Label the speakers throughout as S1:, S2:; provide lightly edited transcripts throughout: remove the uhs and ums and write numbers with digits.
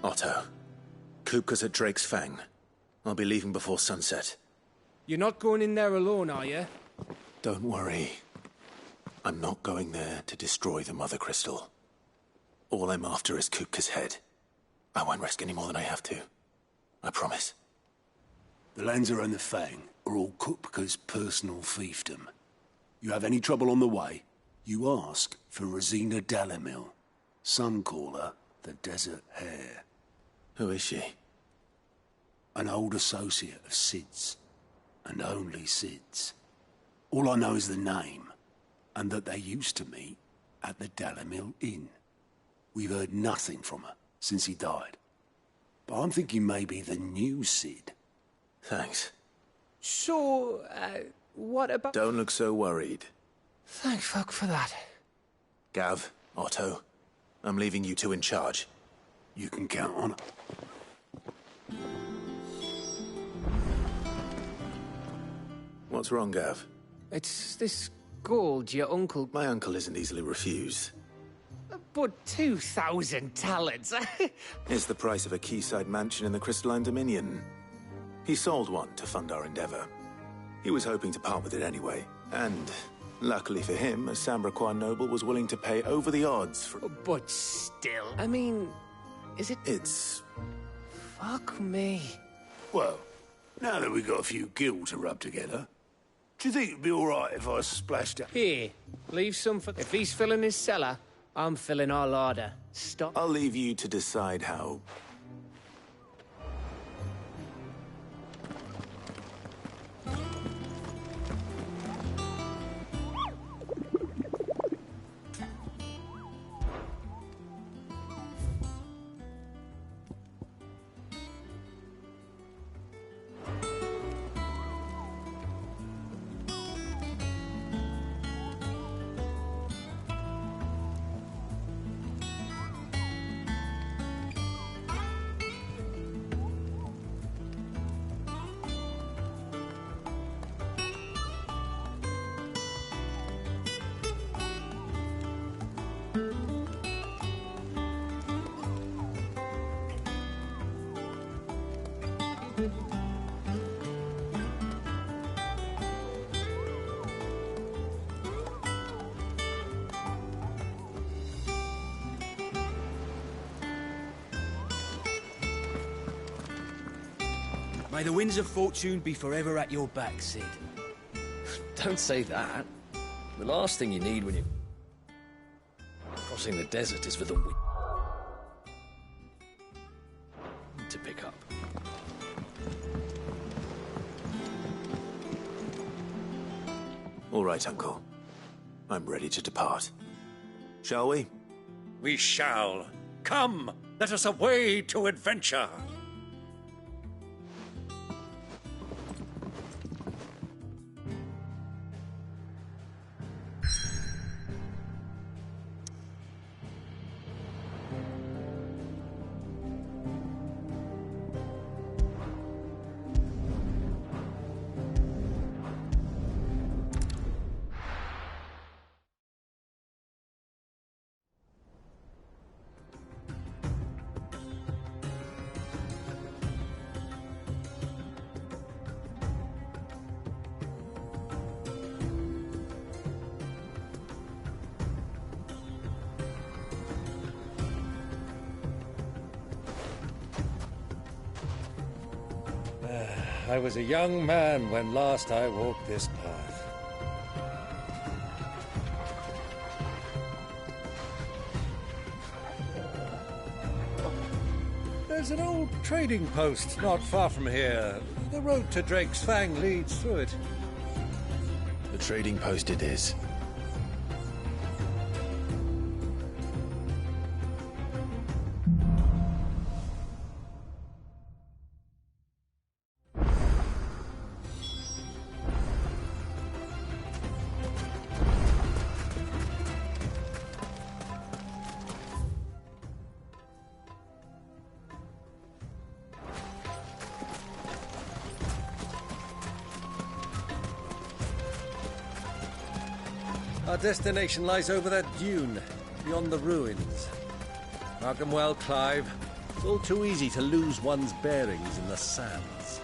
S1: Otto. Kupka's at Drake's Fang. I'll be leaving before sunset.
S2: You're not going in there alone, are you?
S1: Don't worry. I'm not going there to destroy the Mother Crystal. All I'm after is Kupka's head. I won't risk any more than I have to. I promise.
S3: The lands around the Fang are all Kupka's personal fiefdom. You have any trouble on the way, you ask for Rosina Dalamil. Some call her the Desert Hare.
S1: Who is she?
S3: An old associate of Sid's. And only Sid's. All I know is the name, and that they used to meet at the Dalamil Inn. We've heard nothing from her since he died. But I'm thinking maybe the new Sid.
S1: Thanks.
S2: So, what about...
S1: Don't look so worried.
S2: Thank fuck for that.
S1: Gav, Otto, I'm leaving you two in charge.
S3: You can count on it.
S1: What's wrong, Gav?
S2: It's this gold your uncle...
S1: My uncle isn't easily refused.
S2: But 2,000 talents.
S1: It's the price of a quayside mansion in the Crystalline Dominion. He sold one to fund our endeavor. He was hoping to part with it anyway. And, luckily for him, a Sambraquan noble was willing to pay over the odds for...
S2: But still, I mean, is it...
S1: It's...
S2: Fuck me.
S3: Well, now that we've got a few gil to rub together, do you think it'd be all right if I splashed out?
S2: Here, leave some for... If he's filling his cellar, I'm filling our larder. Stop.
S1: I'll leave you to decide how...
S4: May the winds of fortune be forever at your back, Sid.
S5: Don't say that. The last thing you need when you're crossing the desert is for the wind to pick up.
S1: All right, Uncle. I'm ready to depart. Shall we?
S6: We shall. Come, let us away to adventure. I was a young man when last I walked this path. There's an old trading post not far from here. The road to Drake's Fang leads through it.
S1: The trading post it is.
S6: Our destination lies over that dune, beyond the ruins. Mark 'em well, Clive. It's all too easy to lose one's bearings in the sands.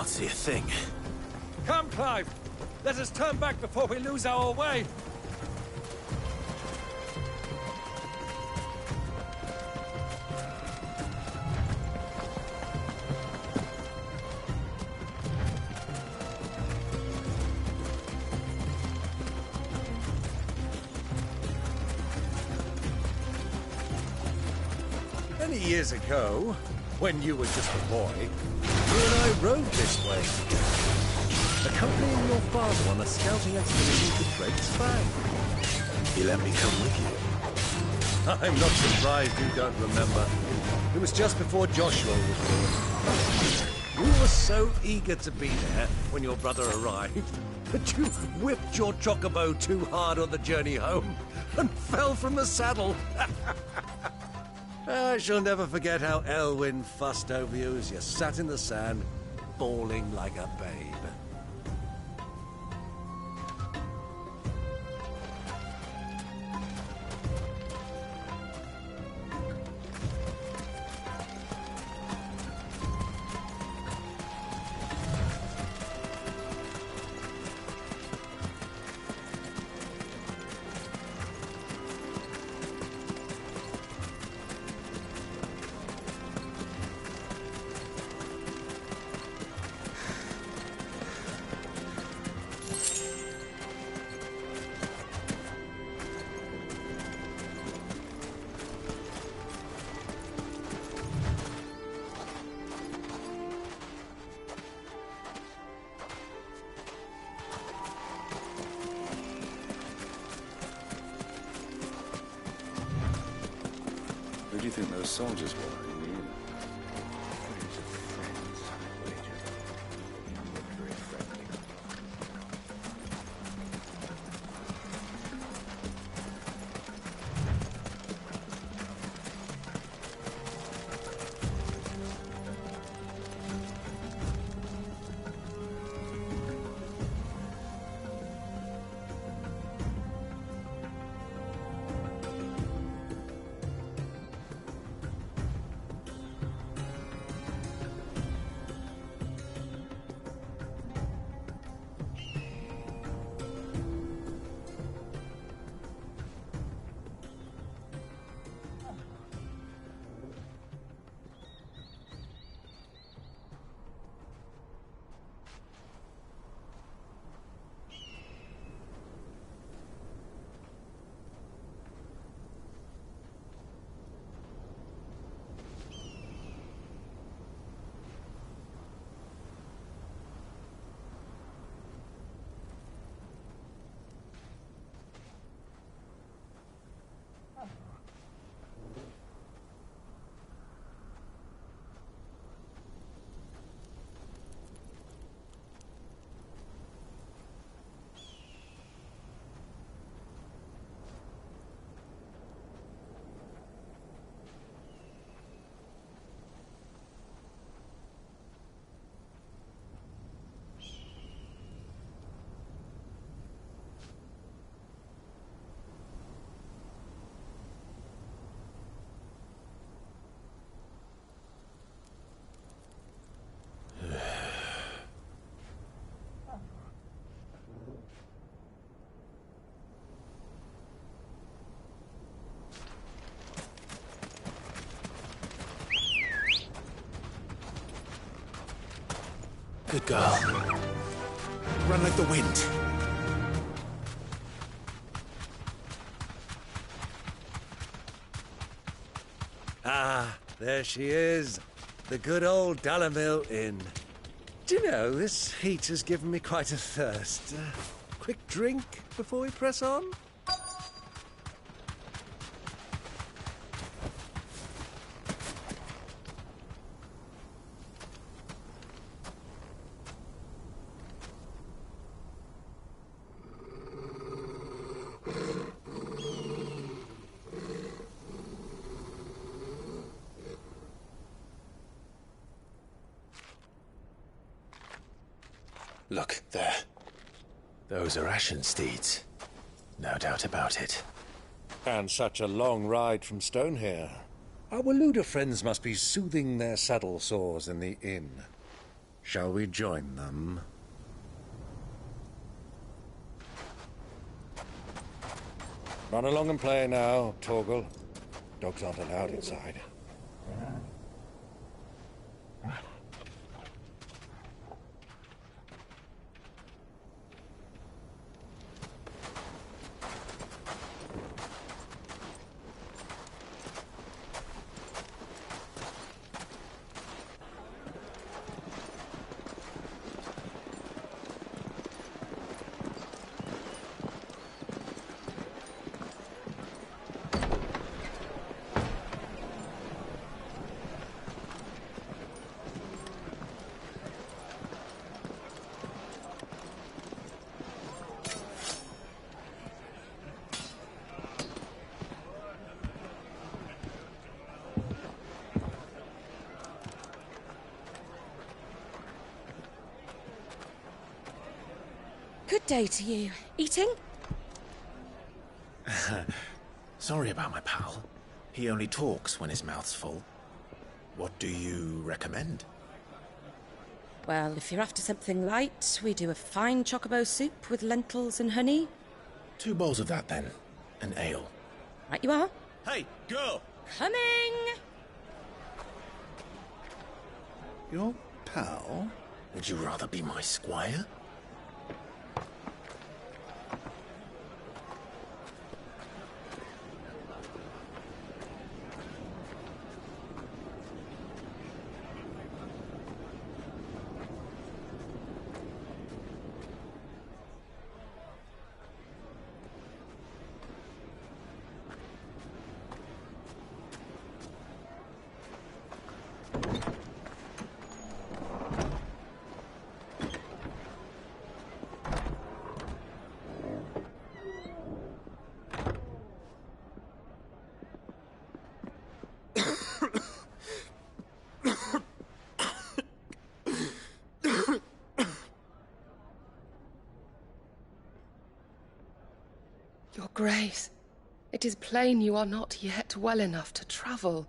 S1: See a thing.
S6: Come, Clive! Let us turn back before we lose our way! Many years ago, when you were just a boy, you and I rode this way, accompanying your father on a scouting expedition to Drake's Fang.
S1: He let me come with you.
S6: I'm not surprised you don't remember. It was just before Joshua was born. You were so eager to be there when your brother arrived that you whipped your chocobo too hard on the journey home and fell from the saddle. I shall never forget how Elwyn fussed over you as you sat in the sand, bawling like a babe.
S7: Who do you think those soldiers were?
S1: Good girl. Run like the wind.
S6: Ah, there she is. The good old Dalamil Inn. Do you know, this heat has given me quite a thirst. Quick drink before we press on?
S1: Look, there. Those are Ashen steeds. No doubt about it.
S6: And such a long ride from Stonehair. Our Waluda friends must be soothing their saddle sores in the inn. Shall we join them? Run along and play now, Torgal. Dogs aren't allowed inside.
S8: Good day to you. Eating?
S1: Sorry about my pal. He only talks when his mouth's full. What do you recommend?
S8: Well, if you're after something light, we do a fine chocobo soup with lentils and honey.
S1: 2 bowls of that, then. An ale.
S8: Right you are.
S1: Hey, girl!
S8: Coming!
S3: Your pal?
S1: Would you rather be my squire?
S9: Your Grace, it is plain you are not yet well enough to travel.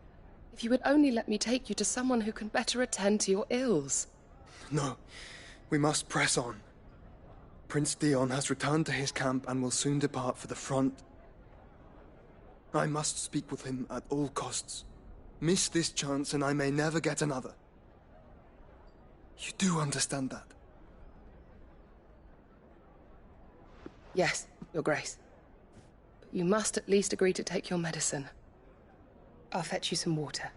S9: If you would only let me take you to someone who can better attend to your ills.
S10: No, we must press on. Prince Theon has returned to his camp and will soon depart for the front. I must speak with him at all costs. Miss this chance and I may never get another. You do understand that?
S9: Yes, Your Grace. But you must at least agree to take your medicine. I'll fetch you some water.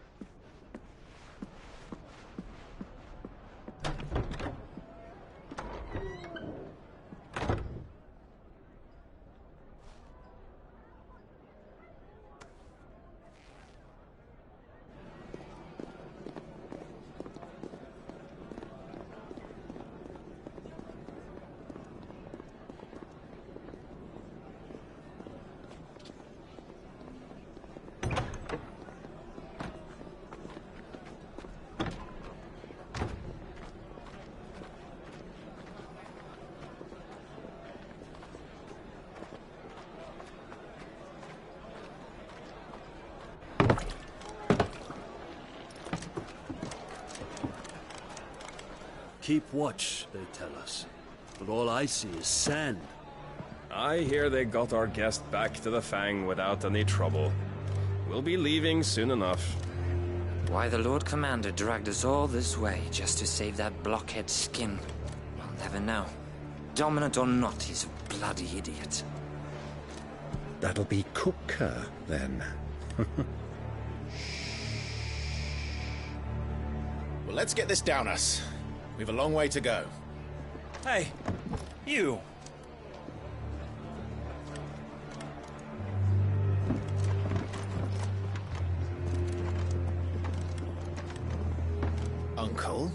S3: Keep watch, they tell us. But all I see is sand.
S11: I hear they got our guest back to the Fang without any trouble. We'll be leaving soon enough.
S12: Why the Lord Commander dragged us all this way just to save that blockhead skin, I'll never know. Dominant or not, he's a bloody idiot.
S13: That'll be Cooker, then.
S14: Well, let's get this down us. We've a long way to go.
S6: Hey, you.
S14: Uncle?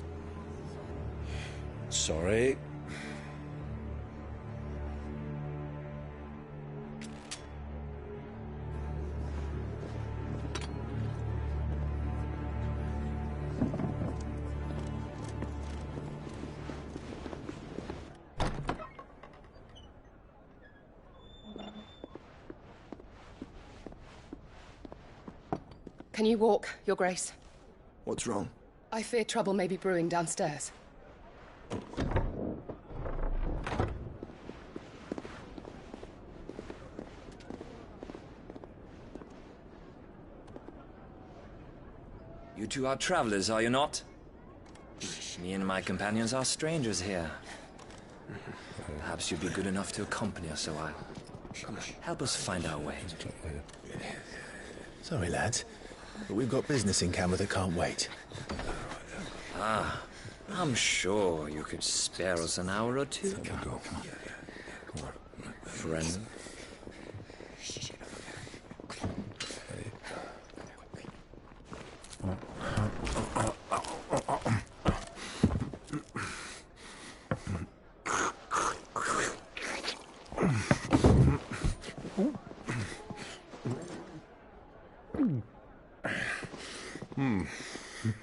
S13: Sorry.
S9: Can you walk, Your Grace?
S10: What's wrong?
S9: I fear trouble may be brewing downstairs.
S12: You two are travelers, are you not? Me and my companions are strangers here. Perhaps you'd be good enough to accompany us a while. Help us find our way.
S1: Sorry, lads, but we've got business in camera that can't wait.
S12: Ah, I'm sure you could spare us an hour or two.
S13: Come on.
S12: Friend.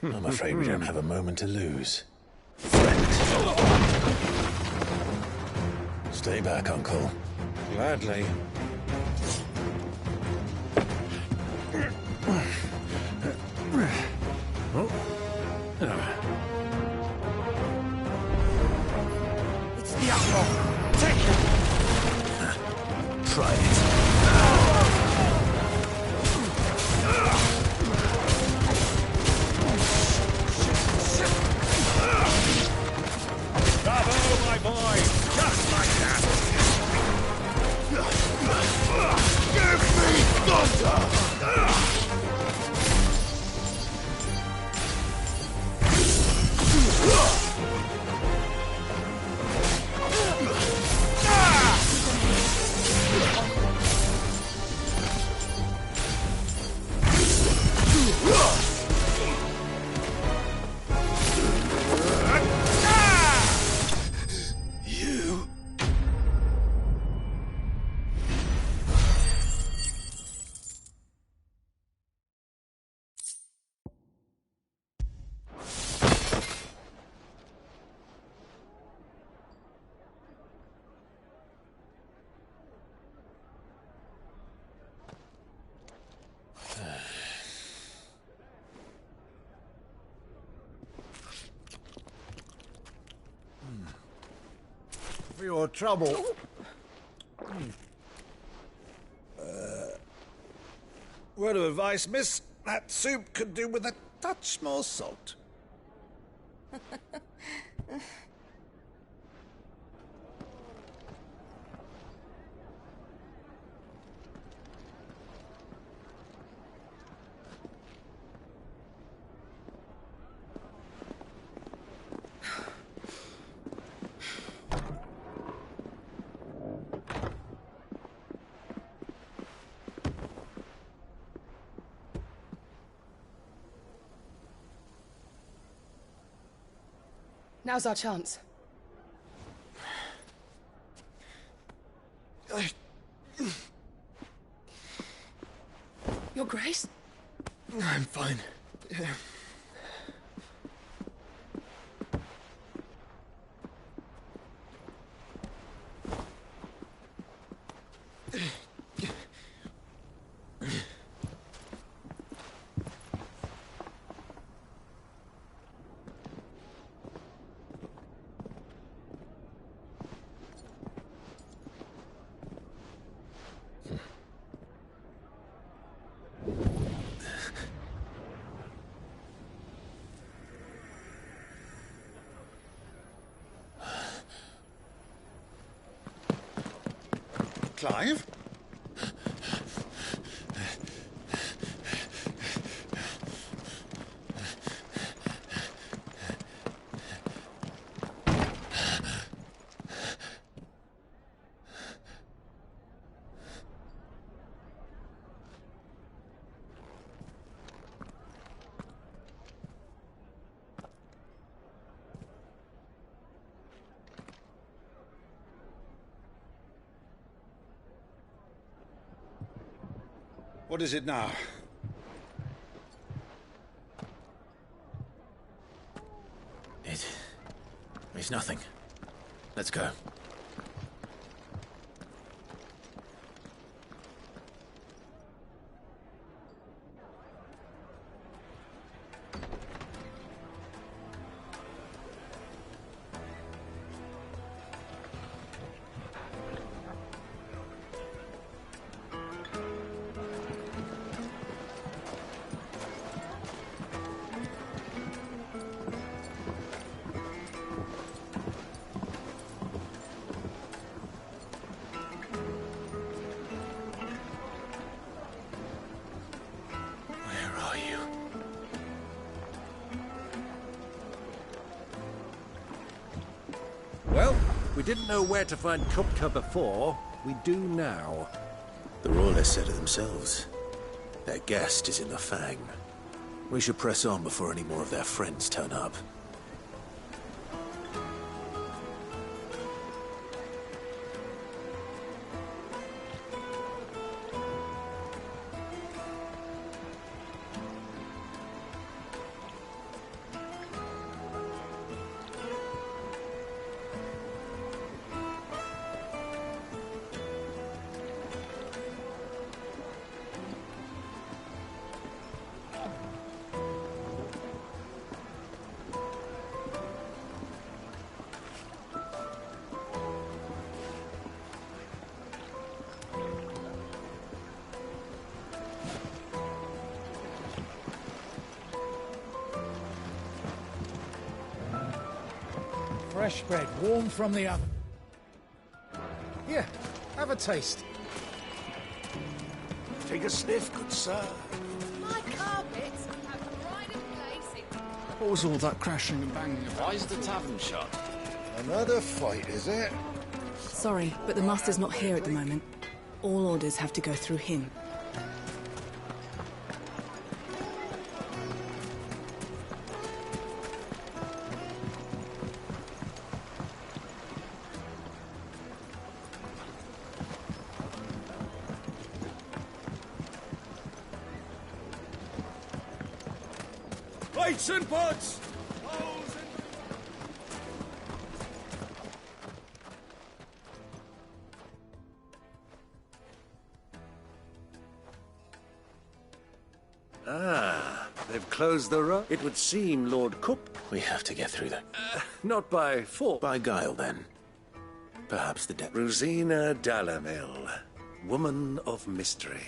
S1: I'm afraid we don't have a moment to lose. Stay back, Uncle.
S13: Gladly.
S3: It's the outlaw! Take him!
S1: Try it.
S6: Bravo, my boy! Just like that!
S3: Give me thunder!
S6: For your trouble. Word of advice, miss. That soup could do with a touch more salt.
S9: Now's our chance. Your Grace?
S10: I'm fine. Yeah.
S15: Clive? What is it now?
S1: It's nothing. Let's go.
S6: Well, we didn't know where to find Kupka before. We do now.
S1: The Royalists said it themselves. Their guest is in the Fang. We should press on before any more of their friends turn up.
S16: Fresh bread, warm from the oven. Here, have a taste.
S3: Take a sniff, good sir.
S9: My carpets have pride of place in...
S15: What was all that crashing and banging about?
S5: Why is the tavern shut?
S15: Another fight, is it?
S17: Sorry, but the Master's not here at the moment. All orders have to go through him.
S6: Lights and pots! Ah, they've closed the road. It would seem Lord Cup.
S1: We have to get through them.
S6: Not by force.
S1: By guile, then. Perhaps the depth.
S6: Rosina Dalamil, woman of mystery.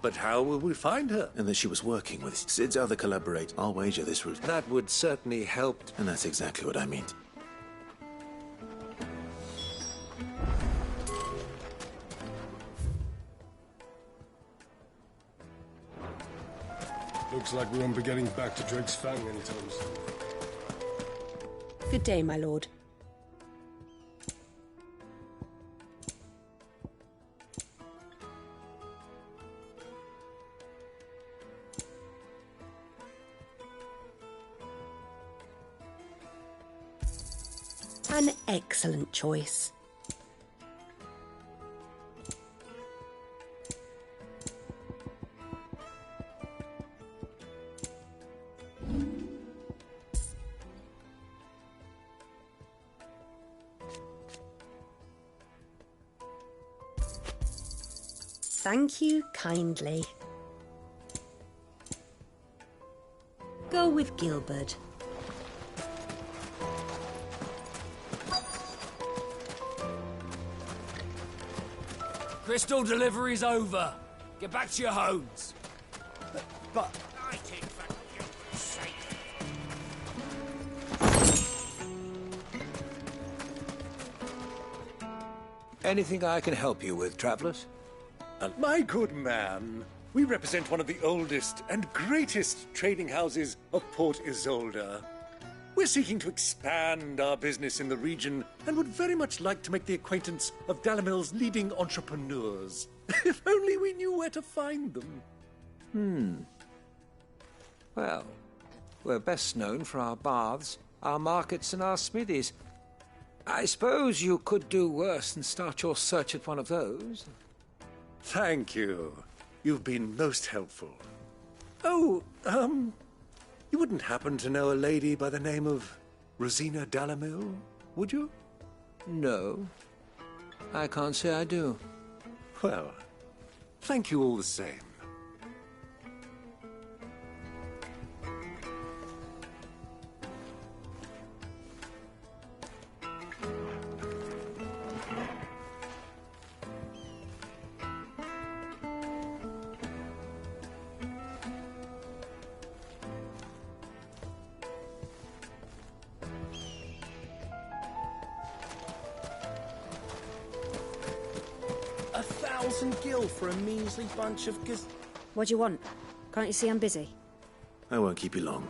S6: But how will we find her?
S1: And that she was working with Sid's other collaborator. I'll wager this route.
S6: That would certainly help.
S1: And that's exactly what I mean.
S18: Looks like we won't be getting back to Drake's Fang anytime soon.
S8: Good day, my lord. An excellent choice. Thank you kindly. Go with Gilbert.
S4: Crystal delivery's over. Get back to your homes.
S15: But...
S6: Anything I can help you with, travelers?
S19: My good man, we represent one of the oldest and greatest trading houses of Port Isolde. We're seeking to expand our business in the region and would very much like to make the acquaintance of Dalamil's leading entrepreneurs. If only we knew where to find them.
S6: Well, we're best known for our baths, our markets, and our smithies. I suppose you could do worse than start your search at one of those.
S19: Thank you. You've been most helpful. Oh, you wouldn't happen to know a lady by the name of Rosina Dalamil, would you?
S6: No, I can't say I do.
S19: Well, thank you all the same.
S20: $1,000 for a measly bunch of
S8: What do you want? Can't you see I'm busy?
S1: I won't keep you long.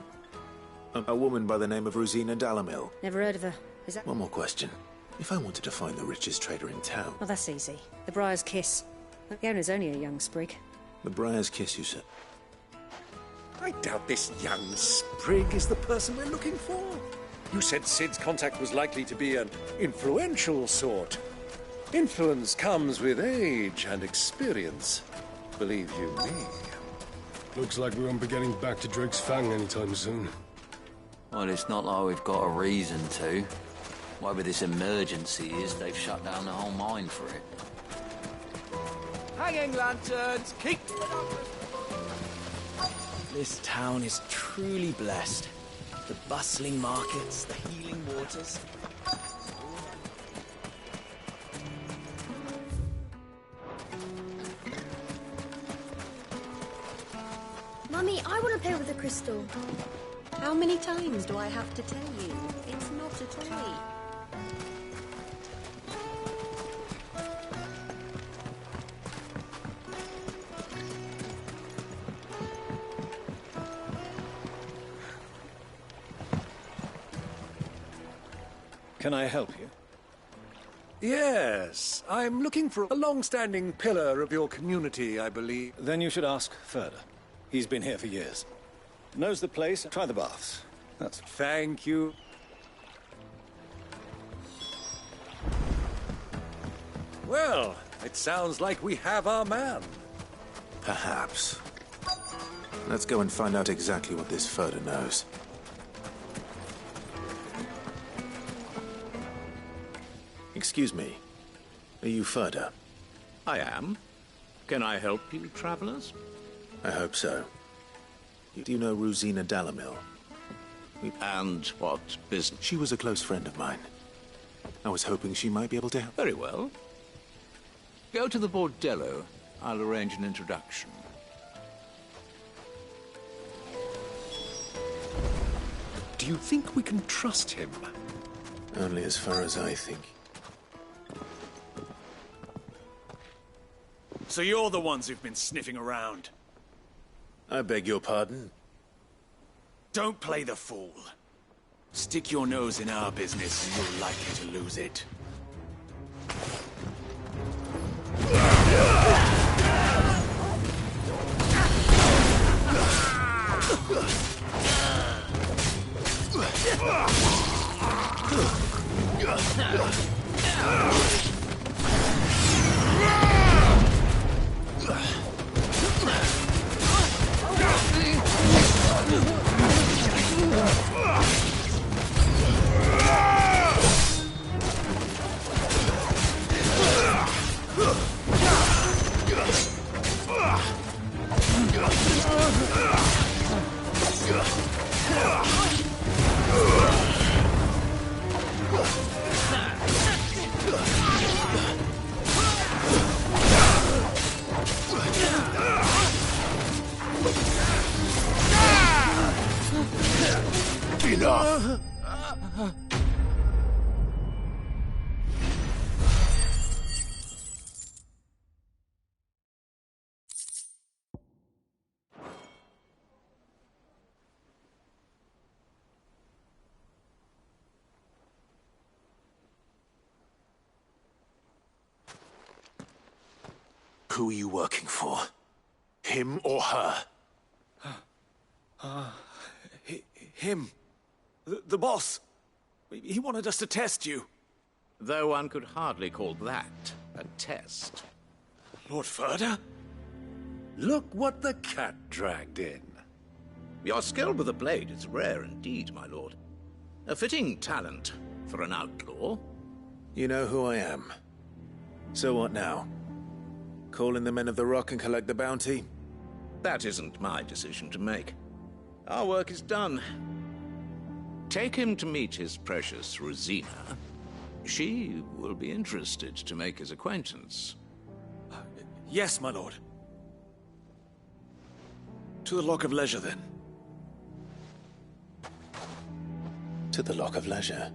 S1: A woman by the name of Rosina Dalamil.
S8: Never heard of her. Is that...
S1: One more question. If I wanted to find the richest trader in town...
S8: Oh, that's easy. The Briar's Kiss. The owner's only a young sprig.
S1: The Briar's Kiss, you said?
S19: I doubt this young sprig is the person we're looking for. You said Sid's contact was likely to be an influential sort. Influence comes with age and experience. Believe you me.
S18: Looks like we won't be getting back to Drake's Fang anytime soon.
S21: Well, it's not like we've got a reason to. Whatever this emergency is, they've shut down the whole mine for it.
S4: Hanging lanterns, keep it up. This town is truly blessed. The bustling markets, the healing waters.
S22: Mummy, I want to play with the crystal. How many times do I have to tell you? It's not a toy.
S11: Can I help you?
S19: Yes, I'm looking for a long-standing pillar of your community, I believe.
S11: Then you should ask further. He's been here for years. Knows the place. Try the baths. That's...
S19: Thank you. Well, it sounds like we have our man.
S1: Perhaps. Let's go and find out exactly what this Furder knows. Excuse me. Are you Furder?
S23: I am. Can I help you, travelers?
S1: I hope so. Do you know Rosina Dalamil?
S23: And what business?
S1: She was a close friend of mine. I was hoping she might be able to help.
S23: Very well. Go to the bordello. I'll arrange an introduction.
S19: Do you think we can trust him?
S1: Only as far as I think.
S24: So you're the ones who've been sniffing around?
S1: I beg your pardon?
S24: Don't play the fool. Stick your nose in our business and you're likely to lose it.
S1: Who are you working for? Him or her?
S24: Him. The boss. He wanted us to test you.
S23: Though one could hardly call that a test.
S24: Lord Furder?
S6: Look what the cat dragged in.
S23: Your skill with the blade is rare indeed, my lord. A fitting talent for an outlaw.
S1: You know who I am. So what now? Call in the Men of the Rock and collect the bounty?
S23: That isn't my decision to make. Our work is done. Take him to meet his precious Rosina. She will be interested to make his acquaintance.
S24: Yes, my lord. To the Lock of Leisure, then.
S1: To the Lock of Leisure.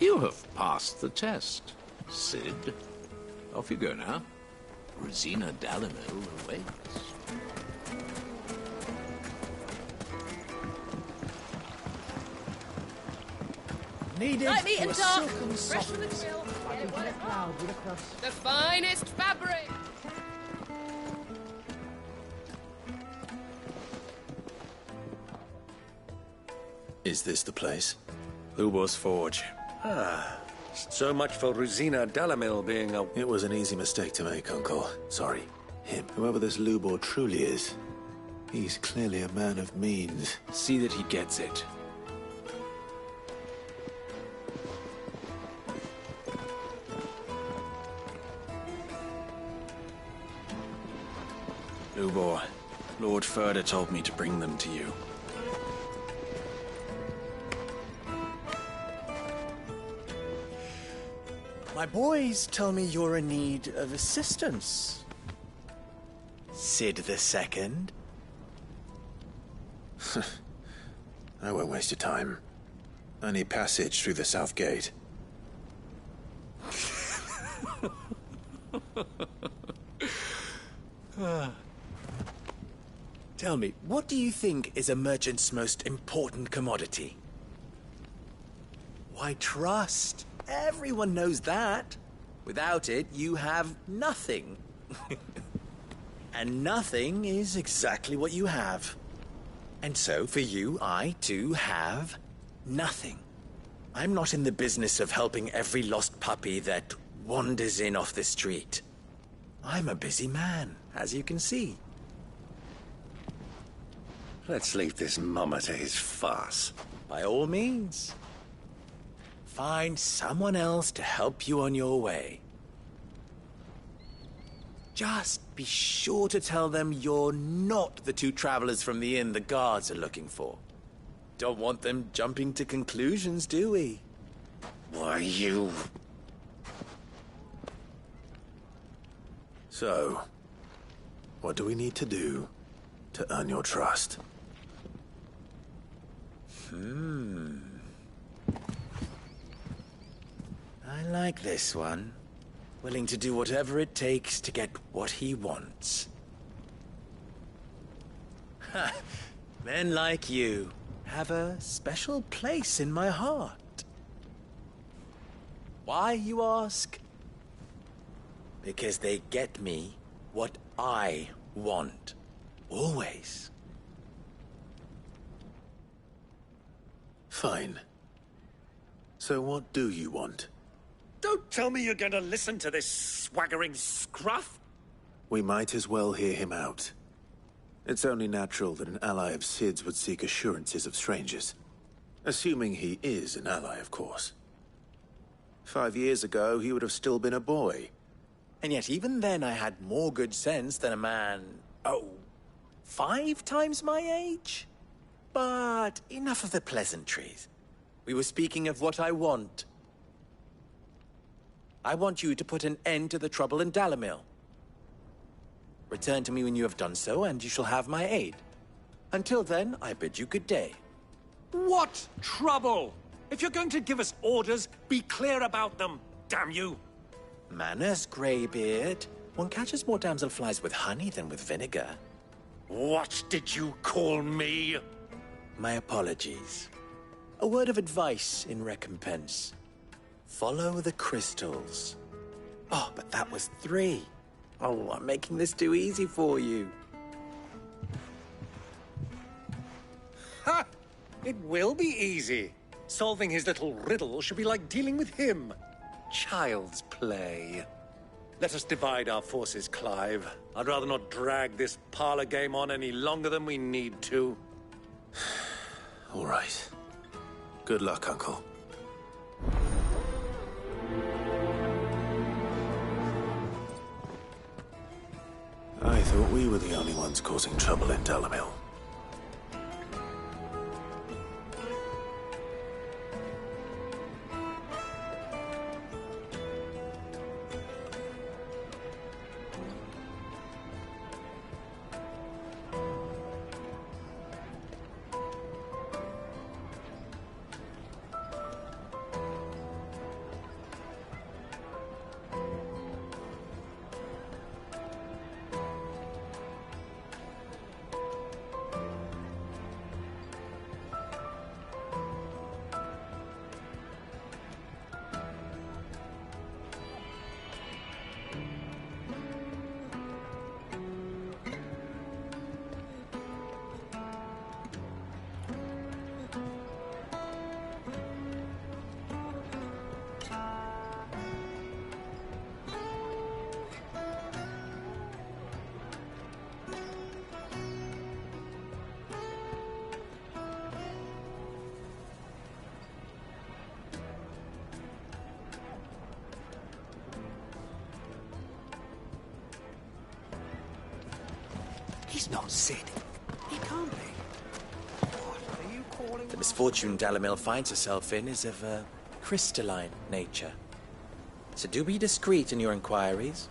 S23: You have passed the test, Sid. Off you go now. Rosina Dalimil awaits.
S16: Needed
S9: Light meat
S16: to
S9: and
S16: a
S9: dark,
S16: silken
S9: fresh from the
S16: softness,
S9: grill.
S16: like we get cloud with a crust.
S9: The finest fabric.
S1: Is this the place?
S24: Lubor's Forge.
S6: So much for Rosina Dalimil being a...
S1: It was an easy mistake to make, Uncle. Sorry. Him. Whoever this Lubor truly is, he's clearly a man of means.
S24: See that he gets it. Lubor, Lord Furder told me to bring them to you.
S4: My boys tell me you're in need of assistance. Sid the Second.
S1: I won't waste your time. I need passage through the south gate.
S4: Tell me, what do you think is a merchant's most important commodity? Why, trust. Everyone knows that. Without it, you have nothing. And nothing is exactly what you have. And so, for you, I, too, have nothing. I'm not in the business of helping every lost puppy that wanders in off the street. I'm a busy man, as you can see.
S6: Let's leave this mummer to his farce.
S4: By all means. Find someone else to help you on your way. Just be sure to tell them you're not the two travelers from the inn the guards are looking for. Don't want them jumping to conclusions, do we?
S6: Why, you...
S1: So, what do we need to do to earn your trust?
S4: I like this one. Willing to do whatever it takes to get what he wants. Ha! Men like you have a special place in my heart. Why, you ask? Because they get me what I want. Always.
S1: Fine. So what do you want?
S6: Don't tell me you're going to listen to this swaggering scruff.
S1: We might as well hear him out. It's only natural that an ally of Sid's would seek assurances of strangers. Assuming he is an ally, of course. 5 years ago, he would have still been a boy.
S4: And yet even then I had more good sense than a man, 5 times my age? But enough of the pleasantries. We were speaking of what I want. I want you to put an end to the trouble in Dalimil. Return to me when you have done so, and you shall have my aid. Until then, I bid you good day.
S6: What trouble? If you're going to give us orders, be clear about them, damn you.
S4: Manners, Greybeard. One catches more damselflies with honey than with vinegar.
S19: What did you call me?
S4: My apologies. A word of advice in recompense. Follow the crystals. Oh, but that was 3. Oh, I'm making this too easy for you.
S19: Ha! It will be easy. Solving his little riddle should be like dealing with him. Child's play. Let us divide our forces, Clive. I'd rather not drag this parlor game on any longer than we need to.
S1: All right. Good luck, Uncle. I thought we were the only ones causing trouble in Delamil.
S4: He's not Sid. He can't be. What are you calling? The misfortune Delamil finds herself in is of a crystalline nature. So do be discreet in your inquiries,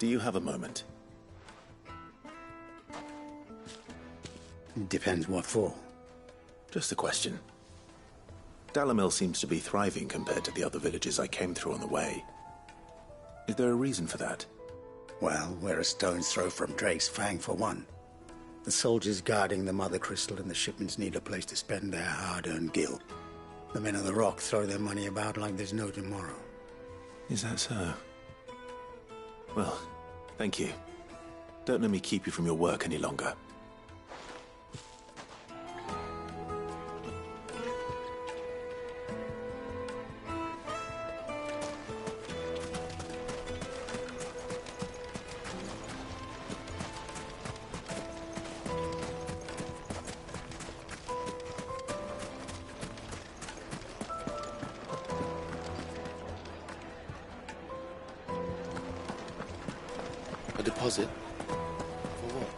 S1: Do you have a moment?
S15: Depends what for.
S1: Just a question. Delamil seems to be thriving compared to the other villages I came through on the way. Is there a reason for that?
S15: Well, we're a stone's throw from Drake's Fang, for one. The soldiers guarding the Mother Crystal and the shipments need a place to spend their hard-earned gil. The men of the Rock throw their money about like there's no tomorrow.
S1: Is that so? Well, thank you. Don't let me keep you from your work any longer.
S2: A deposit? For what?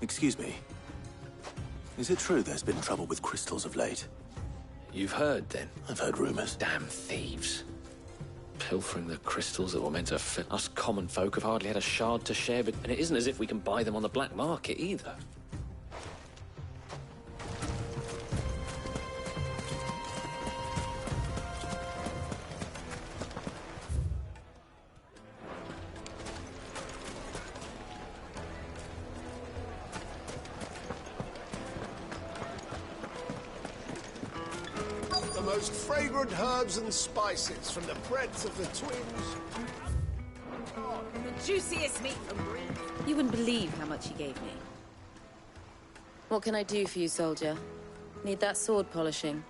S1: Excuse me. Is it true there's been trouble with crystals of late?
S5: You've heard, then?
S1: I've heard rumors.
S5: Damn thieves. Pilfering the crystals that were meant to fit us common folk have hardly had a shard to share, but and it isn't as if we can buy them on the black market either.
S7: The most fragrant herbs and spices from the breadth of the twins.
S12: The juiciest meat from Greece.
S8: You wouldn't believe how much he gave me. What can I do for you, soldier? Need that sword polishing?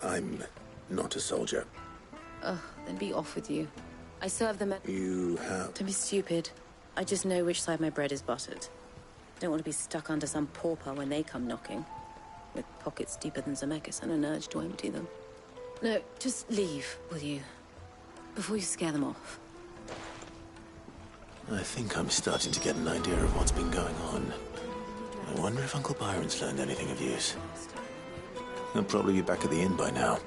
S1: I'm not a soldier.
S8: Ugh, then be off with you. I serve the men.
S1: You have...
S8: Don't be stupid. I just know which side my bread is buttered. Don't want to be stuck under some pauper when they come knocking. With pockets deeper than Zemeckis and an urge to empty them. No, just leave, will you? Before you scare them off.
S1: I think I'm starting to get an idea of what's been going on. I wonder if Uncle Byron's learned anything of use. He'll probably be back at the inn by now.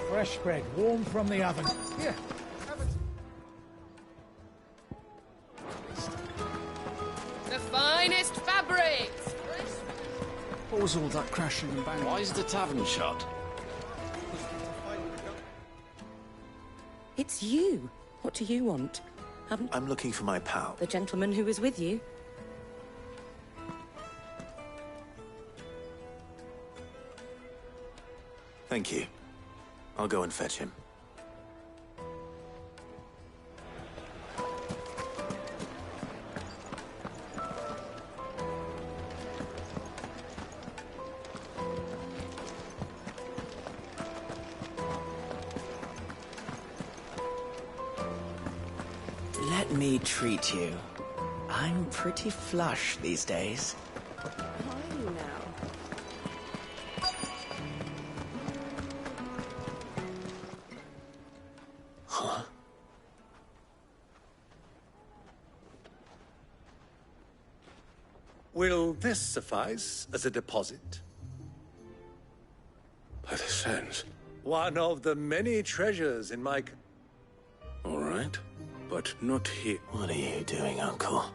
S16: Fresh bread, warm from the oven. Here, have it.
S9: The finest fabrics!
S24: What was all that crashing and banging?
S5: Why is the tavern shut?
S8: It's you. What do you want?
S1: I'm looking for my pal.
S8: The gentleman who was with you?
S1: Thank you. I'll go and fetch him.
S4: Let me treat you. I'm pretty flush these days.
S22: Are you now?
S1: Huh?
S19: Will this suffice as a deposit?
S18: By the sands.
S19: One of the many treasures in my...
S18: All right, but not here.
S1: What are you doing, Uncle?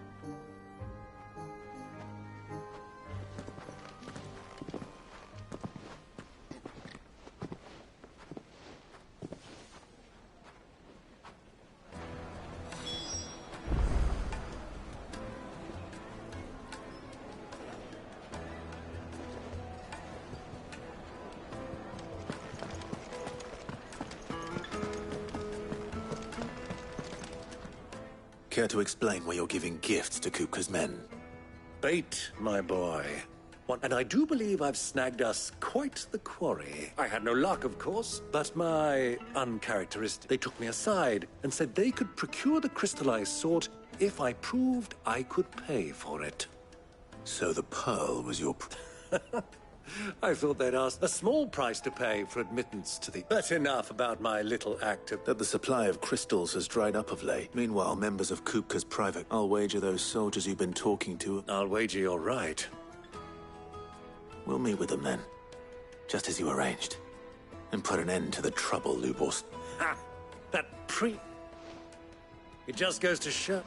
S1: Care to explain why you're giving gifts to Kupka's men?
S19: Bait, my boy. And I do believe I've snagged us quite the quarry. I had no luck, of course, but my uncharacteristic... They took me aside and said they could procure the crystallized sort if I proved I could pay for it.
S1: So the pearl was your...
S19: I thought they'd ask a small price to pay for admittance to the... But enough about my little act of...
S1: That the supply of crystals has dried up of late. Meanwhile, members of Kupka's private... I'll wager those soldiers you've been talking to...
S19: I'll wager you're right.
S1: We'll meet with them then. Just as you arranged. And put an end to the trouble, Lubos.
S19: Ha! That pre... It just goes to show...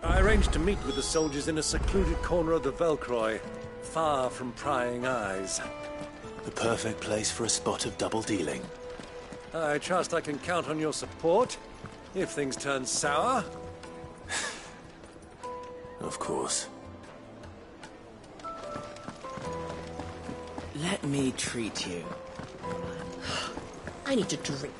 S19: I arranged to meet with the soldiers in a secluded corner of the Velcroy. far from prying eyes.
S1: The perfect place for a spot of double dealing.
S19: I trust I can count on your support if things turn sour.
S1: Of course.
S20: Let me treat you. I need a drink.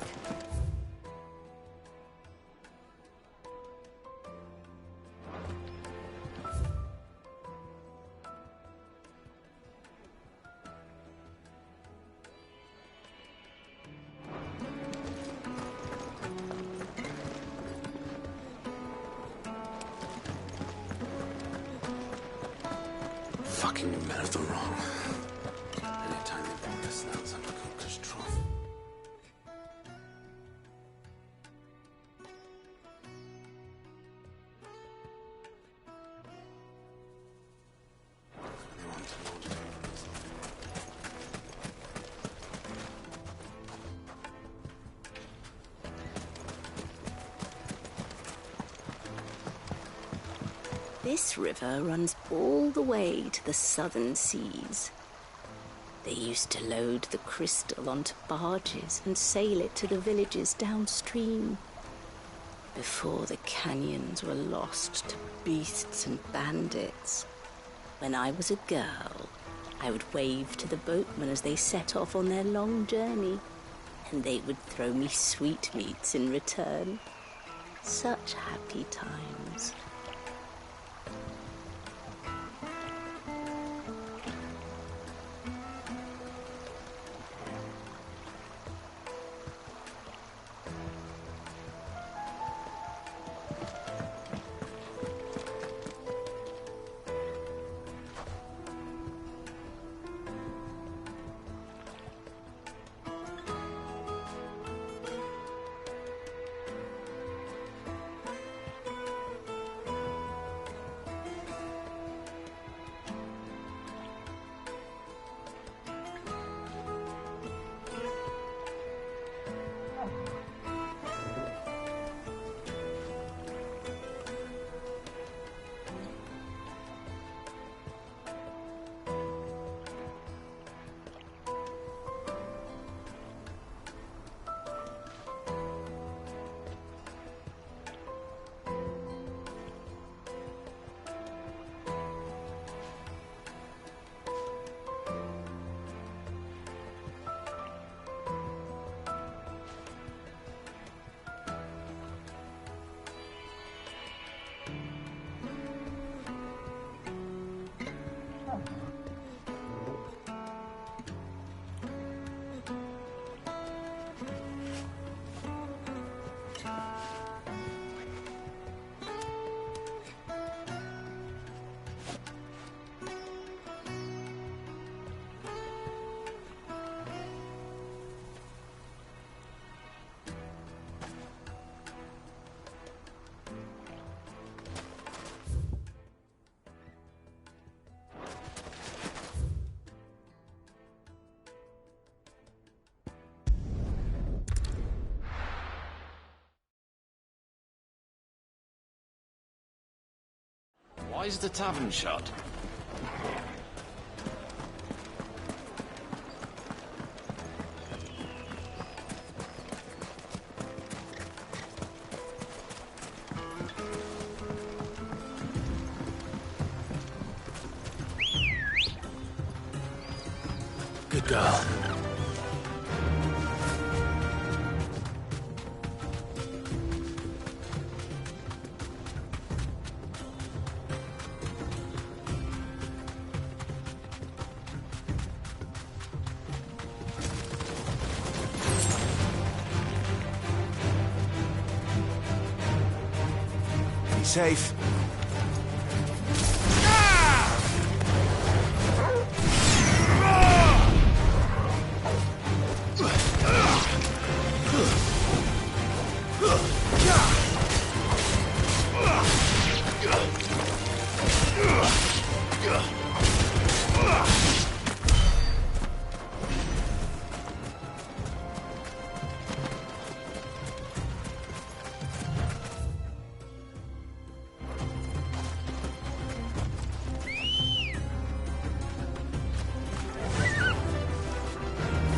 S1: Fucking men of the wrong. Anytime they bring themselves under control.
S10: This river runs all the way to the southern seas. They used to load the crystal onto barges and sail it to the villages downstream. Before the canyons were lost to beasts and bandits. When I was a girl, I would wave to the boatmen as they set off on their long journey, and they would throw me sweetmeats in return. Such happy times.
S24: Why is the tavern shut?
S1: Good girl. Be safe.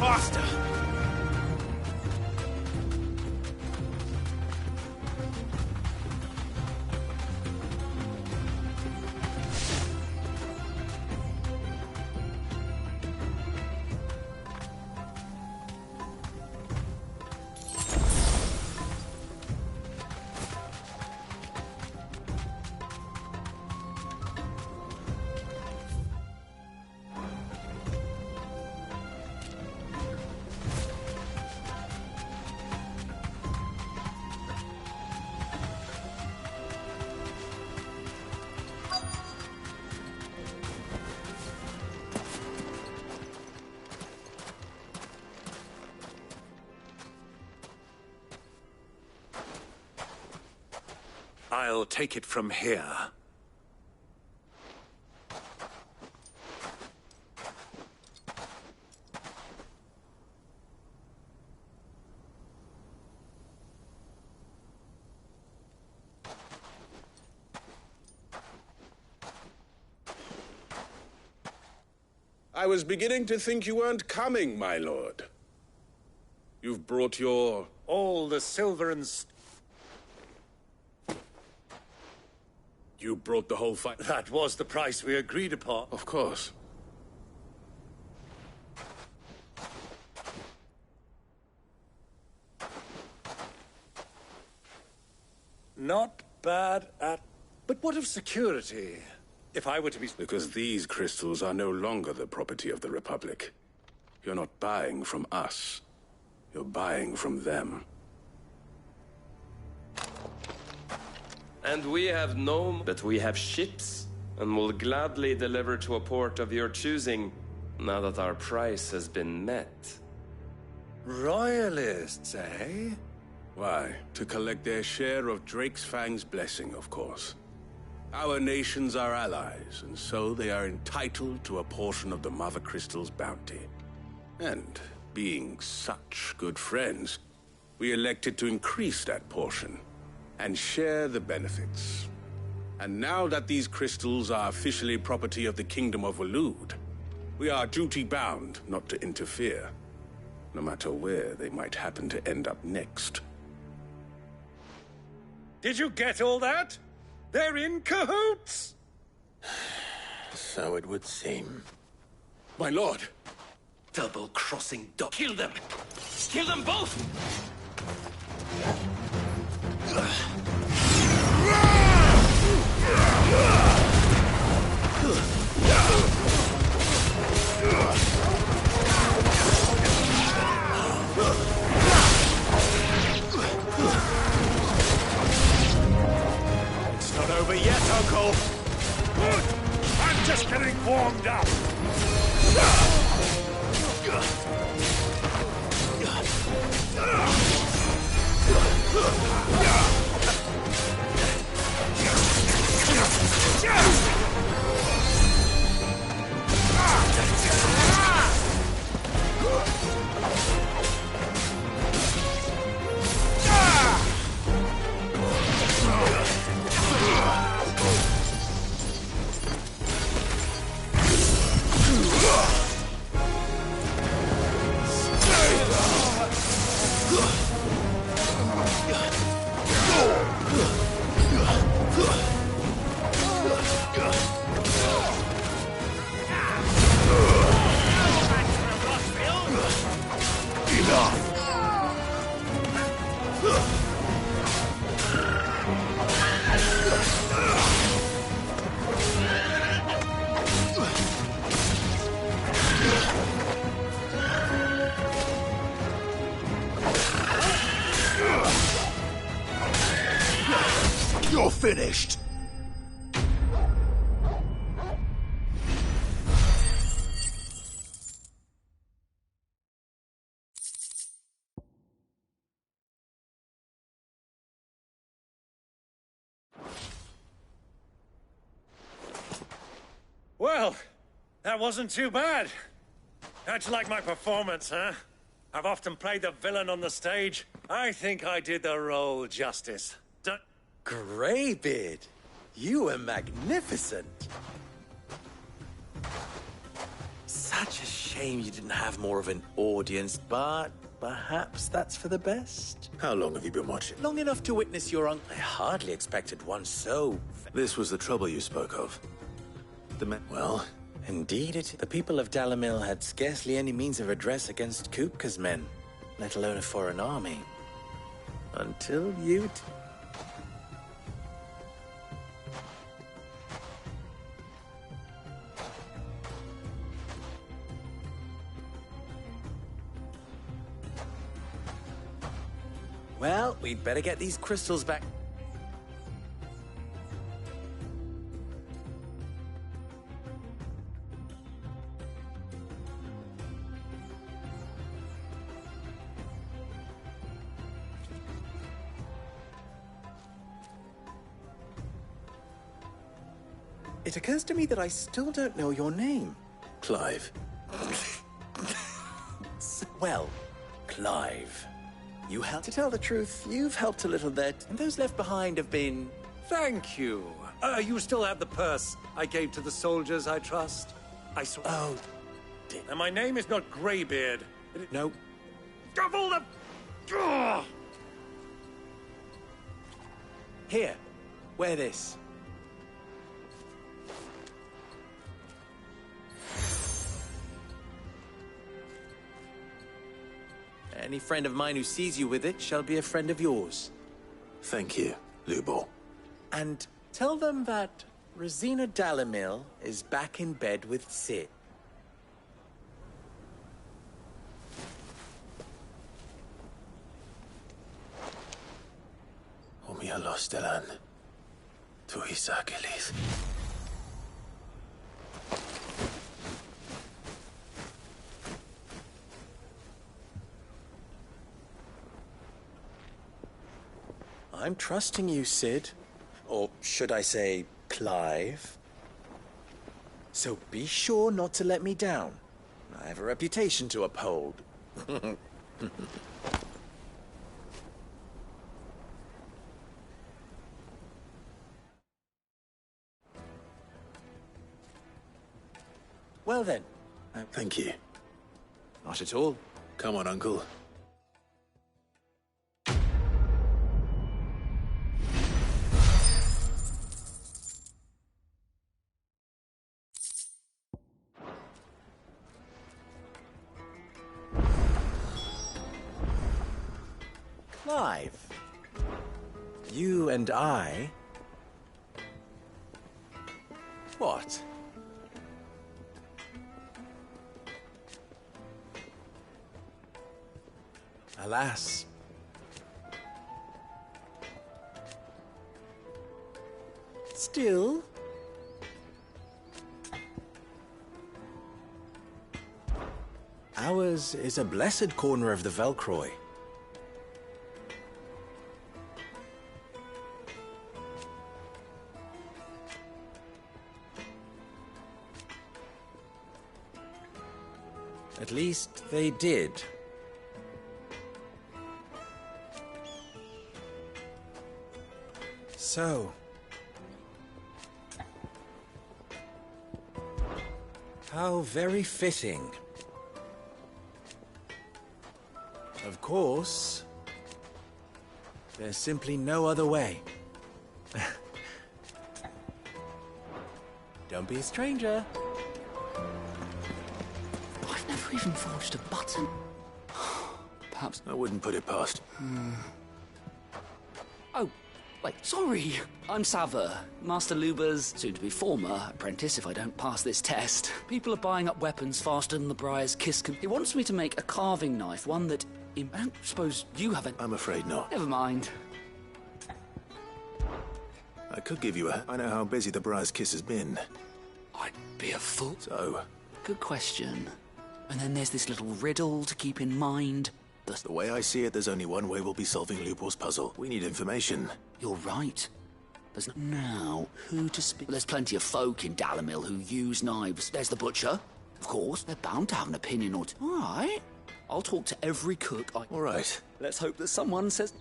S24: faster! I'll take it from here.
S3: I was beginning to think you weren't coming, my lord. You've brought your...
S19: all the silver and...
S3: You brought the whole fight...
S19: That was the price we agreed upon.
S3: Of course.
S19: Not bad at... But what of security? If I were to be...
S3: Because these crystals are no longer the property of the Republic. You're not buying from us. You're buying from them.
S12: And we have no... But we have ships, and will gladly deliver to a port of your choosing, now that our price has been met.
S19: Royalists, eh?
S3: Why? To collect their share of Drake's Fang's blessing, of course. Our nations are allies, and so they are entitled to a portion of the Mother Crystal's bounty. And, being such good friends, we elected to increase that portion and share the benefits. And now that these crystals are officially property of the Kingdom of Waloed, we are duty-bound not to interfere, no matter where they might happen to end up next.
S19: Did you get all that? They're in cahoots!
S4: So it would seem.
S3: My lord!
S4: Double-crossing dog. Kill them! Kill them both!
S19: It's not over yet, Uncle! Good! I'm just getting warmed up!
S7: You're finished!
S19: Well, that wasn't too bad. How'd you like my performance, huh? I've often played the villain on the stage. I think I did the role justice.
S4: Greybeard, you were magnificent. such a shame you didn't have more of an audience, but perhaps that's for the best.
S1: How long have you been watching?
S4: Long enough to witness your I hardly expected one so...
S1: This was the trouble you spoke of. Well...
S4: Indeed it. The people of Dalamil had scarcely any means of redress against Kupka's men, let alone a foreign army. Until you... Well, we'd better get these crystals back. It occurs to me that I still don't know your name.
S1: Clive.
S4: Well, Clive. You helped. To tell the truth, you've helped a little bit, and those left behind have been...
S6: Thank you. You still have the purse I gave to the soldiers, I trust? I saw...
S4: Oh,
S6: and my name is not Greybeard.
S4: No.
S6: Of all the... Ugh!
S4: Here, wear this. Any friend of mine who sees you with it shall be a friend of yours.
S1: Thank you, Lubor.
S4: And tell them that Rosina Dalamil is back in bed with Sid.
S1: Omia Lostelan. Tu Isakelis.
S4: I'm trusting you, Sid. Or should I say, Clive. So be sure not to let me down. I have a reputation to uphold. Well then.
S1: Thank you.
S4: Not at all.
S1: Come on, Uncle.
S4: Clive, you and I... What? Alas. Still... Ours is a blessed corner of the Velcroy. At least they did. So... how very fitting. Of course, there's simply no other way. Don't be a stranger.
S13: I've never even forged a button. Perhaps...
S1: I wouldn't put it past.
S13: Oh, wait, sorry. I'm Sava, Master Luber's soon-to-be former apprentice if I don't pass this test. People are buying up weapons faster than the Briar's Kiss can... He wants me to make a carving knife, one that... I don't suppose you have it.
S1: I'm afraid not.
S13: Never mind.
S1: I could give you a... I know how busy the Briar's Kiss has been.
S13: I'd be a fool.
S1: So...
S13: Good question. And then there's this little riddle to keep in mind.
S1: The way I see it, there's only one way we'll be solving Lubor's puzzle. We need information.
S13: You're right. There's now who to speak. There's plenty of folk in Dalamil who use knives. There's the butcher, of course. They're bound to have an opinion or two. All right. I'll talk to every cook.
S1: All right.
S13: Let's hope that someone says...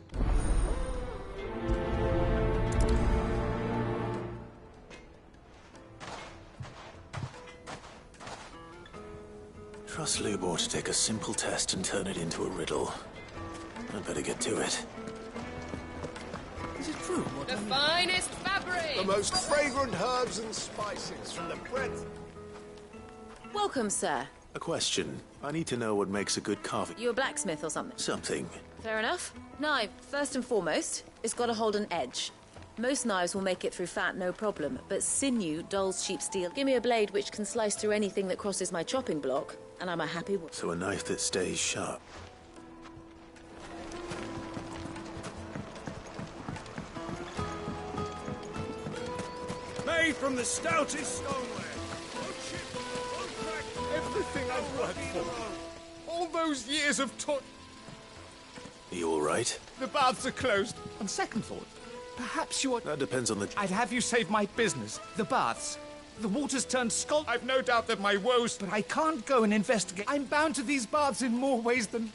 S1: Trust Lubor to take a simple test and turn it into a riddle. I'd better get to it.
S16: Is it true?
S9: The finest fabric!
S7: The most fragrant herbs and spices from the breadth...
S8: Welcome, sir.
S1: A question. I need to know what makes a good carving.
S8: You a blacksmith or something?
S1: Something.
S8: Fair enough. Knife, first and foremost, it's got to hold an edge. Most knives will make it through fat, no problem, but sinew dulls cheap steel. Give me a blade which can slice through anything that crosses my chopping block, and I'm a happy woman.
S1: So a knife that stays sharp.
S6: Made from the stoutest stoneware.
S16: Everything I've worked for. All those years of toil.
S1: Are you all right?
S16: The baths are closed. On second thought, perhaps you are...
S1: That depends on the...
S16: I'd have you save my business. The baths. The water's turned scald. I've no doubt that my woes... But I can't go and investigate. I'm bound to these baths in more ways than...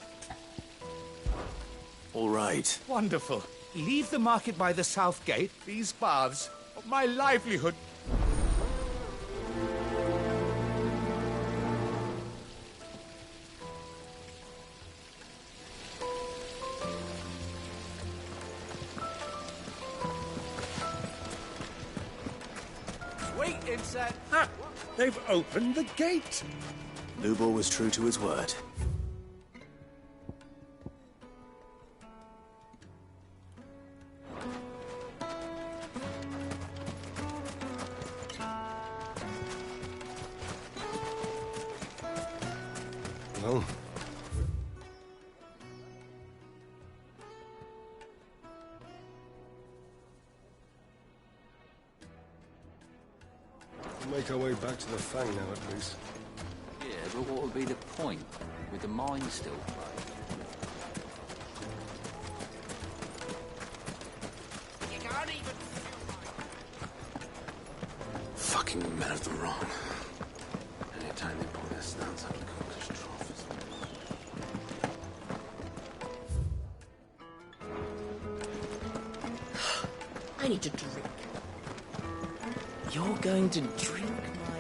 S1: All right.
S16: Wonderful. Leave the market by the south gate. These baths. My livelihood.
S6: Wait, inside. Ah, they've opened the gate.
S1: Lubor was true to his word.
S18: Well, we'll make our way back to the Fang now, at least.
S11: Yeah, but what would be the point with the mine still closed?
S20: You can't even...
S2: Fucking men of the wrong. Anytime they pull their snouts out of cookers' troughs.
S20: I need to drink.
S2: You're going to drink my...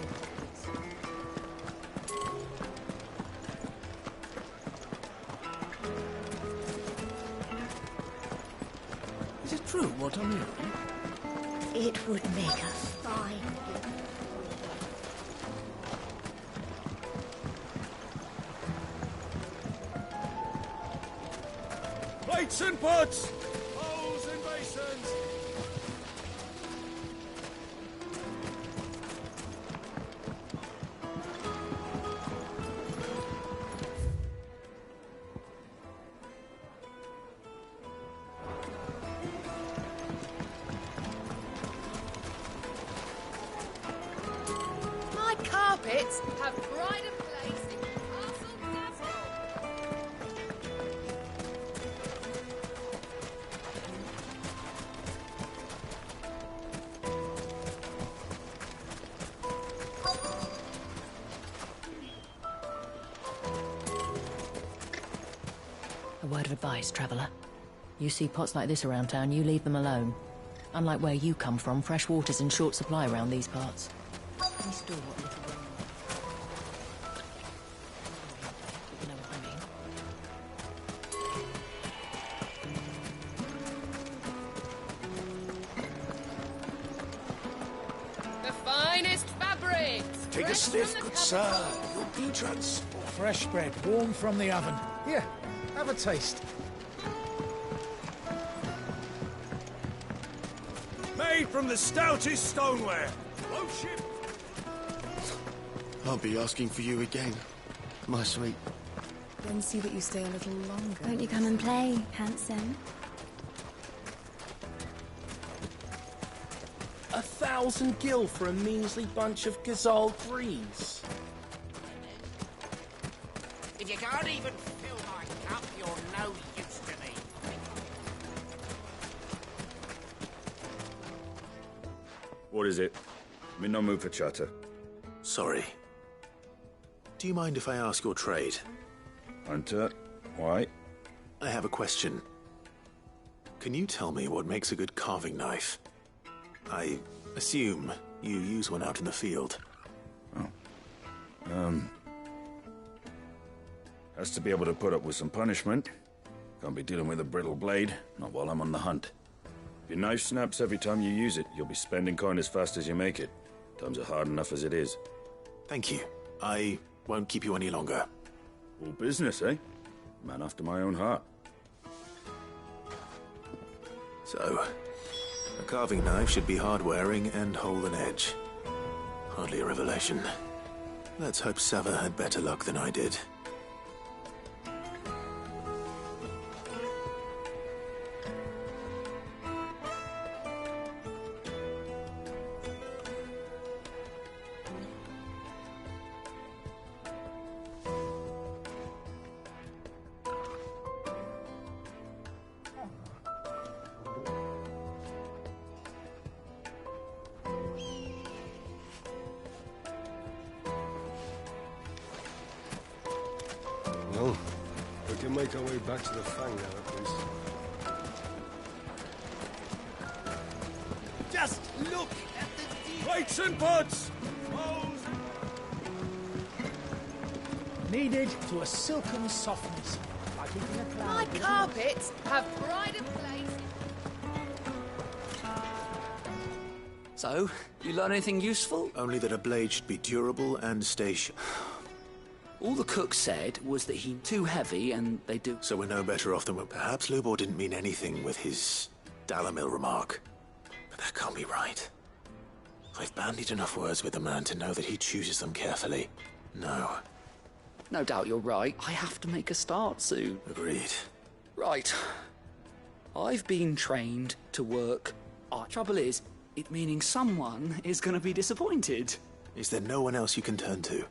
S16: Is it true what I'm hearing?
S10: It would make a fine.
S6: Plates and pots! Bowls and basins!
S9: My carpets have pride of place in Castle Castle.
S14: A word of advice, traveller. You see pots like this around town, you leave them alone. Unlike where you come from, fresh water's in short supply around these parts. We store what little rain. You know what I mean?
S9: The finest fabrics!
S7: Take a
S9: fresh
S7: sniff,
S9: from the
S7: good sir.
S9: cupboard.
S7: You'll be transported.
S16: Fresh bread, warm from the oven. Here, have a taste.
S6: Made from the stoutest stoneware. Low ship.
S2: I'll be asking for you again, my sweet.
S17: Then see that you stay a little longer.
S22: Won't you come and play, handsome?
S20: 1,000 gil for a measly bunch of gazelle grease.
S21: If you can't even fill my cup, you're no use to me.
S25: What is it? I'm in no mood for chatter.
S1: Sorry. Do you mind if I ask your trade?
S25: Hunter, why?
S1: I have a question. Can you tell me what makes a good carving knife? I assume you use one out in the field.
S25: Has to be able to put up with some punishment. Can't be dealing with a brittle blade, not while I'm on the hunt. If your knife snaps every time you use it, you'll be spending coin as fast as you make it. Times are hard enough as it is.
S1: Thank you. I won't keep you any longer.
S25: All business, eh? Man after my own heart.
S1: So, a carving knife should be hard-wearing and hold an edge. Hardly a revelation. Let's hope Sava had better luck than I did.
S18: Well, we can make our way back to the Fang now, at least.
S7: Just look at the
S25: Plates and pots!
S16: Kneaded to a silken softness, like in a cloud.
S9: My carpets have pride of place.
S13: So, you learn anything useful?
S1: Only that a blade should be durable and stay
S13: All the cook said was that he's too heavy and they do...
S1: So we're no better off than we... Perhaps Lubor didn't mean anything with his Dalamil remark. But that can't be right. I've bandied enough words with the man to know that he chooses them carefully. No.
S13: No doubt you're right. I have to make a start soon.
S1: Agreed.
S13: Right. I've been trained to work. Trouble is, it meaning someone is going to be disappointed.
S1: Is there no one else you can turn to?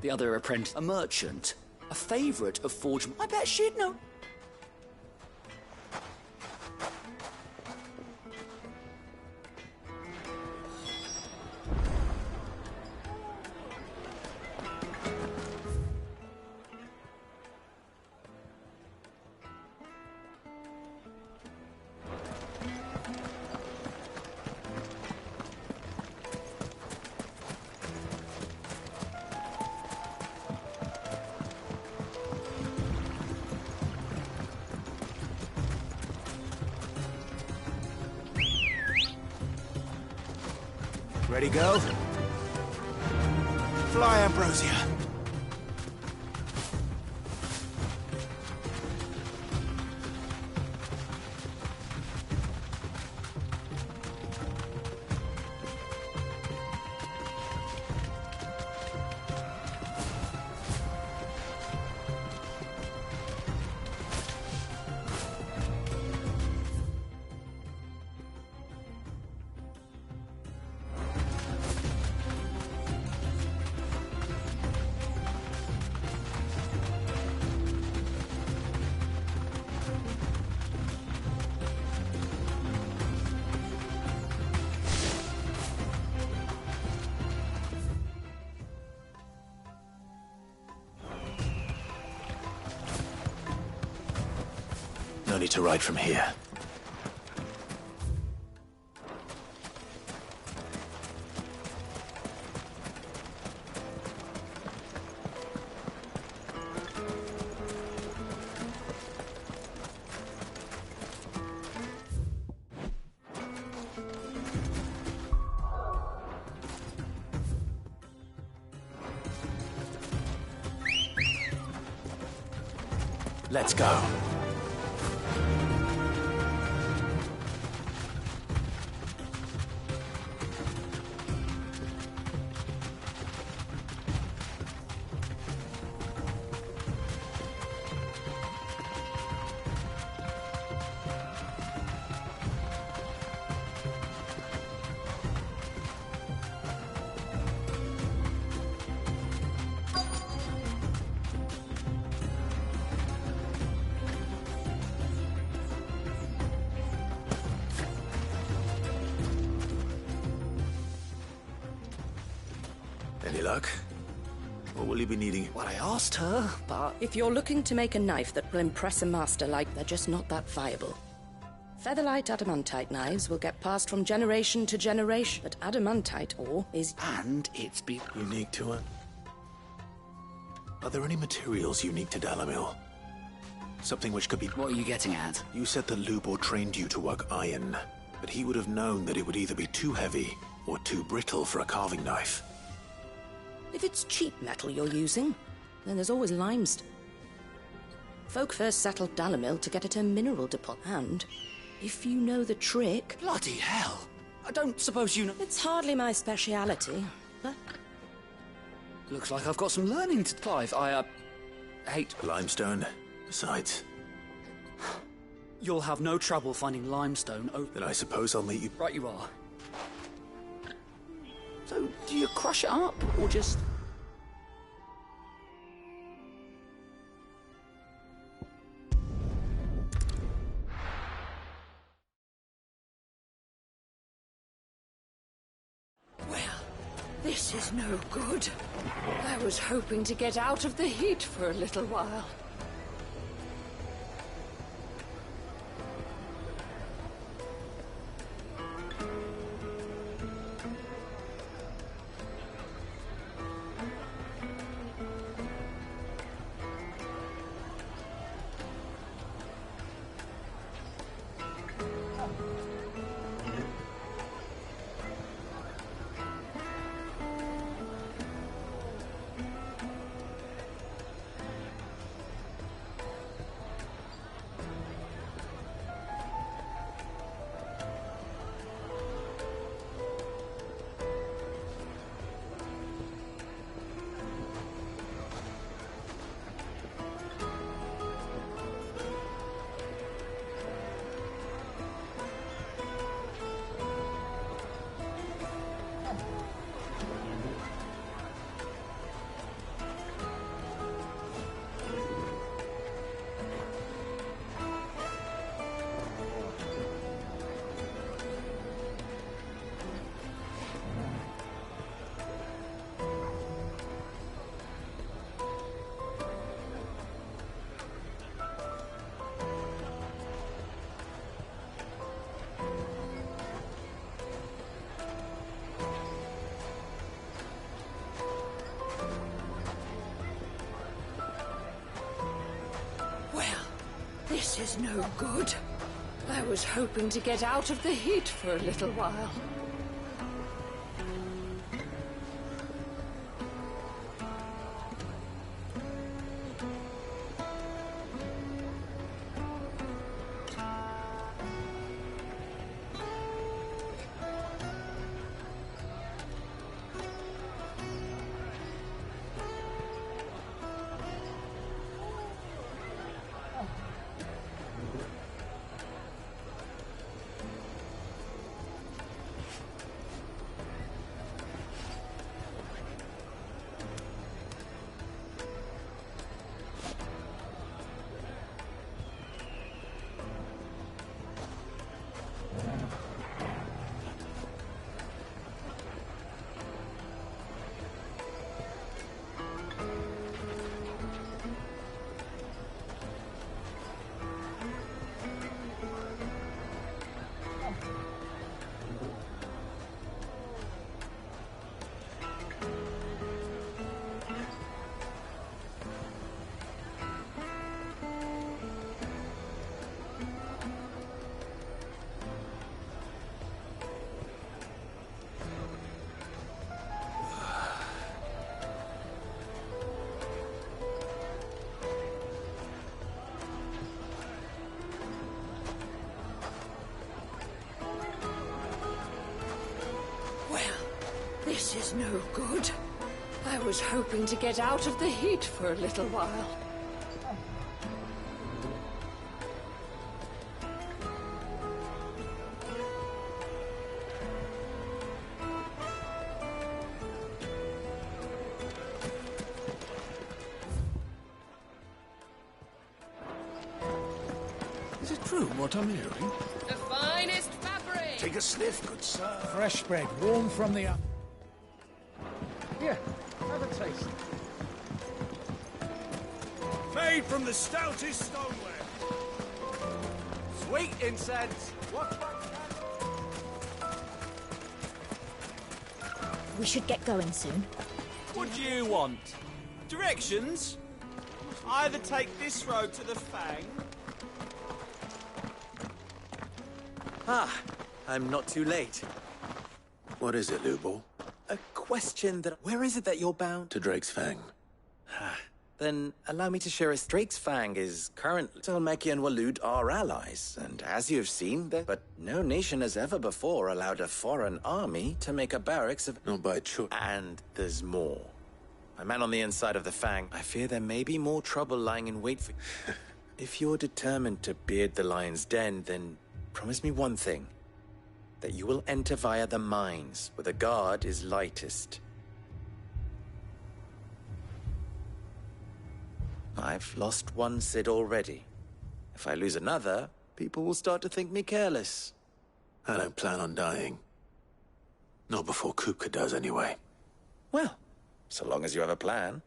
S13: The other apprentice, a merchant, a favourite of Forgeman. I bet she'd know.
S1: Ready, go? Fly, Ambrosia. No need to ride from here. Let's go. Any luck? Or will you be needing...
S13: Well, I asked her, but...
S5: If you're looking to make a knife that will impress a master like, they're just not that viable. Featherlight adamantite knives will get passed from generation to generation, but adamantite ore is...
S13: And it's be...
S1: Unique to it. Are there any materials unique to Dalamil? Something which could be...
S13: What are you getting at?
S1: You said that Lubor trained you to work iron, but he would have known that it would either be too heavy or too brittle for a carving knife.
S5: If it's cheap metal you're using, then there's always limestone. Folk first settled Dalamil to get at a mineral deposit, and if you know the trick...
S13: Bloody hell! I don't suppose you know...
S5: It's hardly my speciality, but...
S13: Looks like I've got some learning to... Clive, I, hate...
S1: Limestone? Besides...
S13: You'll have no trouble finding limestone open.
S1: Then I suppose I'll meet you...
S13: Right you are. So, do you crush it up, or just...
S3: This is no good. I was hoping to get out of the heat for a little while. This is no good. I was hoping to get out of the heat for a little while. This is no good. I was hoping to get out of the heat for a little while.
S7: Is it true what I'm hearing?
S3: The finest fabric!
S7: Take a sniff, good sir.
S16: Fresh bread, warm from the up.
S6: Here, have a taste.
S7: Made from the stoutest stoneware.
S6: Sweet incense. What?
S10: We should get going soon.
S6: What do you want?
S12: Directions? Either take this road to the Fang.
S4: Ah, I'm not too late.
S1: What is it, Lubor?
S4: A question that... Where is it that you're bound?
S1: To Drake's Fang.
S4: Then allow me to share a Drake's Fang is currently... Talmeki and Waloed are allies, and as you've seen, but no nation has ever before allowed a foreign army to make a barracks of...
S1: Not by choice.
S4: And there's more. My man on the inside of the Fang, I fear there may be more trouble lying in wait for... If you're determined to beard the lion's den, then promise me one thing. That you will enter via the mines, where the guard is lightest. I've lost one Cid already. If I lose another, people will start to think me careless.
S1: I don't plan on dying. Not before Kupka does, anyway.
S4: Well, so long as you have a plan.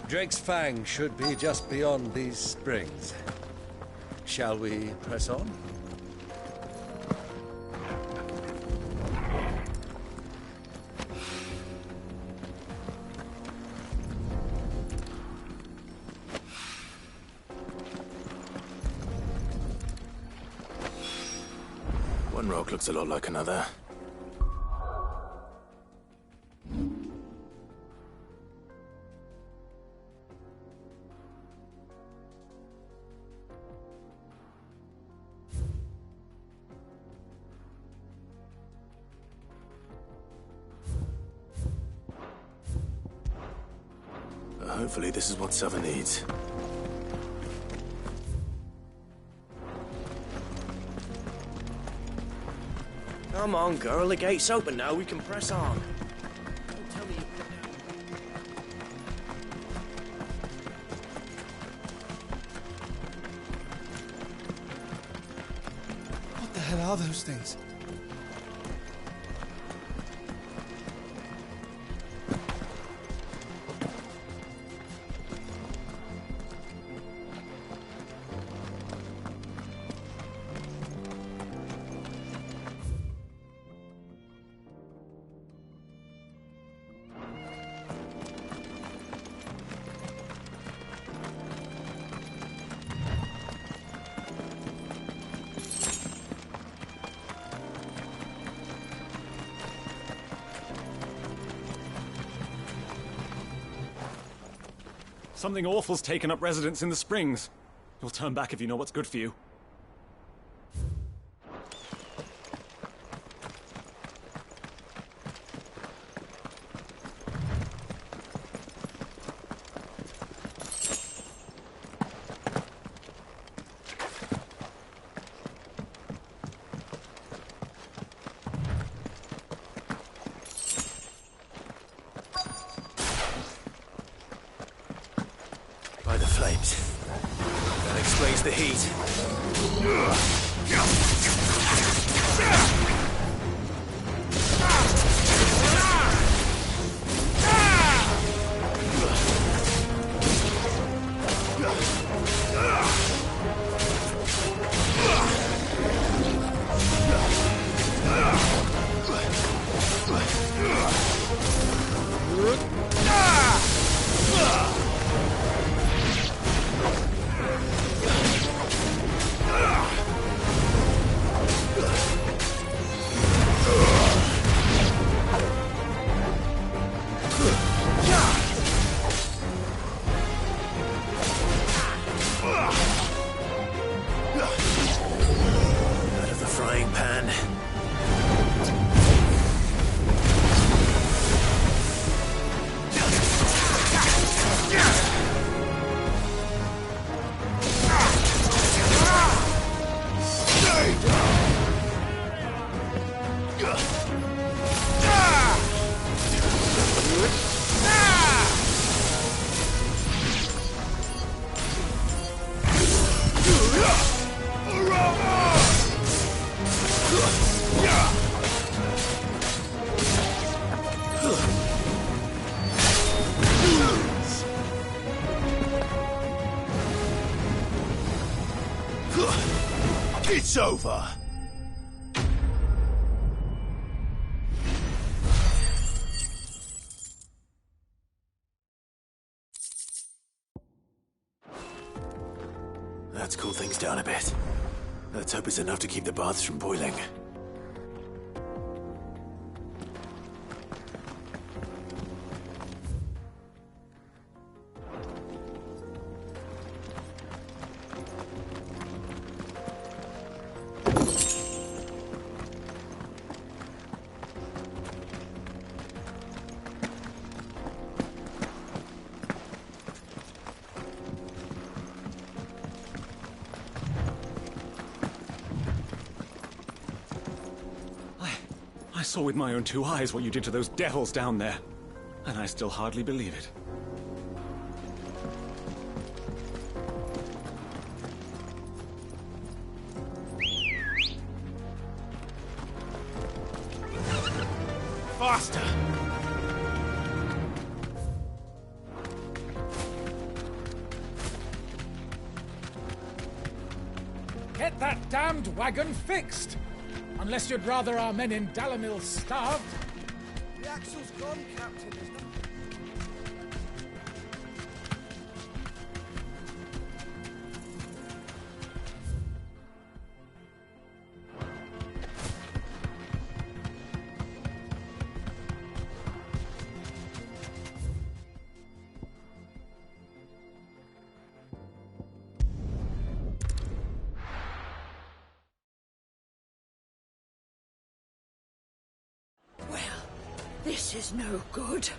S6: Drake's Fang should be just beyond these springs. Shall we press on?
S1: One rock looks a lot like another. Hopefully this is what Sava needs.
S20: Come on, girl, the gate's open now, we can press on.
S16: What the hell are those things?
S15: Something awful's taken up residence in the springs. You'll turn back if you know what's good for you.
S1: By the flames. That explains the heat.
S7: It's over!
S1: Let's cool things down a bit. Let's hope it's enough to keep the baths from boiling.
S15: I saw with my own 2 eyes what you did to those devils down there, and I still hardly believe it.
S16: Faster!
S8: Get that damned wagon fixed! Unless you'd rather our men in Dalamil starved.
S12: The axle's gone, Captain, isn't it?
S3: This is no good.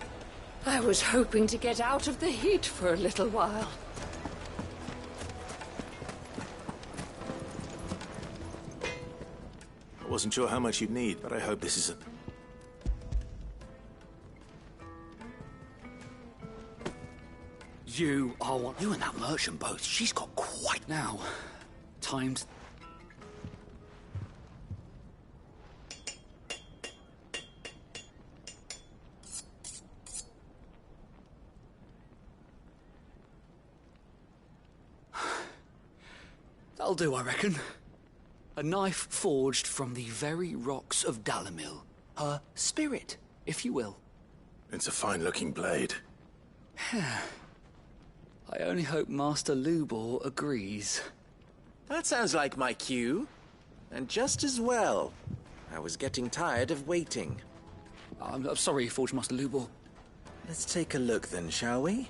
S3: I was hoping to get out of the heat for a little while.
S1: I wasn't sure how much you'd need, but I hope this isn't...
S13: You are one. You and that merchant both. She's got quite now. Timed. That'll do, I reckon. A knife forged from the very rocks of Dalamil. Her spirit, if you will.
S1: It's a fine-looking blade.
S13: I only hope Master Lubor agrees.
S4: That sounds like my cue. And just as well. I was getting tired of waiting.
S13: I'm sorry, Forge Master Lubor.
S4: Let's take a look then, shall we?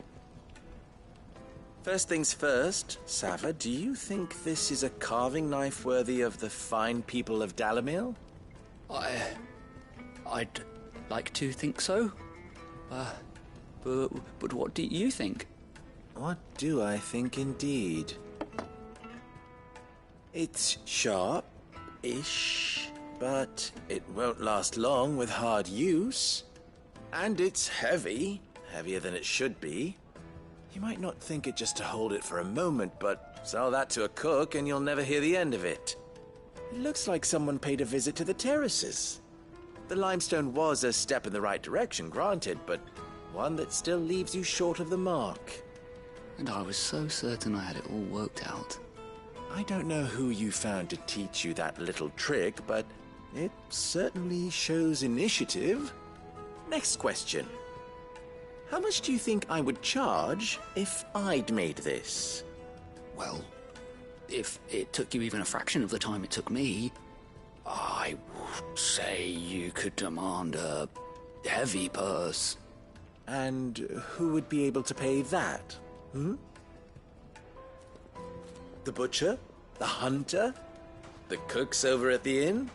S4: First things first, Sava, do you think this is a carving knife worthy of the fine people of Dalamil?
S13: I'd like to think so. But what do you think?
S4: What do I think indeed? It's sharp-ish, but it won't last long with hard use. And it's heavy, heavier than it should be. You might not think it just to hold it for a moment, but sell that to a cook and you'll never hear the end of it. It looks like someone paid a visit to the terraces. The limestone was a step in the right direction, granted, but one that still leaves you short of the mark.
S13: And I was so certain I had it all worked out.
S4: I don't know who you found to teach you that little trick, but it certainly shows initiative. Next question. How much do you think I would charge if I'd made this?
S13: Well, if it took you even a fraction of the time it took me, I would say you could demand a heavy purse.
S4: And who would be able to pay that? The butcher? The hunter? The cooks over at the inn?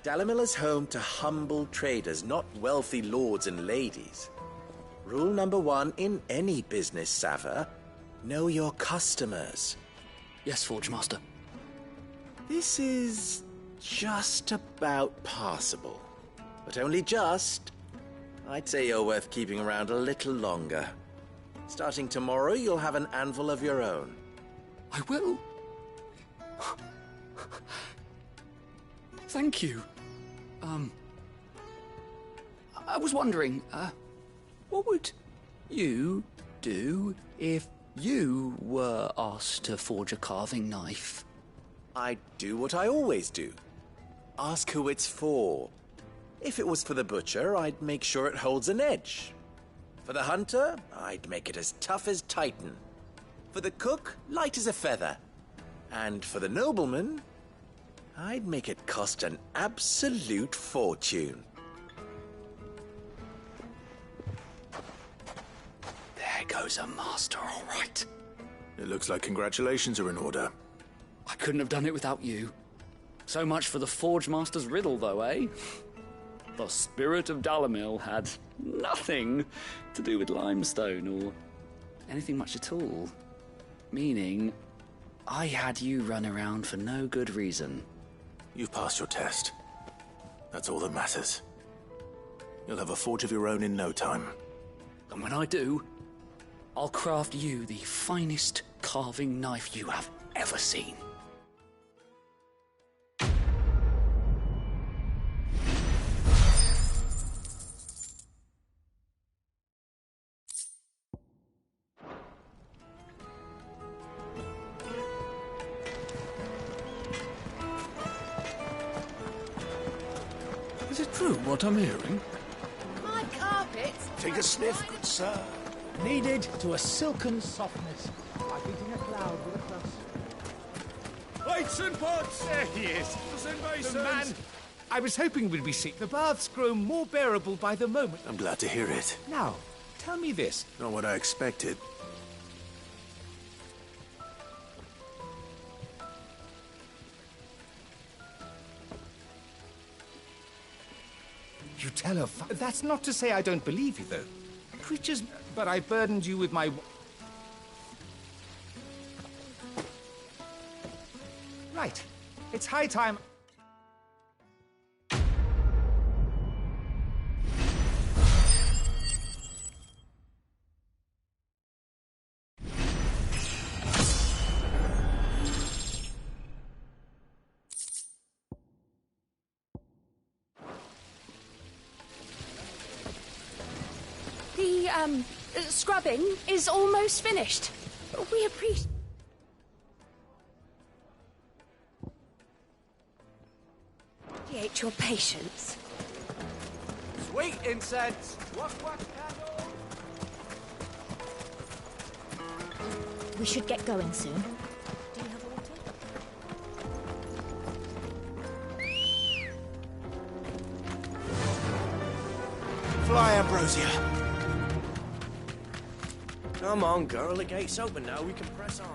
S4: Dalamil is home to humble traders, not wealthy lords and ladies. Rule number 1 in any business, Sava, know your customers.
S13: Yes, Forge Master.
S4: This is just about passable. But only just. I'd say you're worth keeping around a little longer. Starting tomorrow, you'll have an anvil of your own.
S13: I will. Thank you. I was wondering, what would you do if you were asked to forge a carving knife?
S4: I'd do what I always do. Ask who it's for. If it was for the butcher, I'd make sure it holds an edge. For the hunter, I'd make it as tough as Titan. For the cook, light as a feather. And for the nobleman, I'd make it cost an absolute fortune.
S13: There goes a master, all right.
S1: It looks like congratulations are in order.
S13: I couldn't have done it without you. So much for the Forge Master's riddle, though, eh? The spirit of Dalamil had nothing to do with limestone or anything much at all. Meaning, I had you run around for no good reason.
S1: You've passed your test. That's all that matters. You'll have a forge of your own in no time.
S13: And when I do, I'll craft you the finest carving knife you have ever seen.
S18: Is it true what I'm hearing?
S3: My carpets.
S7: Take a sniff, good sir.
S8: Kneaded to a silken softness, like eating a cloud with a crust.
S6: Lights and pots! There he is. The man. I was hoping we'd be seeing. The baths grow more bearable by the moment.
S1: I'm glad to hear it.
S6: Now, tell me this.
S1: Not what I expected.
S6: You tell her. That's not to say I don't believe you, though. Creatures. But I burdened you with my. Right. It's high time.
S3: The, scrubbing is almost finished. We appreciate your patience.
S12: Sweet incense. What candle?
S11: We should get going soon. Do you have water?
S7: Fly, Ambrosia. Come on, girl. The gate's open now. We can press on.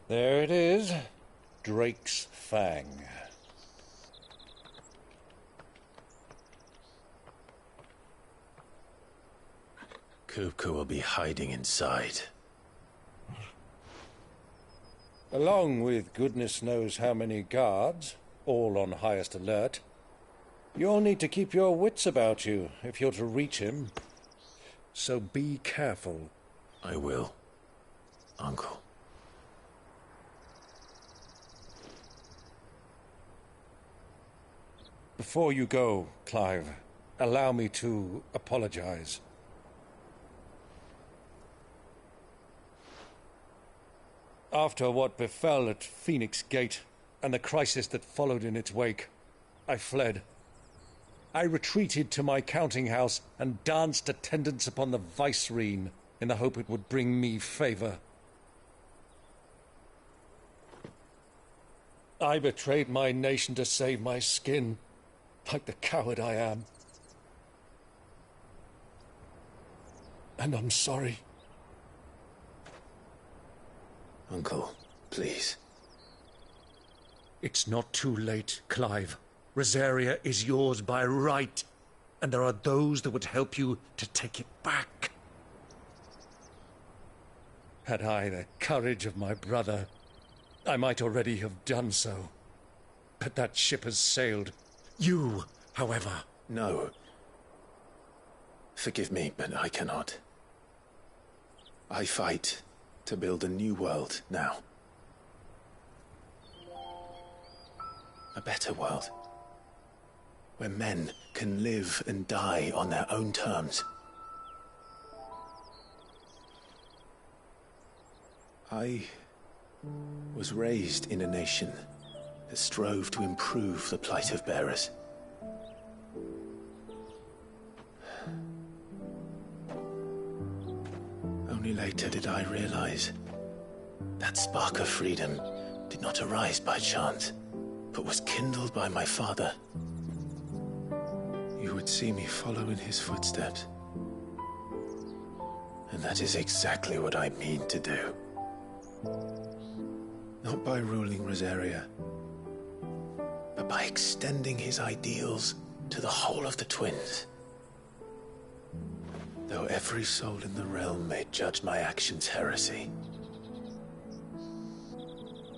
S6: There it is. Drake's Fang.
S1: Kupka will be hiding inside.
S6: Along with goodness knows how many guards, all on highest alert. You'll need to keep your wits about you if you're to reach him. So be careful.
S1: I will, Uncle.
S6: Before you go, Clive, allow me to apologize. After what befell at Phoenix Gate and the crisis that followed in its wake, I fled. I retreated to my counting house and danced attendance upon the vicereine in the hope it would bring me favor. I betrayed my nation to save my skin, like the coward I am. And I'm sorry.
S1: Uncle, please.
S6: It's not too late, Clive. Rosaria is yours by right, and there are those that would help you to take it back. Had I the courage of my brother, I might already have done so. But that ship has sailed. You, however...
S1: No. Forgive me, but I cannot. I fight to build a new world now. A better world. Where men can live and die on their own terms. I was raised in a nation that strove to improve the plight of bearers. Only later did I realize that spark of freedom did not arise by chance, but was kindled by my father. You would see me follow in his footsteps. And that is exactly what I mean to do. Not by ruling Rosaria, but by extending his ideals to the whole of the twins. Though every soul in the realm may judge my actions heresy,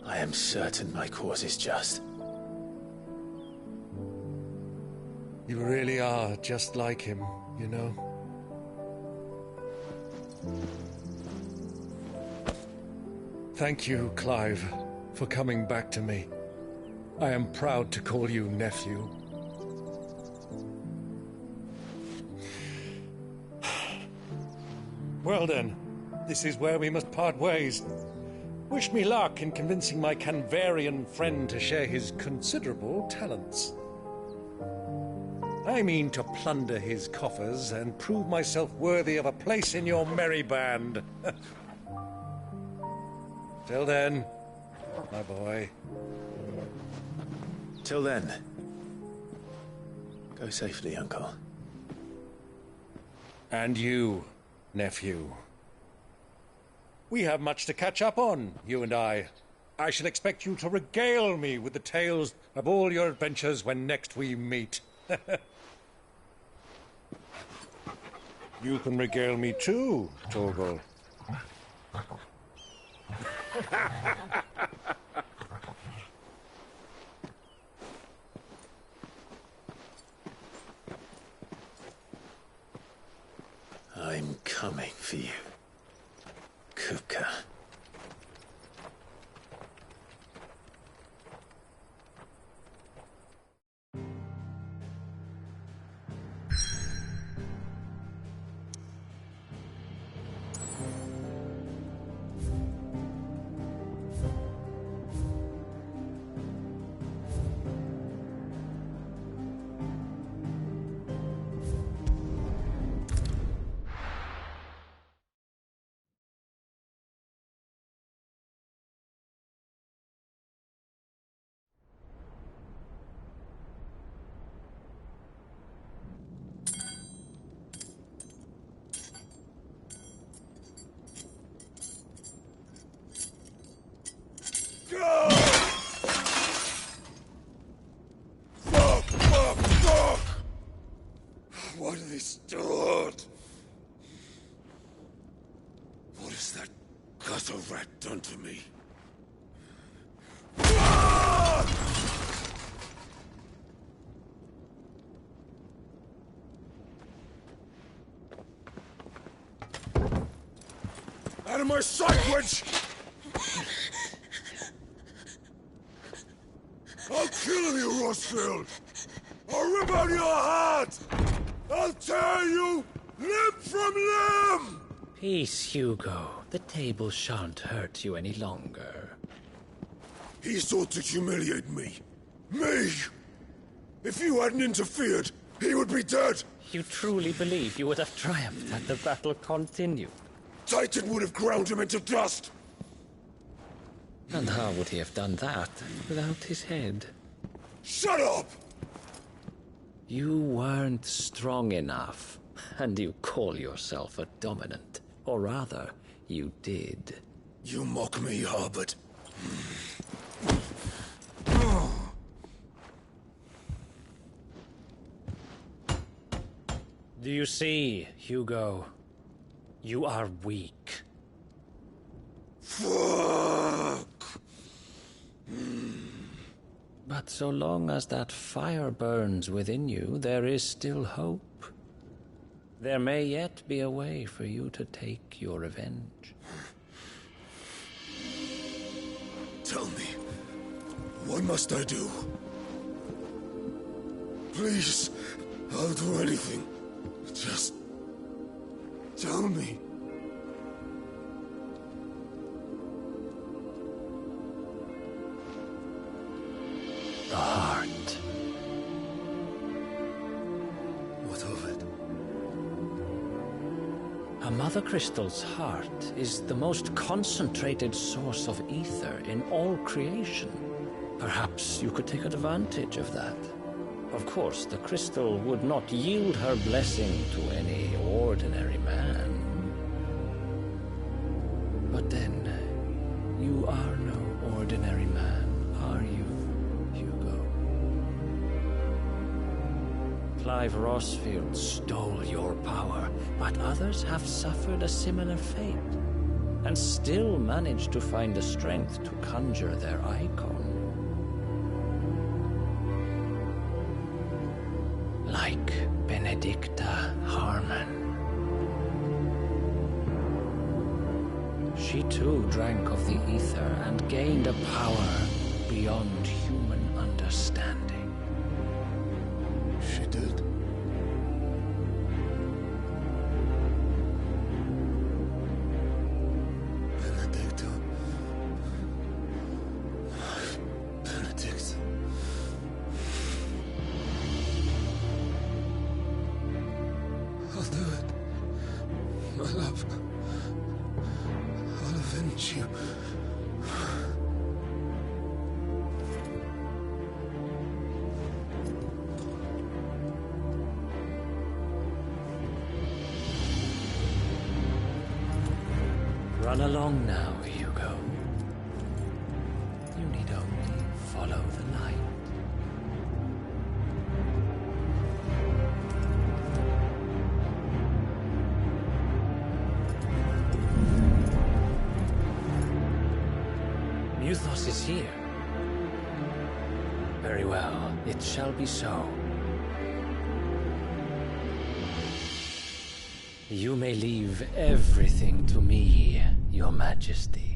S1: I am certain my cause is just.
S6: You really are just like him, you know? Thank you, Clive, for coming back to me. I am proud to call you nephew. Well then, this is where we must part ways. Wish me luck in convincing my Canvarian friend to share his considerable talents. I mean to plunder his coffers and prove myself worthy of a place in your merry band. Till then, my boy.
S1: Till then, go safely, Uncle.
S6: And you, nephew. We have much to catch up on, you and I. I shall expect you to regale me with the tales of all your adventures when next we meet. You can regale me too, Torgal.
S1: I'm coming for you, Kupka.
S18: What have they stored? What has that gutter rat done to me? Out of my sight, witch! I'll kill you, Rossfield! I'll rip out your heart! I'll tear you limb from limb!
S2: Peace, Hugo. The table shan't hurt you any longer.
S18: He sought to humiliate me. Me! If you hadn't interfered, he would be dead!
S2: You truly believe you would have triumphed had the battle continued?
S18: Titan would have ground him into dust!
S2: And how would he have done that without his head?
S18: Shut up!
S2: You weren't strong enough, and you call yourself a dominant. Or rather, you did.
S18: You mock me, Harbert.
S14: Do you see, Hugo? You are weak.
S18: Fuck!
S14: But so long as that fire burns within you, there is still hope. There may yet be a way for you to take your revenge.
S18: Tell me, what must I do? Please, I'll do anything. Just tell me.
S14: The heart.
S18: What of it?
S14: A Mother Crystal's heart is the most concentrated source of ether in all creation. Perhaps you could take advantage of that. Of course, the crystal would not yield her blessing to any ordinary man. But then, you are no ordinary man, are you, Hugo? Clive Rossfield stole your power, but others have suffered a similar fate, and still managed to find the strength to conjure their icon. Like Benedicta Harmon. She too drank of the ether and gained a power beyond human understanding.
S18: She did. Benedicta. Benedict. I'll do it. My love. I'll avenge you.
S14: Run along now, Hugo. You need only follow the light. Muthos is here. Very well, it shall be so. You may leave everything to me, Your Majesty.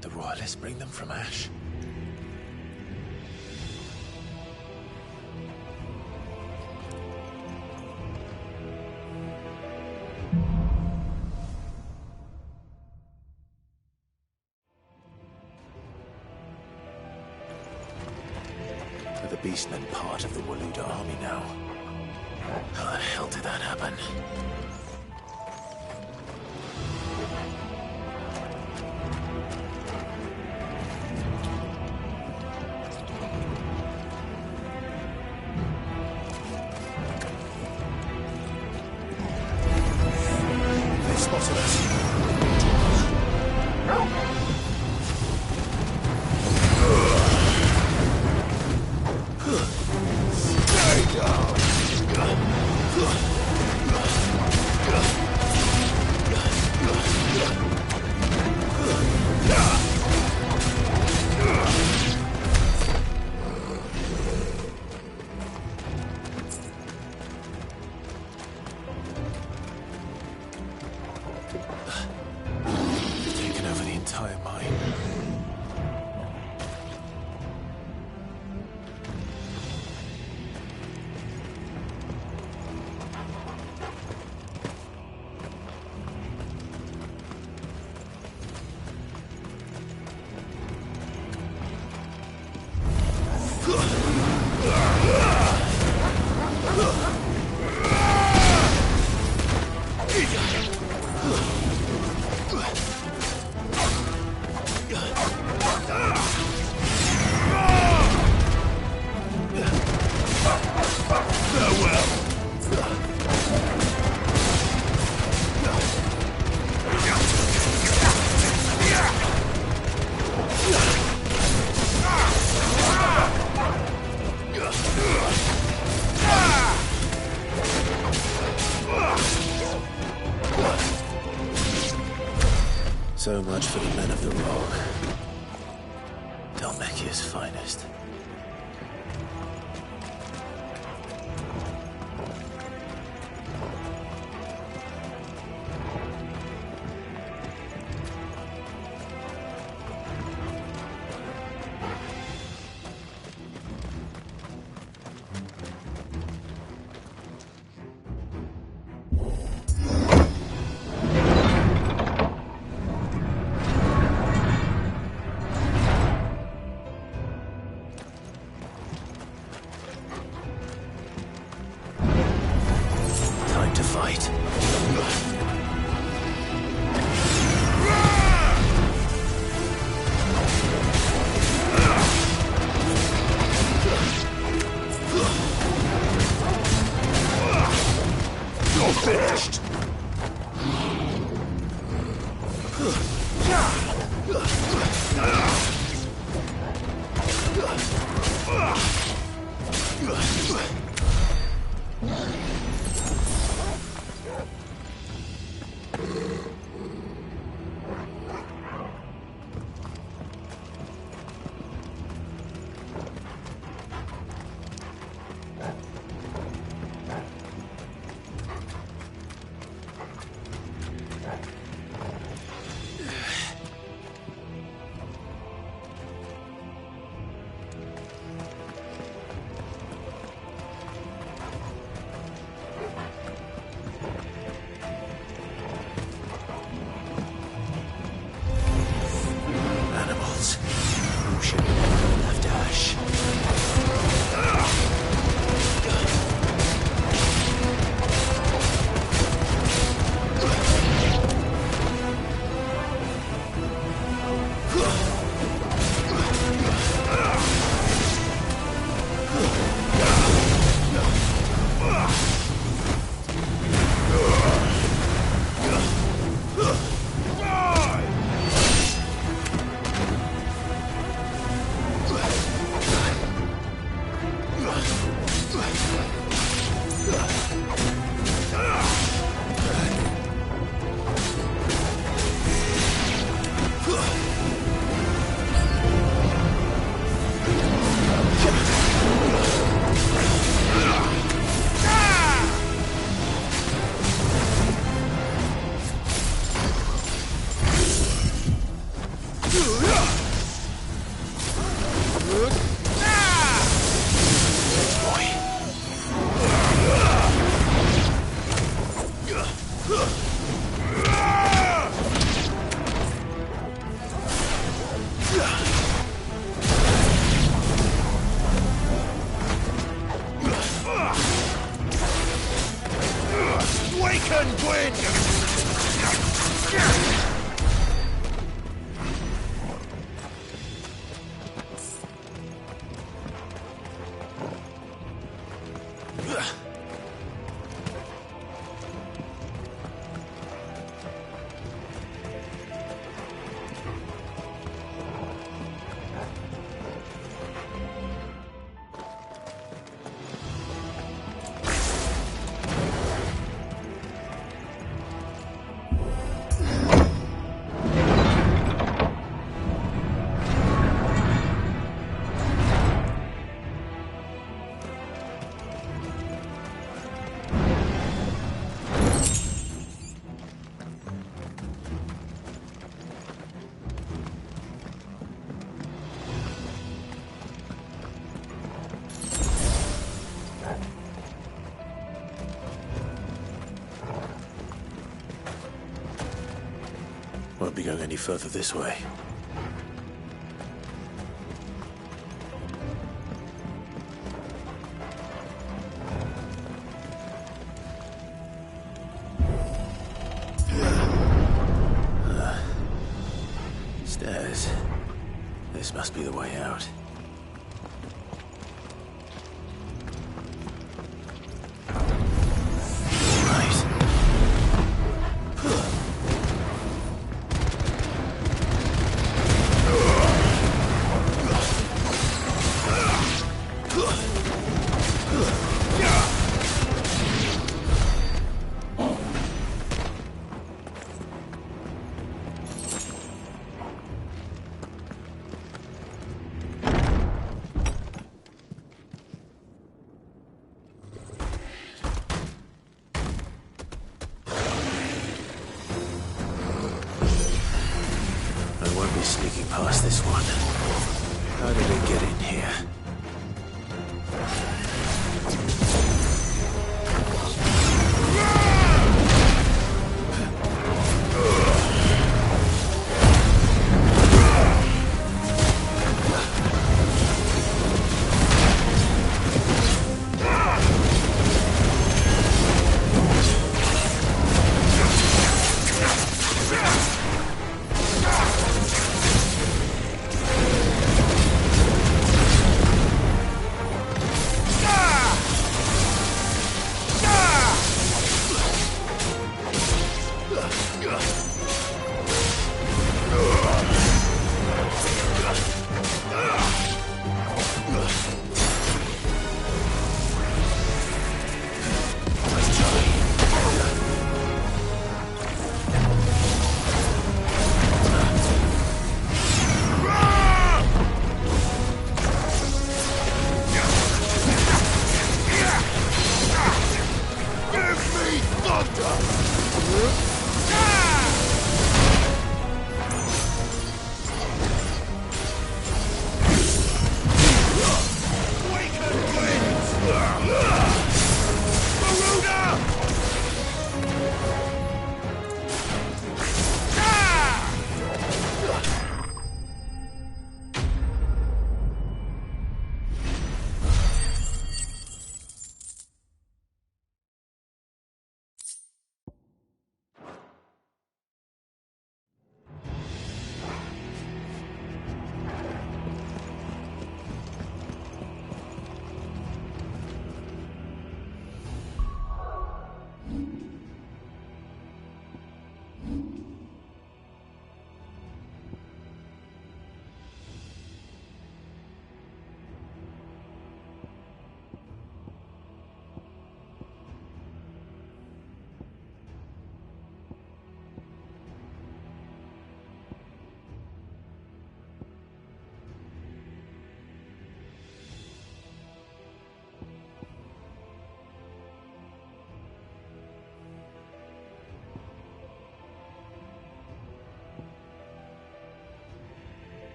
S1: The Royalists bring them from Ash. Are the Beastmen part of the Waluda army now? How the hell did that happen? Tyria's finest. Won't be going any further this way. Stairs. This must be the way out. on. How did it get in here?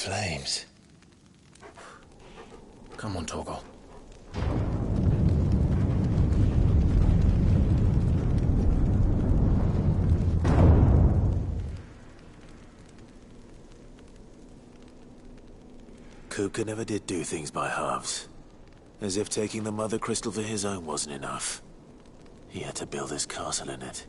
S1: Flames. Come on, Torgal. Kupka never did do things by halves. As if taking the Mother Crystal for his own wasn't enough. He had to build his castle in it.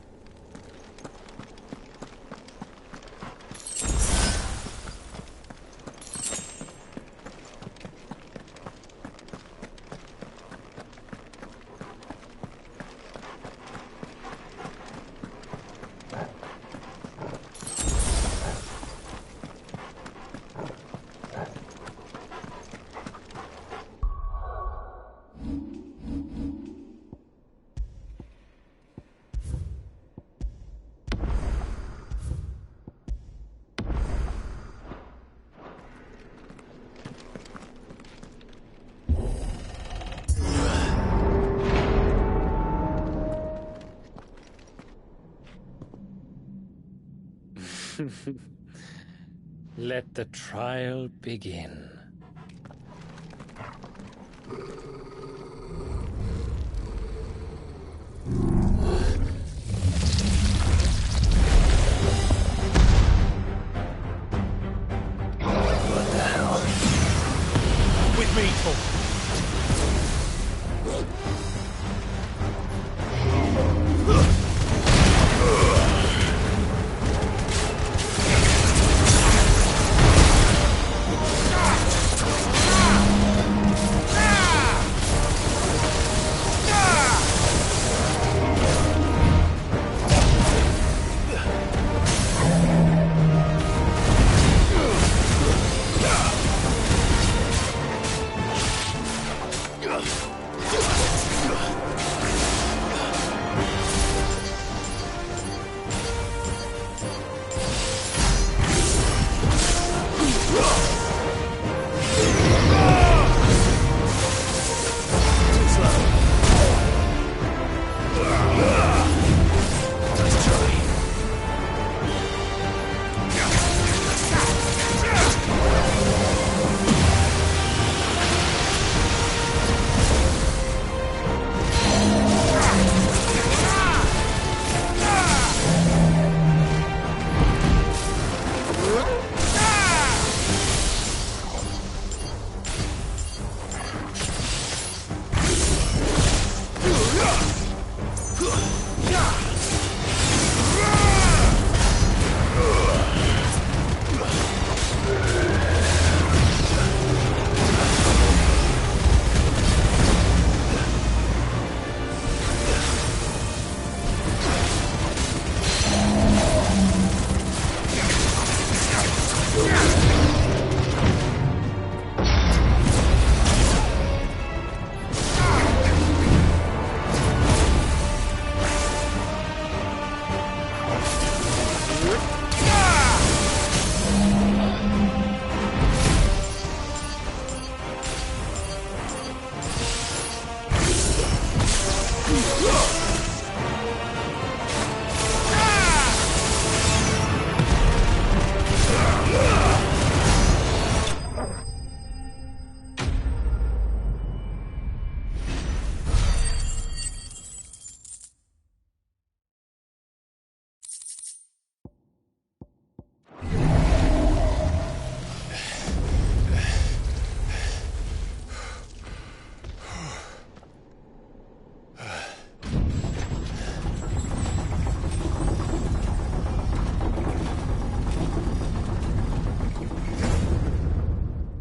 S14: Let the trial begin.
S6: What the hell? With me, Tom.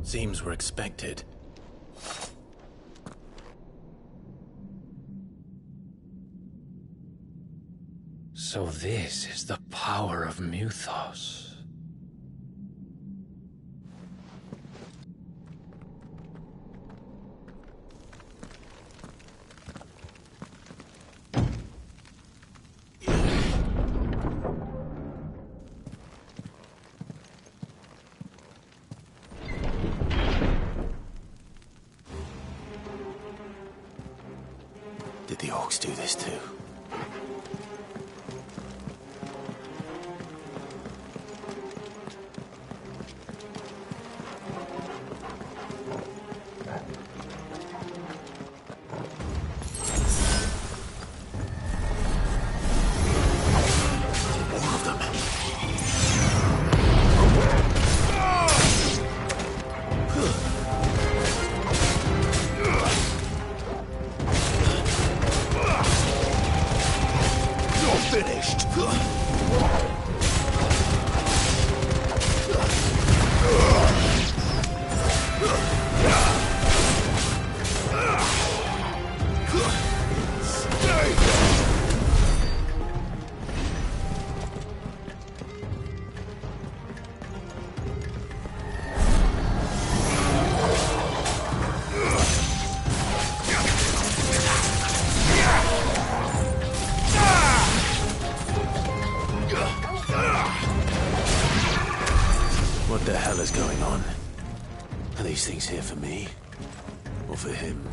S1: Seems we're expected.
S14: So this is the power of Mythos.
S1: Did the orcs do this too? What the hell is going on? Are these things here for me? Or for him?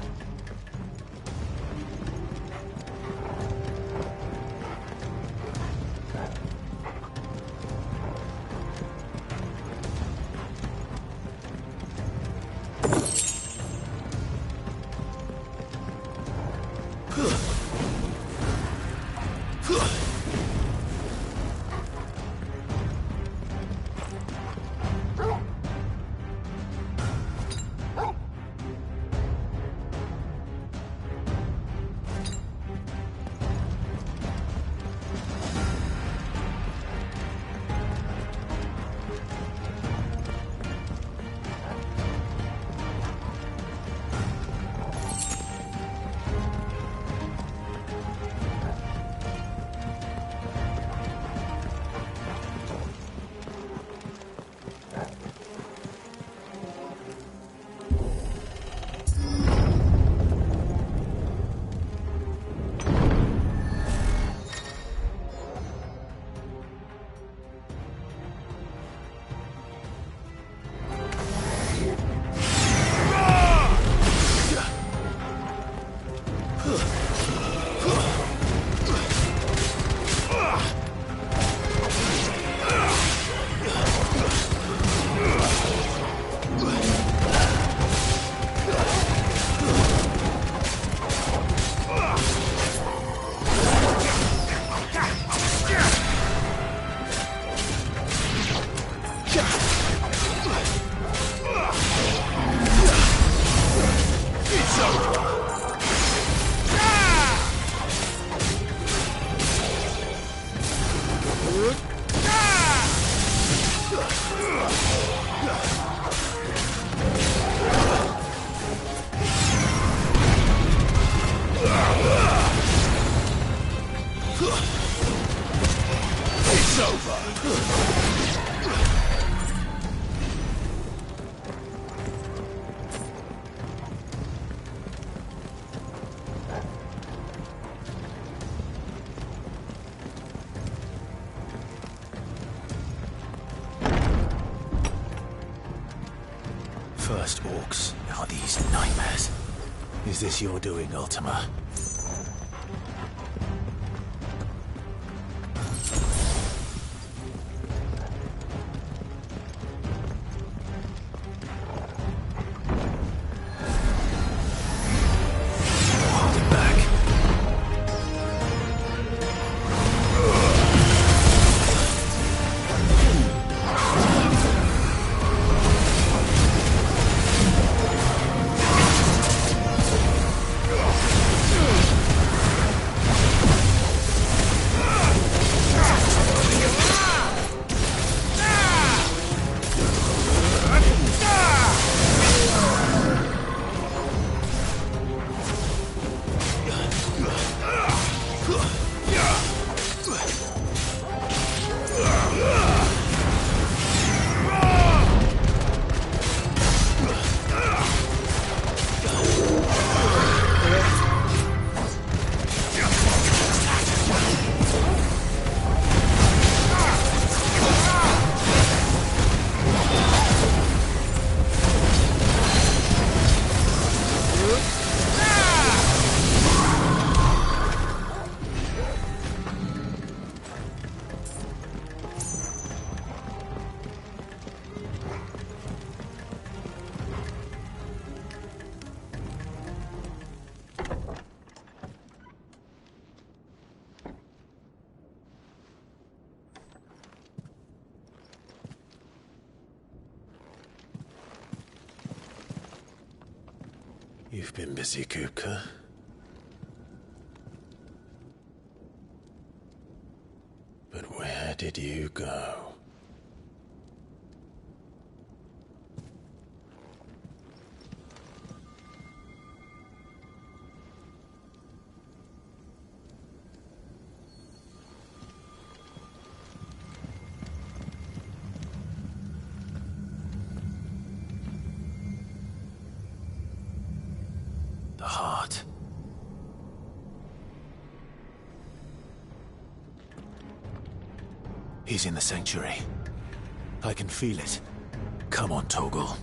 S18: It's over!
S1: First orcs, now these nightmares. Is this your doing, Ultima? You've been busy, Kupka. But where did you go? The heart. He's in the sanctuary. I can feel it. Come on, Torgal.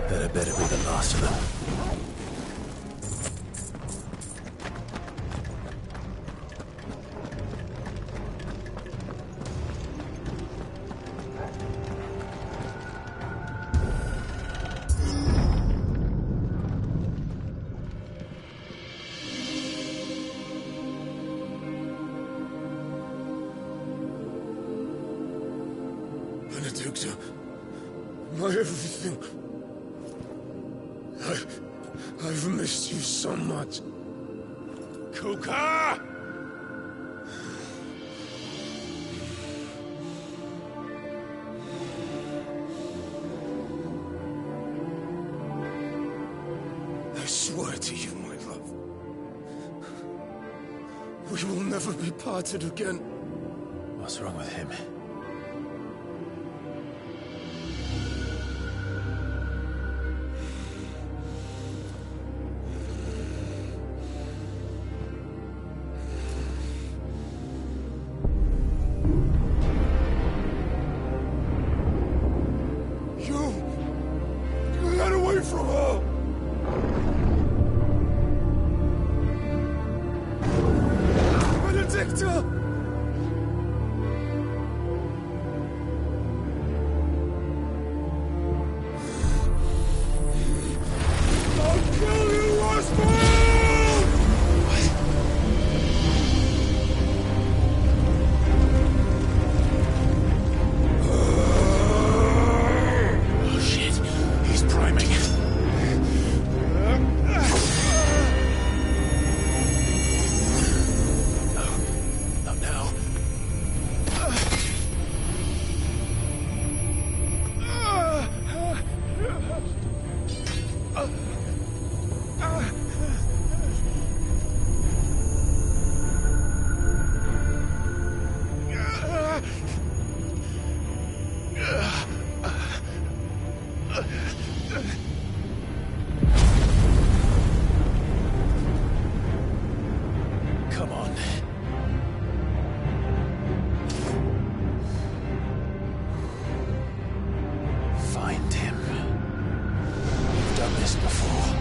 S1: That better be the last of them.
S18: everything. I've missed you so much. Kuka! I swear to you, my love, we will never be parted again.
S1: What's wrong with him?
S18: You got away from her! Benedicta! I'll kill you, Oswald!
S1: Oh shit, he's priming. Not now. Come on. Find him. You've done this before.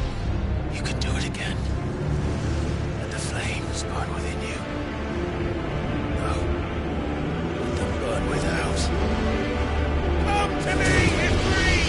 S1: You can do it again. Let the flames burn within you. No. Let them burn without.
S18: Come to me, Ifrit!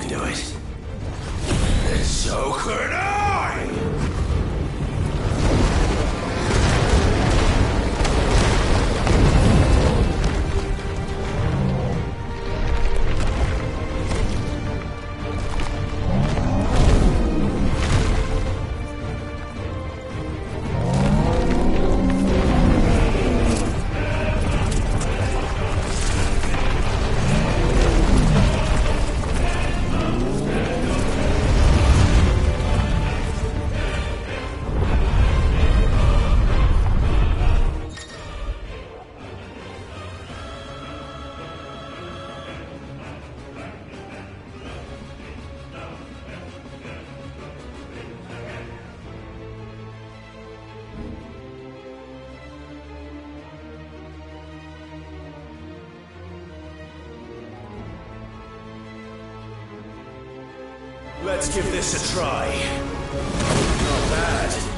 S18: can do it. And so could I! Let's give this a try. Not bad.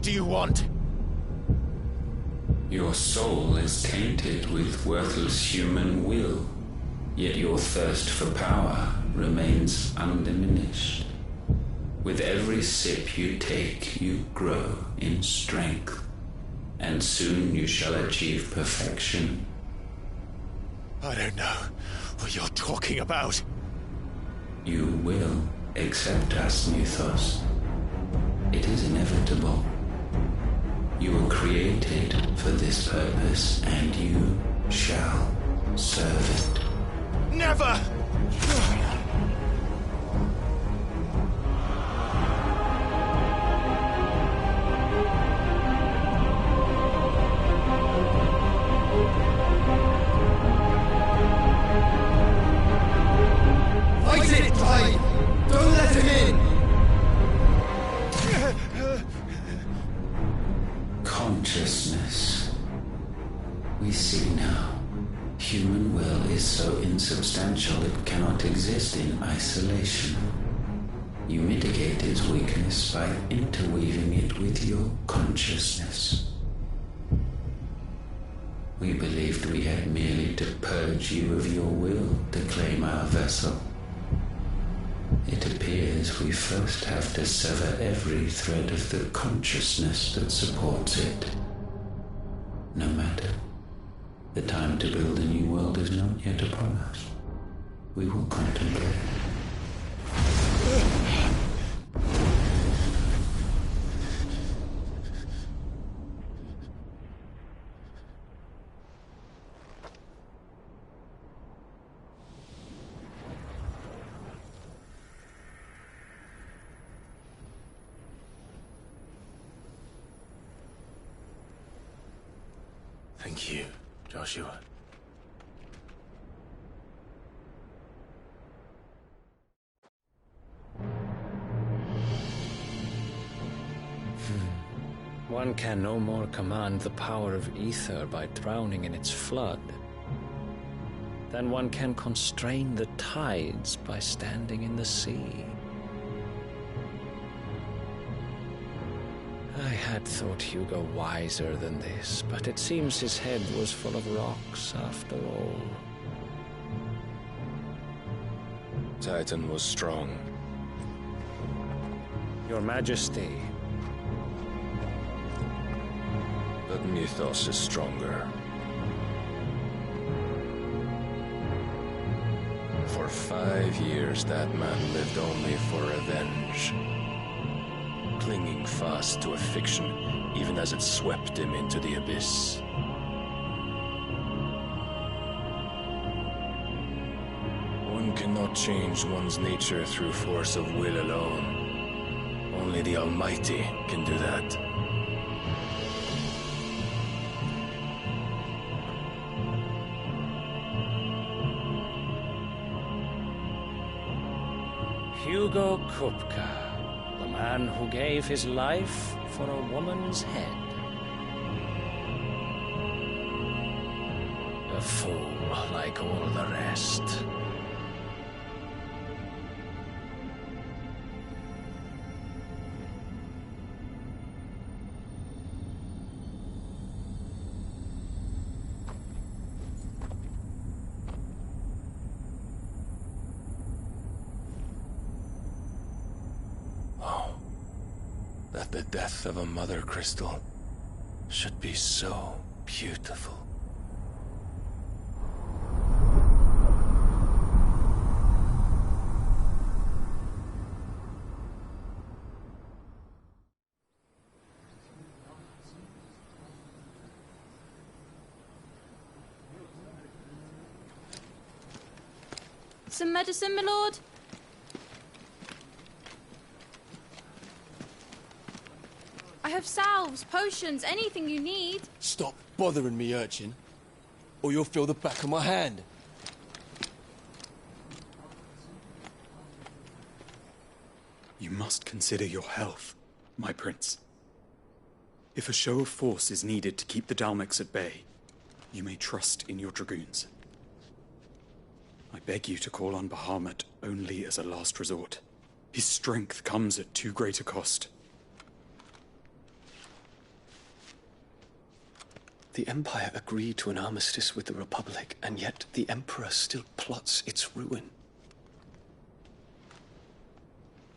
S4: What do you want?
S17: Your soul is tainted with worthless human will, yet your thirst for power remains undiminished. With every sip you take, you grow in strength, and soon you shall achieve perfection.
S4: I don't know what you're talking about.
S17: You will accept us, Mythos. It is inevitable. You were created for this purpose, and you shall serve it.
S4: Never!
S19: Fight it, Clyde! Don't let him in!
S17: Consciousness. We see now. Human will is so insubstantial it cannot exist in isolation. You mitigate its weakness by interweaving it with your consciousness. We believed we had merely to purge you of your will to claim our vessel. It appears we first have to sever every thread of the consciousness that supports it. No matter. The time to build a new world is not yet upon us. We will contemplate.
S1: Thank you, Joshua.
S14: One can no more command the power of ether by drowning in its flood than one can constrain the tides by standing in the sea. I had thought Hugo wiser than this, but it seems his head was full of rocks after all.
S25: Titan was strong.
S14: Your Majesty.
S25: But Mythos is stronger. For 5 years, that man lived only for revenge. Clinging fast to a fiction, even as it swept him into the abyss. One cannot change one's nature through force of will alone. Only the Almighty can do that.
S14: Hugo Kupka, the man who gave his life for a woman's head. A fool like all the rest.
S25: That the death of a mother crystal should be so beautiful.
S22: Some medicine, my lord? I have salves, potions, anything you need.
S19: Stop bothering me, urchin, or you'll feel the back of my hand.
S15: You must consider your health, my prince. If a show of force is needed to keep the Dalmex at bay, you may trust in your dragoons. I beg you to call on Bahamut only as a last resort. His strength comes at too great a cost.
S5: The Empire agreed to an armistice with the Republic, and yet the Emperor still plots its ruin.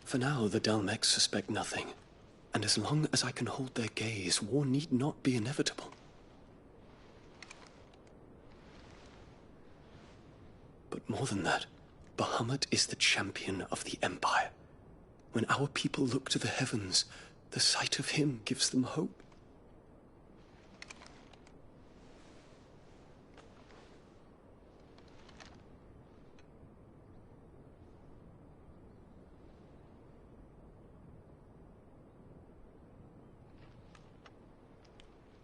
S5: For now, the Dalmex suspect nothing, and as long as I can hold their gaze, war need not be inevitable. But more than that, Bahamut is the champion of the Empire. When our people look to the heavens, the sight of him gives them hope.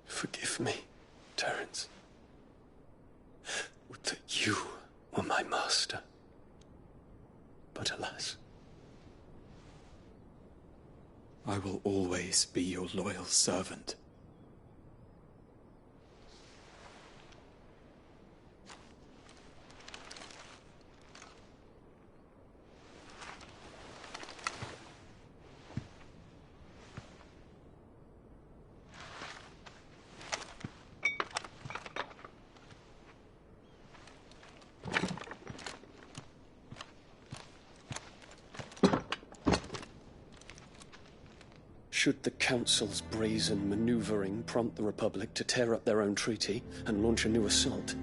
S5: Forgive me, Terence. Would that you were my master. But alas.
S15: I will always be your loyal servant.
S5: Should the Council's brazen maneuvering prompt the Republic to tear up their own treaty and launch a new assault,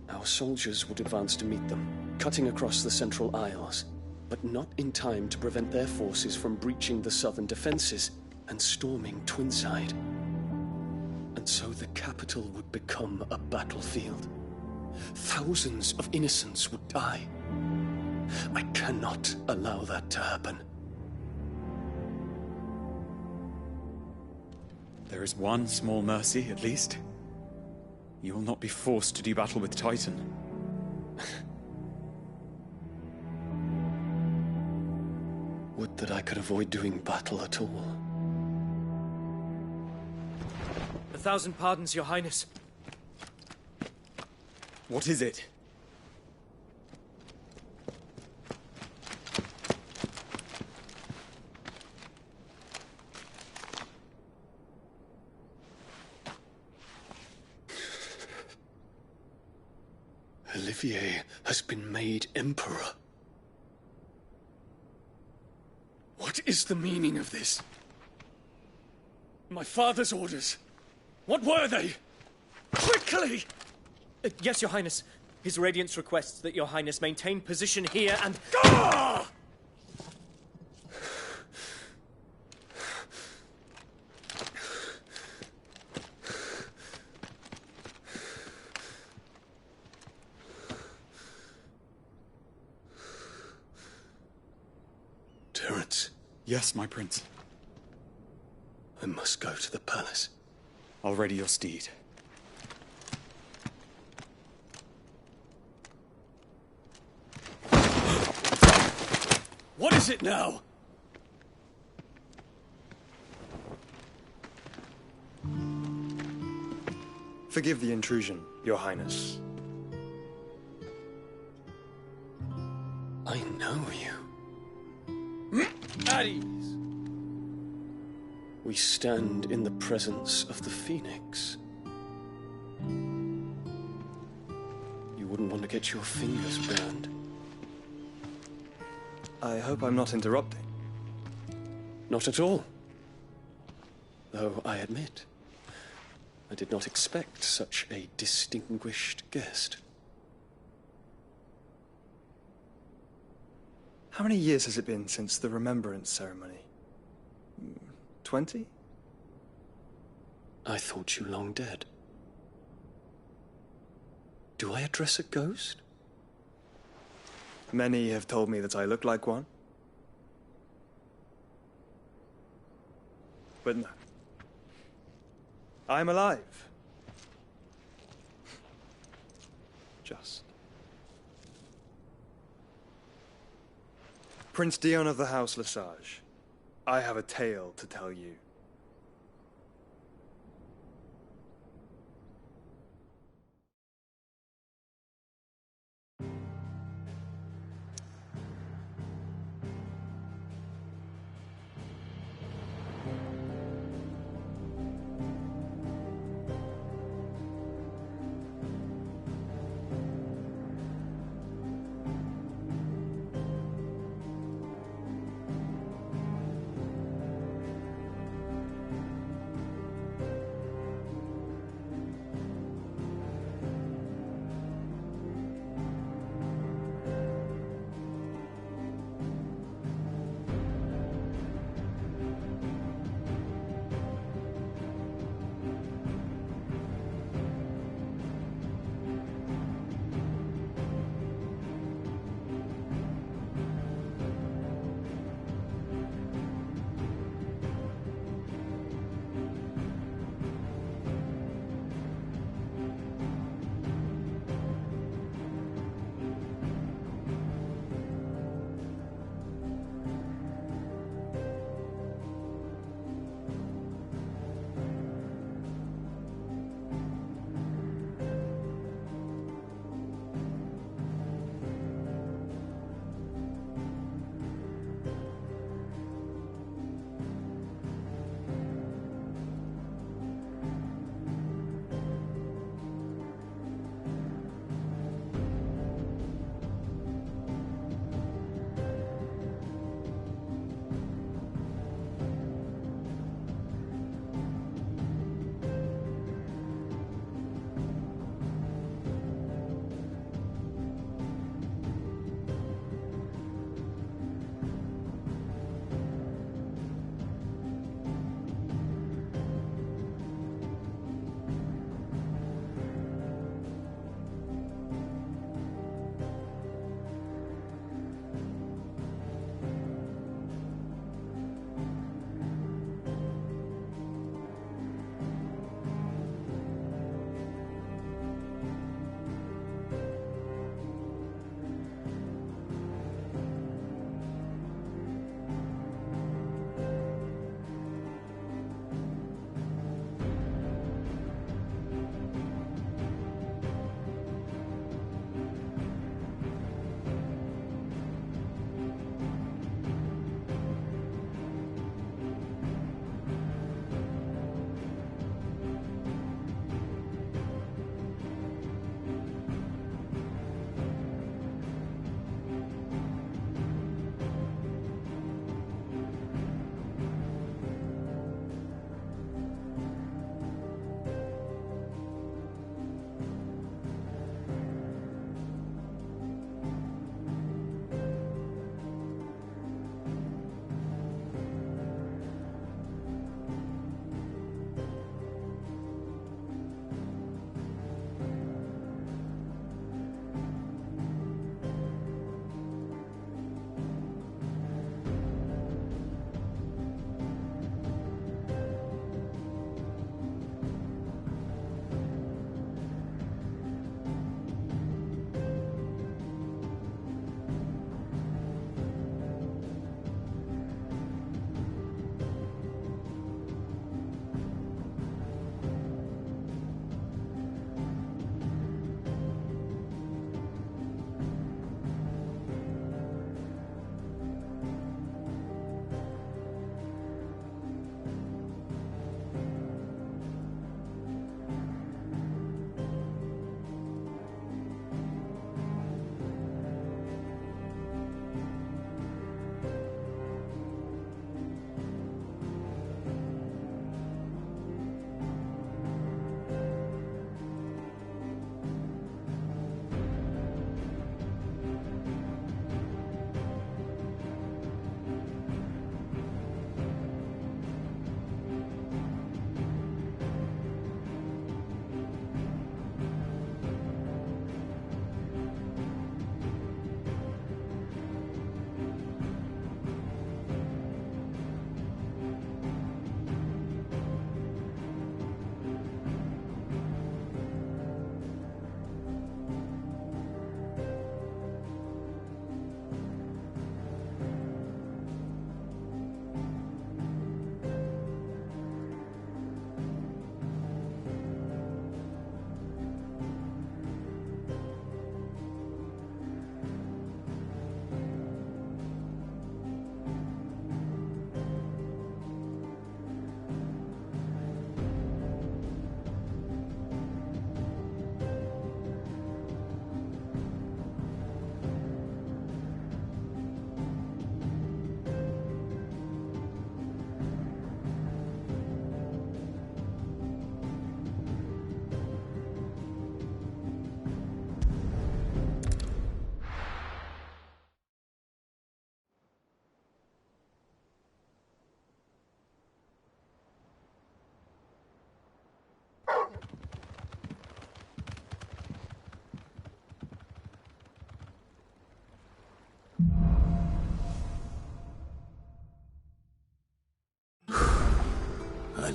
S5: our soldiers would advance to meet them, cutting across the Central Isles, but not in time to prevent their forces from breaching the southern defenses and storming Twinside. And so the capital would become a battlefield. Thousands of innocents would die. I cannot allow that to happen.
S15: There is one small mercy, at least. You will not be forced to do battle with Titan.
S5: Would that I could avoid doing battle at all.
S9: 1,000 pardons, Your Highness.
S15: What is it?
S5: Olivier has been made Emperor. What is the meaning of this? My father's orders. What were they? Quickly!
S9: Yes, Your Highness. His Radiance requests that Your Highness maintain position here and...
S5: Ah! Terence.
S15: Yes, my prince.
S5: I must go to the palace.
S15: I'll ready your steed.
S5: What is it now?
S21: Forgive the intrusion, Your Highness.
S5: I know you.
S9: At ease.
S5: We stand in the presence of the Phoenix. You wouldn't want to get your fingers burned.
S21: I hope I'm not interrupting.
S5: Not at all. Though I admit, I did not expect such a distinguished guest.
S21: How many years has it been since the Remembrance ceremony? 20?
S5: I thought you long dead. Do I address a ghost?
S21: Many have told me that I look like one. But no. I'm alive. Just. Prince Dion of the House Lesage, I have a tale to tell you.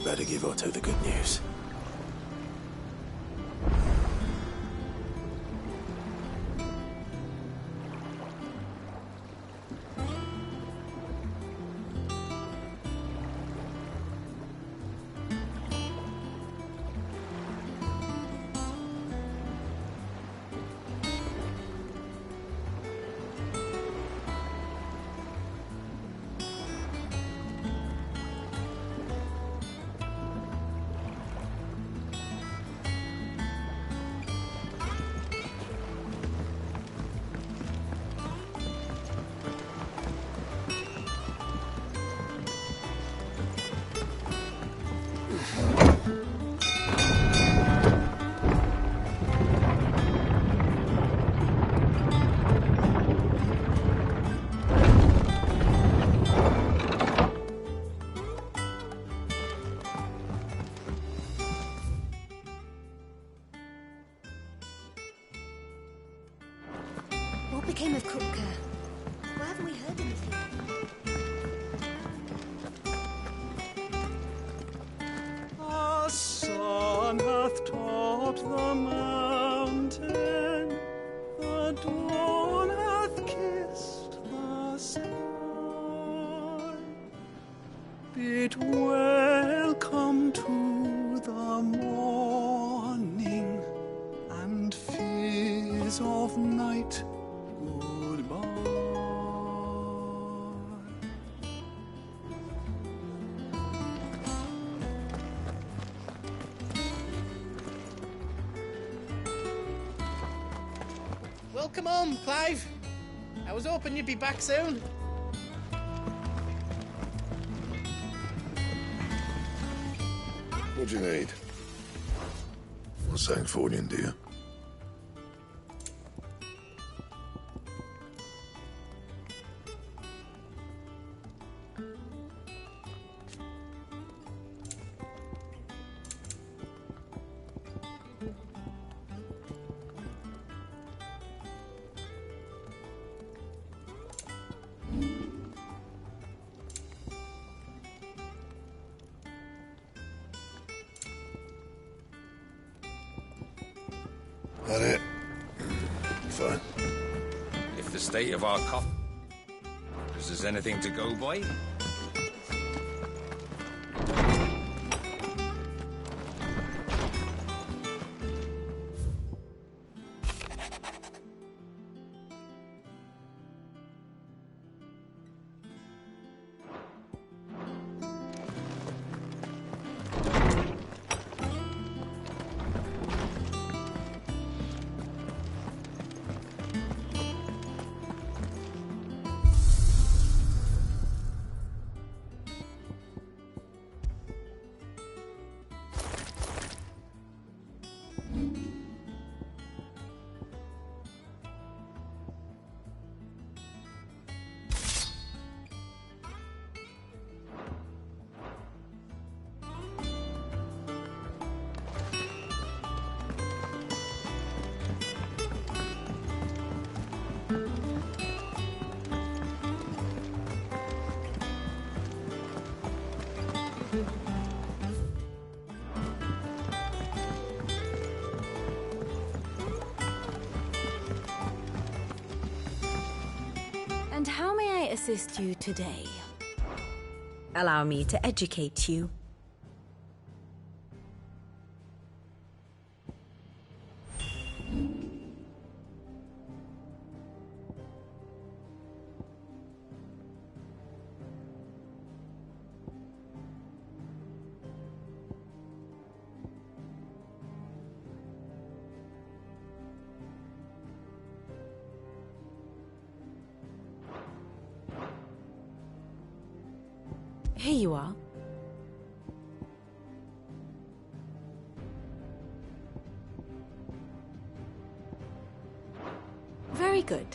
S1: better give Otto the good news.
S11: What became of Krupke? Why haven't we heard anything?
S6: Our sun hath topped the mountain, the dawn hath kissed the sky. Bid welcome to the morning, and fears of night goodbye.
S10: Welcome home, Clive. I was hoping you'd be back soon.
S18: What do you need? Want something for you, dear? That it? Fine.
S16: If the state of our cop... Is there anything to go by?
S20: And how may I assist you today? Allow me to educate you. Here you are. Very good.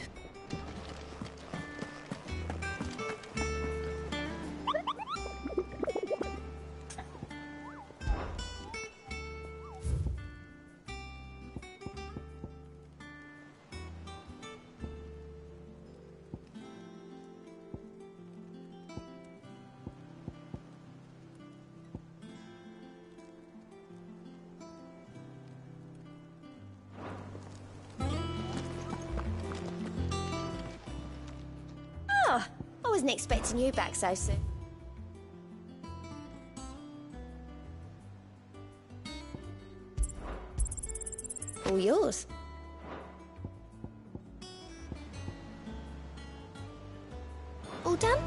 S3: wasn't expecting you back so soon. All yours. All done?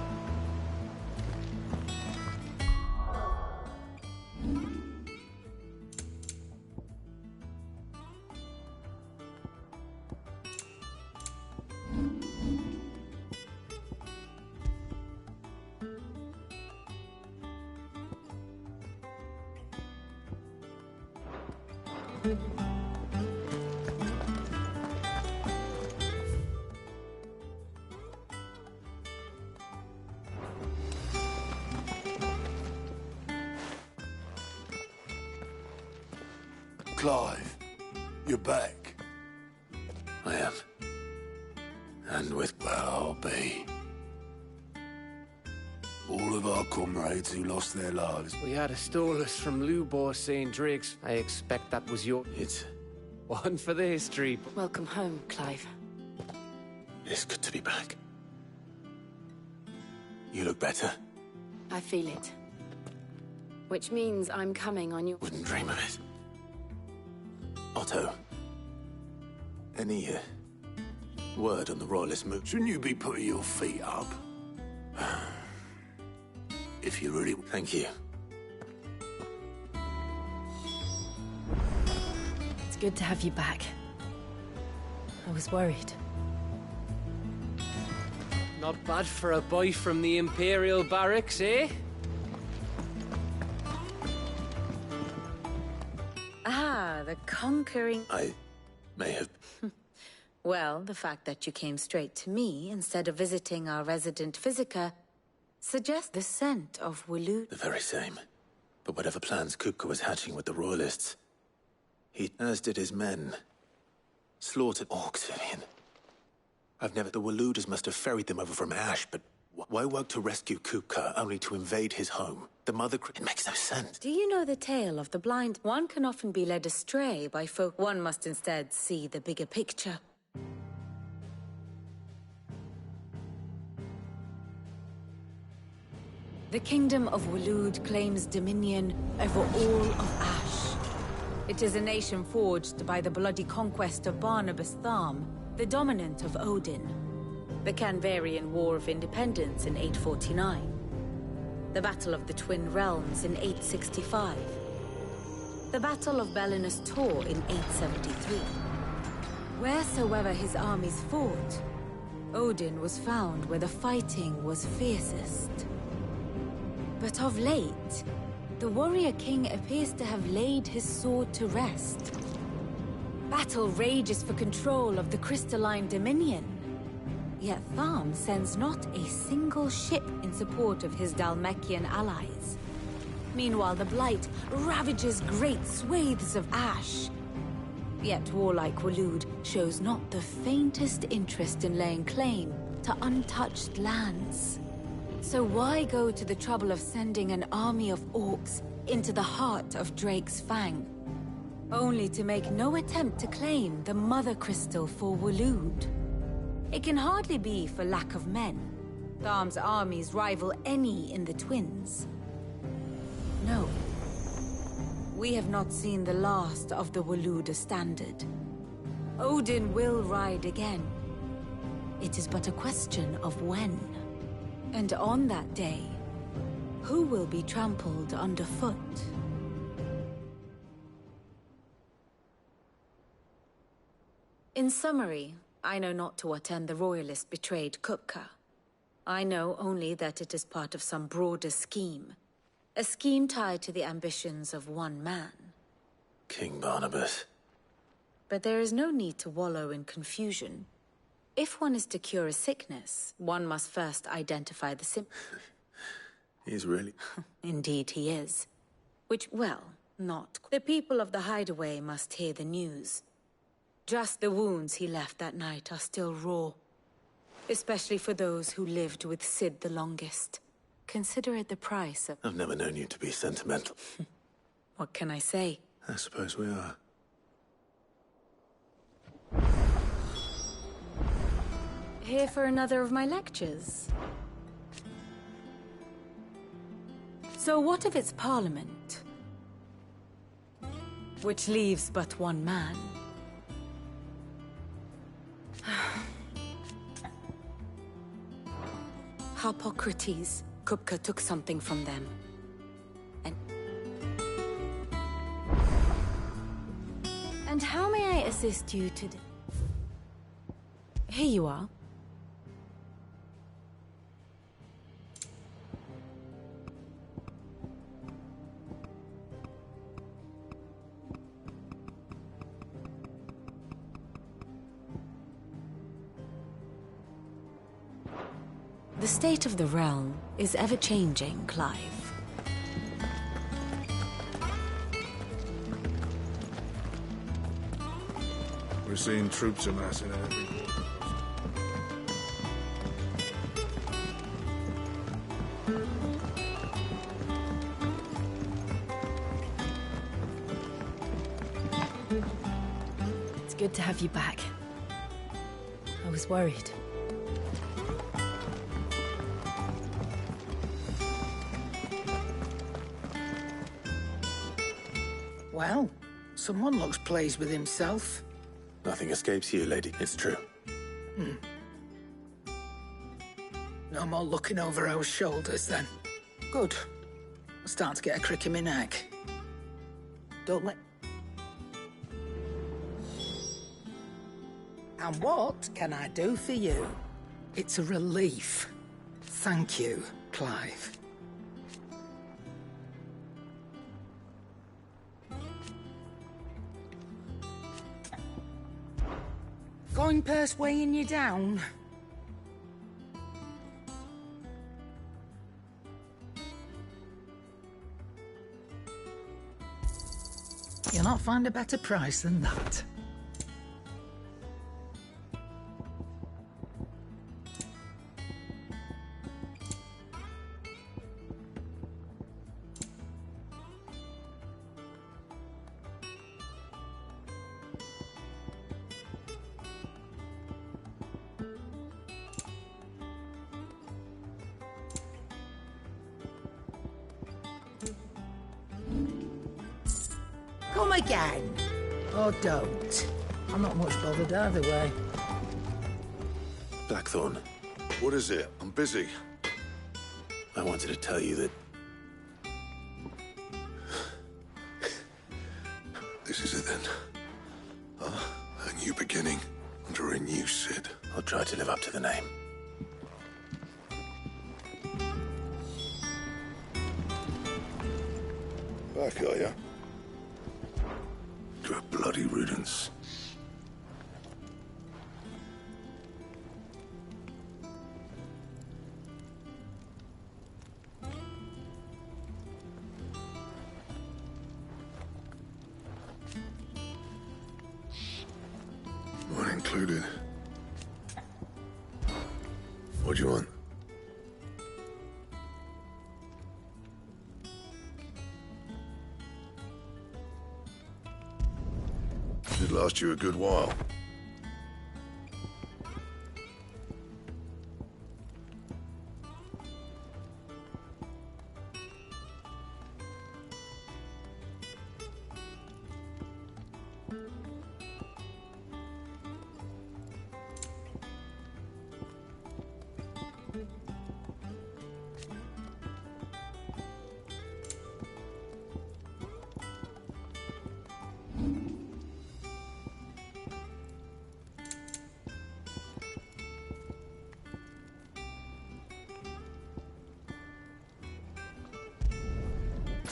S18: Clive, you're back.
S1: I am. And with...
S18: Well, I'll be. All of our comrades who lost their lives.
S10: We had a stolus from Lubor St. Driggs. I expect that was your...
S1: It's...
S10: one for the history.
S20: Welcome home, Clive.
S1: It's good to be back. You look better.
S20: I feel it. Which means I'm coming on your...
S1: Wouldn't dream of it. Otto. Any word on the Royalist move?
S18: Shouldn't you be putting your feet up? If you really...
S1: Thank you.
S20: It's good to have you back. I was worried.
S10: Not bad for a boy from the Imperial Barracks, eh?
S20: Ah, the conquering...
S1: I may have...
S20: Well, the fact that you came straight to me instead of visiting our resident Physica suggests the scent of Waloed.
S1: The very same. But whatever plans Kupka was hatching with the Royalists, he, as did his men, slaughtered orcs, Vivian. I've never... The Walooders must have ferried them over from Ash, but why work to rescue Kupka only to invade his home? The mother... It makes no sense.
S20: Do you know the tale of the blind? One can often be led astray by folk. One must instead see the bigger picture. The Kingdom of Waloed claims dominion over all of Ash. It is a nation forged by the bloody conquest of Barnabas Tharm, the dominant of Odin. The Canvarian War of Independence in 849. The Battle of the Twin Realms in 865. The Battle of Belinus Tor in 873. Wheresoever his armies fought, Odin was found where the fighting was fiercest. But of late, the warrior king appears to have laid his sword to rest. Battle rages for control of the crystalline dominion. Yet Tharm sends not a single ship in support of his Dhalmekian allies. Meanwhile, the Blight ravages great swathes of Ash. Yet warlike Waloed shows not the faintest interest in laying claim to untouched lands. So why go to the trouble of sending an army of orcs into the heart of Drake's Fang, only to make no attempt to claim the Mother Crystal for Waloed? It can hardly be for lack of men. Tharm's armies rival any in the Twins. No. We have not seen the last of the Waloeder standard. Odin will ride again. It is but a question of when. And on that day, who will be trampled underfoot? In summary, I know not to what end the Royalists betrayed Kupka. I know only that it is part of some broader scheme. A scheme tied to the ambitions of one man.
S1: King Barnabas.
S20: But there is no need to wallow in confusion. If one is to cure a sickness, one must first identify the symptoms.
S1: He's really...
S20: Indeed he is. Which, well, not... The people of the Hideaway must hear the news. Just the wounds he left that night are still raw. Especially for those who lived with Sid the longest. Consider it the price of...
S1: I've never known you to be sentimental.
S20: What can I say?
S1: I suppose we are.
S20: Here for another of my lectures? So what if it's Parliament? Which leaves but one man. Harpocrates, Kupka took something from them. And how may I assist you today? Here you are. The state of the realm is ever-changing, Clive.
S18: We're seeing troops amassing at every corner.
S11: It's good to have you back. I was worried.
S8: Well, someone looks pleased with himself.
S1: Nothing escapes you, lady. It's true.
S8: No more looking over our shoulders, then. Good. I'm starting to get a crick in my neck. Don't let... And what can I do for you? It's a relief. Thank you, Clive. Coin purse weighing you down? You'll not find a better price than that. Come again. Or don't. I'm not much bothered either way.
S1: Blackthorn,
S18: What is it? I'm busy.
S1: I wanted to tell you that
S18: This is it then. A new beginning under a new Sid.
S1: I'll try to live up to the name.
S18: Back, are ya? To a bloody riddance. One included. What do you want? Should last you a good while.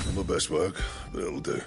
S18: Not my best work, but it'll do.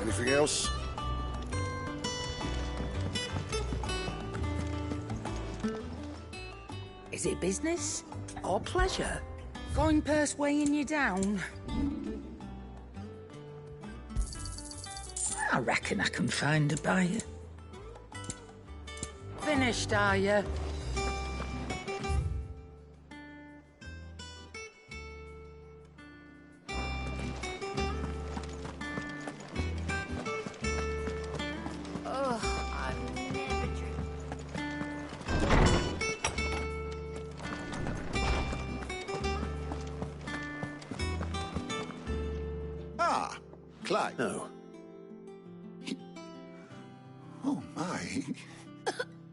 S18: Anything else?
S8: Is it business or pleasure? Coin purse weighing you down? I reckon I can find a buyer. Finished, are you?
S18: Clive.
S1: No.
S18: Oh, my.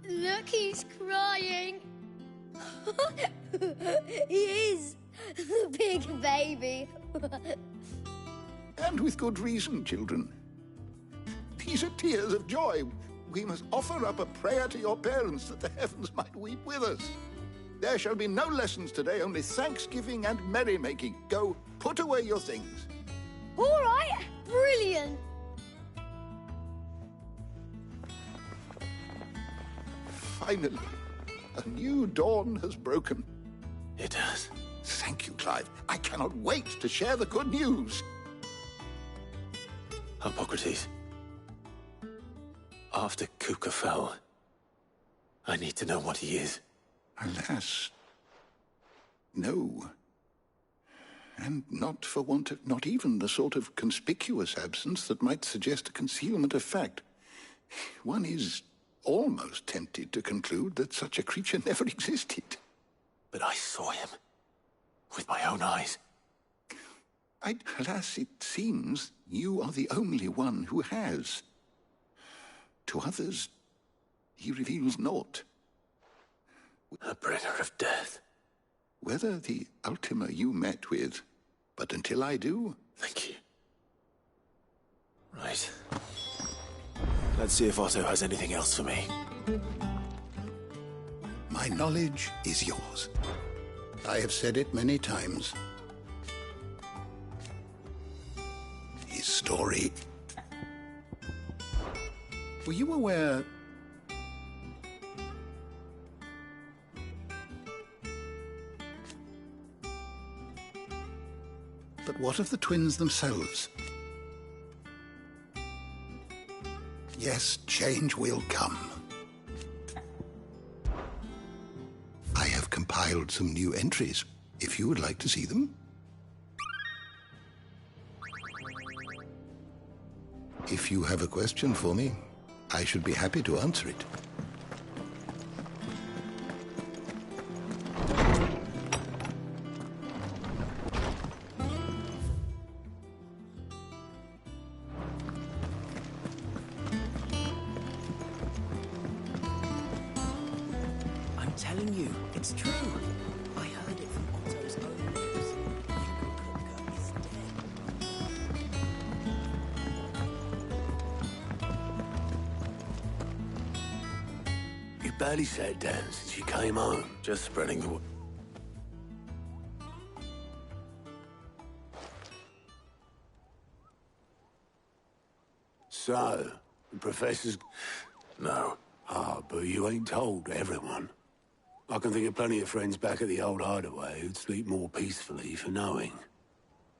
S3: Look, he's crying. He is. The big baby.
S18: And with good reason, children. These are tears of joy. We must offer up a prayer to your parents that the heavens might weep with us. There shall be no lessons today, only thanksgiving and merrymaking. Go, put away your things.
S3: All right. Brilliant.
S18: Finally, a new dawn has broken.
S1: It has.
S18: Thank you, Clive. I cannot wait to share the good news.
S1: Hippocrates. After Kuka fell, I need to know what he is.
S18: Alas, no. And not for want of, not even the sort of conspicuous absence that might suggest a concealment of fact. One is almost tempted to conclude that such a creature never existed.
S1: But I saw him. With my own eyes.
S18: Alas, it seems you are the only one who has. To others, he reveals naught.
S1: A bringer of death.
S18: Whether the Ultima you met with, but until I do...
S1: Thank you. Right. Let's see if Otto has anything else for me.
S18: My knowledge is yours. I have said it many times. His story... Were you aware... But what of the twins themselves? Yes, change will come. I have compiled some new entries, if you would like to see them. If you have a question for me, I should be happy to answer it.
S8: Telling you, it's true. I heard it from Otto's own lips. Kuka is dead.
S1: You barely sat down since you came home. Just spreading the...
S7: So, the professor's...
S1: No.
S7: Ah, but you ain't told everyone. I can think of plenty of friends back at the old hideaway who'd sleep more peacefully for knowing.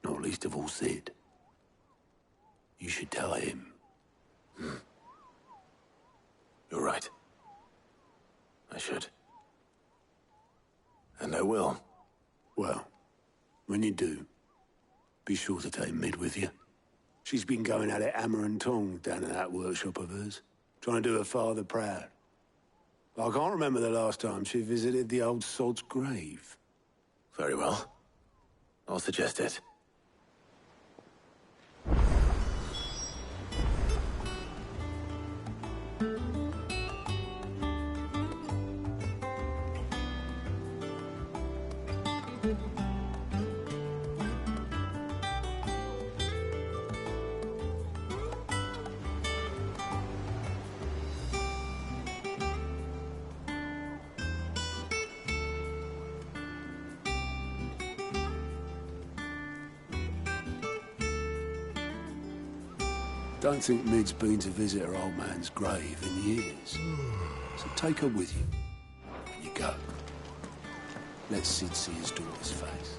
S7: Not least of all Sid. You should tell him.
S1: You're right. I should. And I will.
S7: Well, when you do, be sure to take Mid with you. She's been going at it hammer and tongs down in that workshop of hers, trying to do her father proud. I can't remember the last time she visited the old sod's grave.
S1: Very well. I'll suggest it.
S7: Don't think Mid's been to visit her old man's grave in years. So take her with you. And you go. Let Sid see his daughter's face.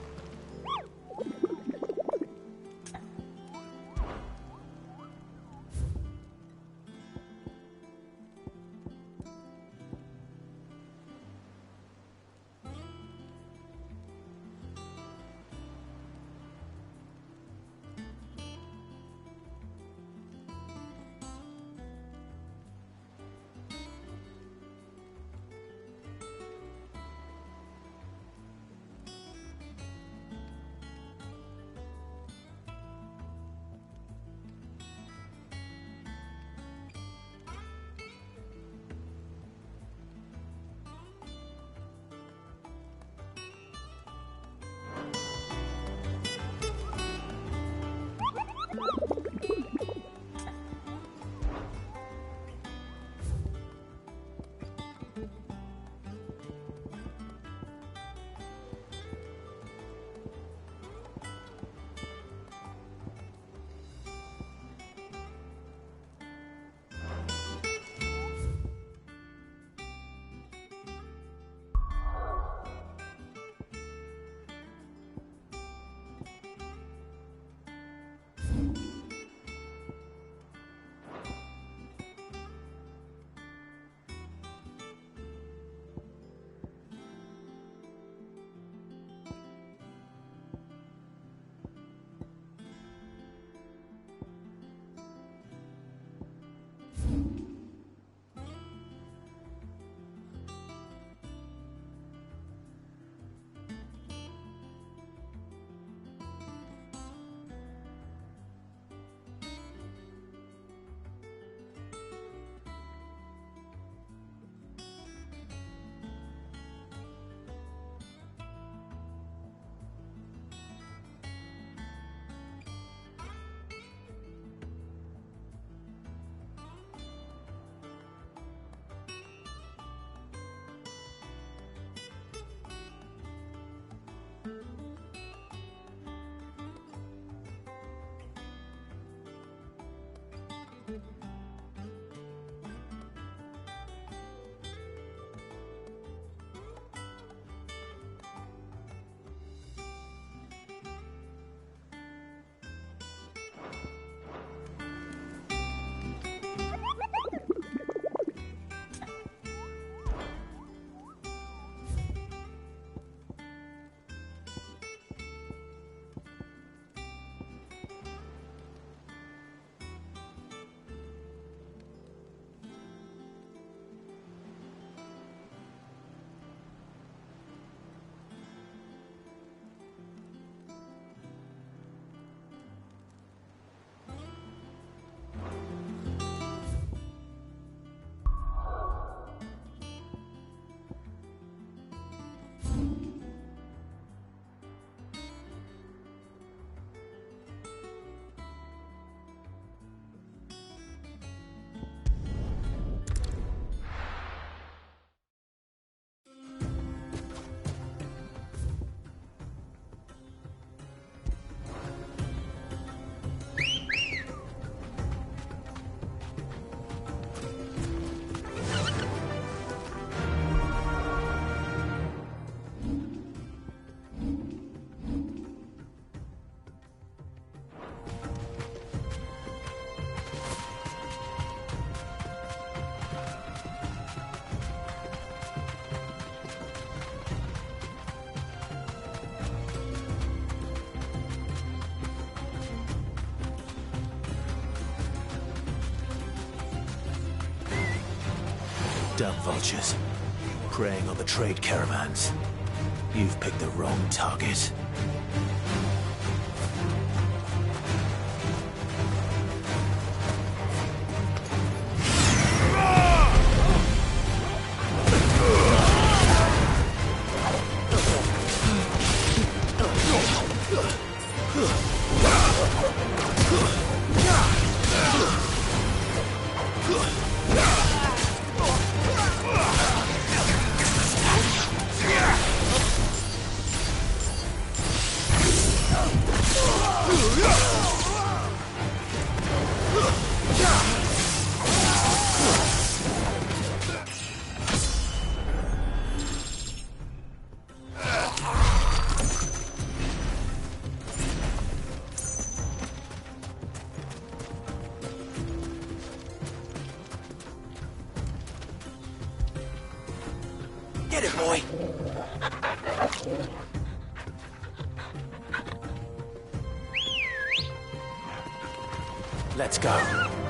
S1: Dumb vultures. Preying on the trade caravans. You've picked the wrong target.
S4: Get it, boy! Let's go.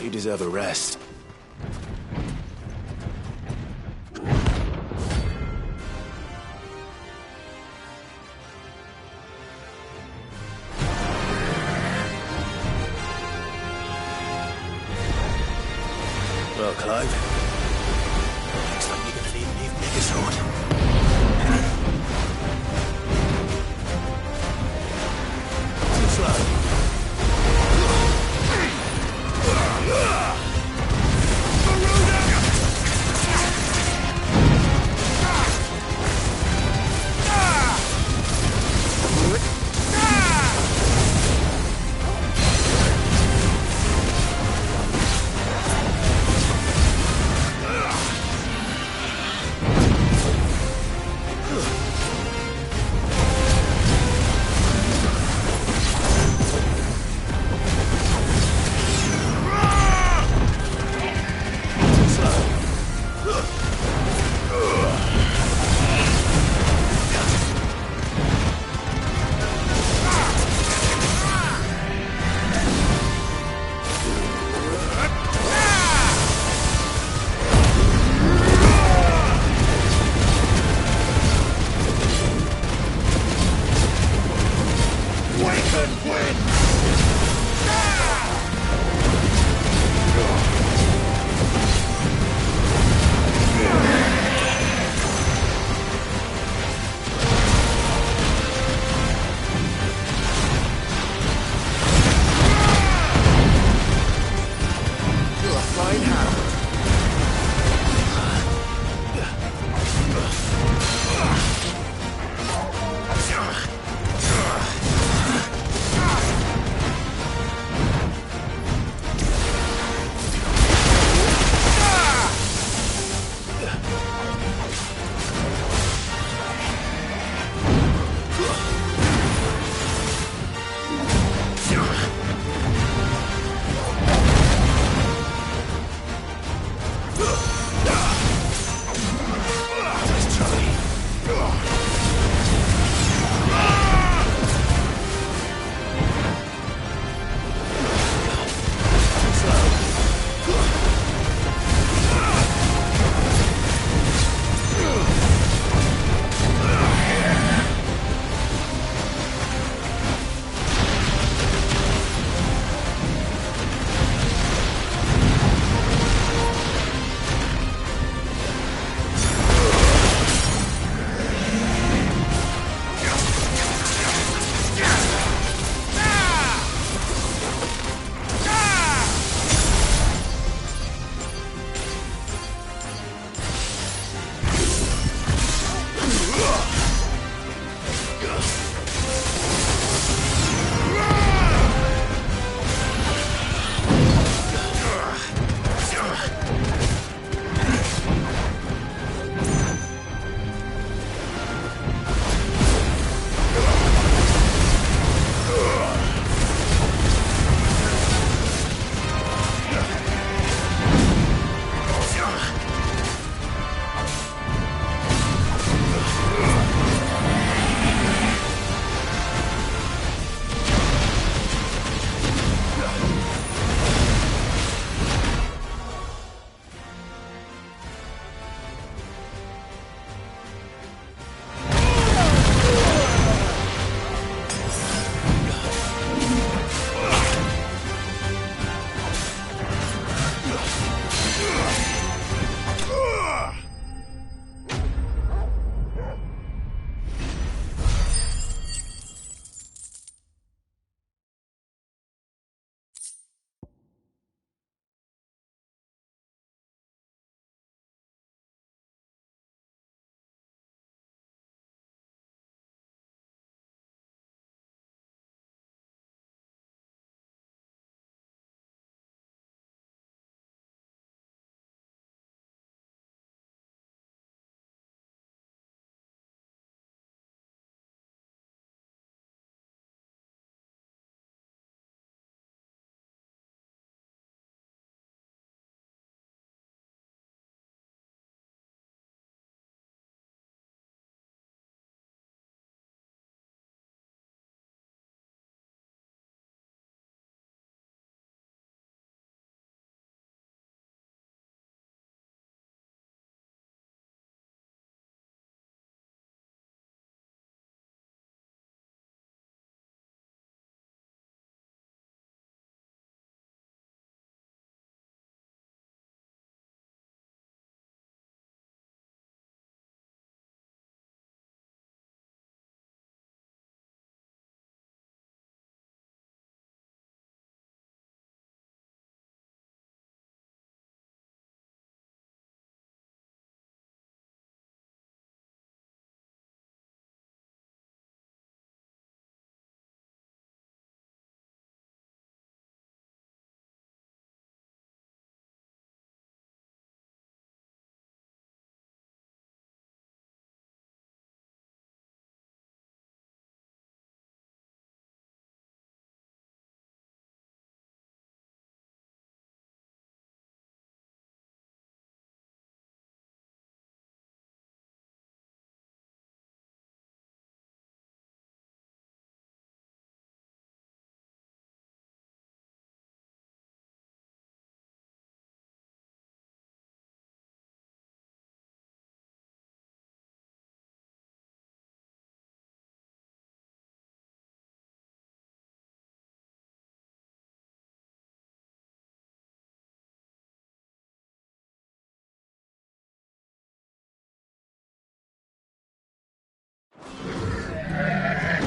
S1: You deserve a rest. Well, Clive, looks like you're gonna need an even bigger sword. Too slow.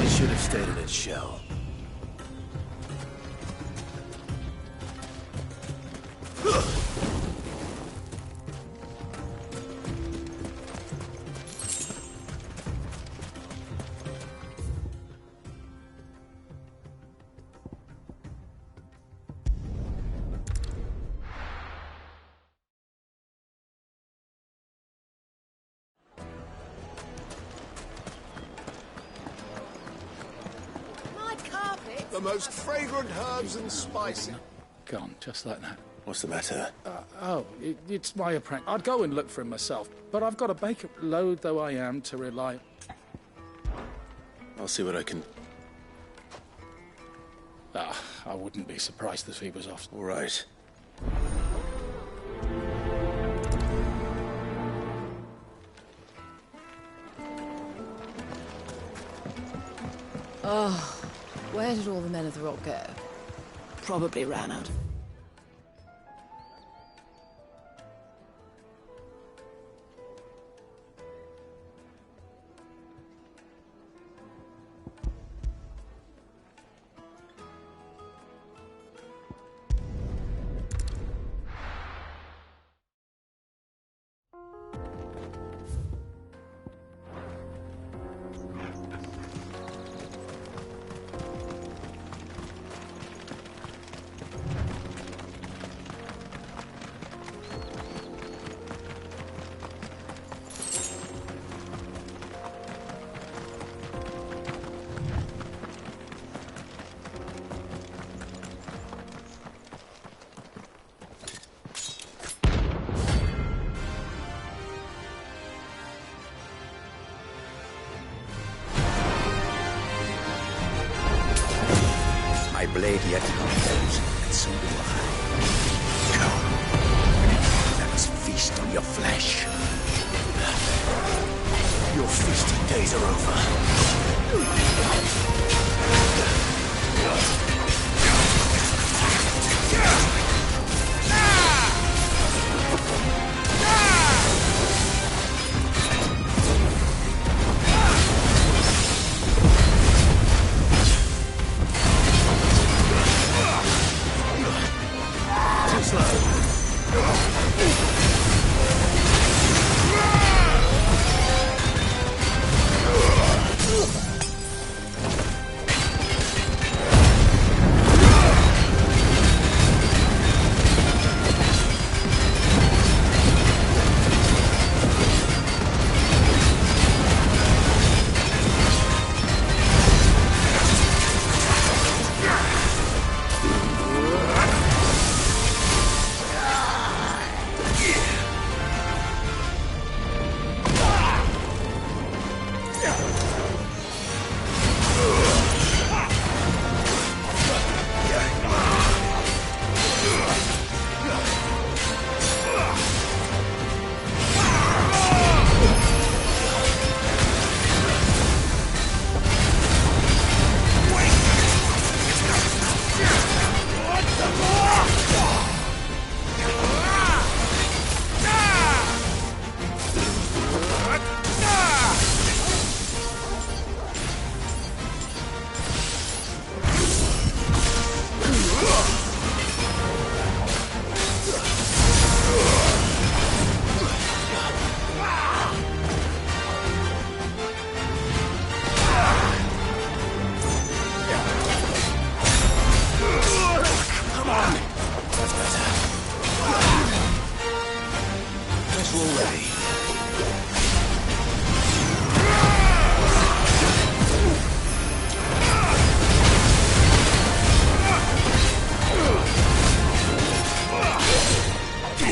S1: It should have stayed in its shell.
S2: The most fragrant herbs and spices.
S12: Gone, just like that.
S1: What's the matter?
S12: It's my apprentice. I'd go and look for him myself, but I've got a bacon, load though I am, to rely.
S1: I'll see what I can...
S12: I wouldn't be surprised if he was off.
S1: All right.
S11: Oh, where did all the men of the rock go?
S13: Probably ran out.
S4: My blade yet comes, and so do I. Come, let us feast on your flesh.
S1: Your feasting days are over.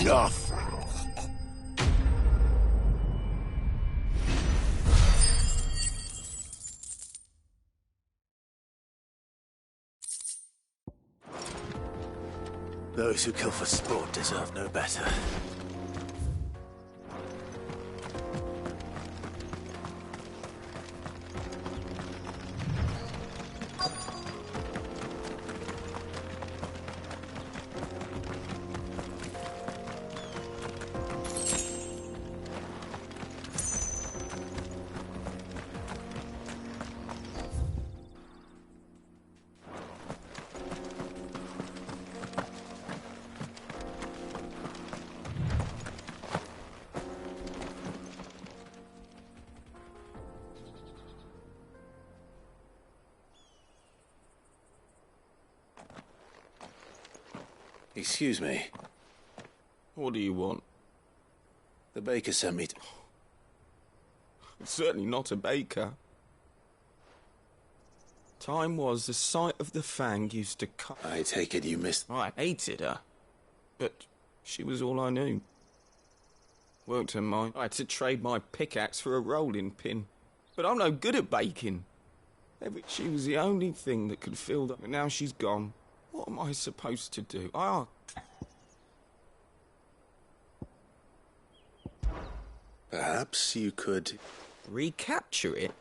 S7: Enough!
S1: Those who kill for sport deserve no better. Excuse me.
S14: What do you want?
S1: The baker sent me to...
S14: It's certainly not a baker. Time was the sight of the Fang used to cut...
S1: I take it you missed...
S14: I hated her. But she was all I knew. Worked her mine. I had to trade my pickaxe for a rolling pin. But I'm no good at baking. She was the only thing that could fill that. And now she's gone. What am I supposed to do?
S1: Perhaps you could...
S14: recapture it?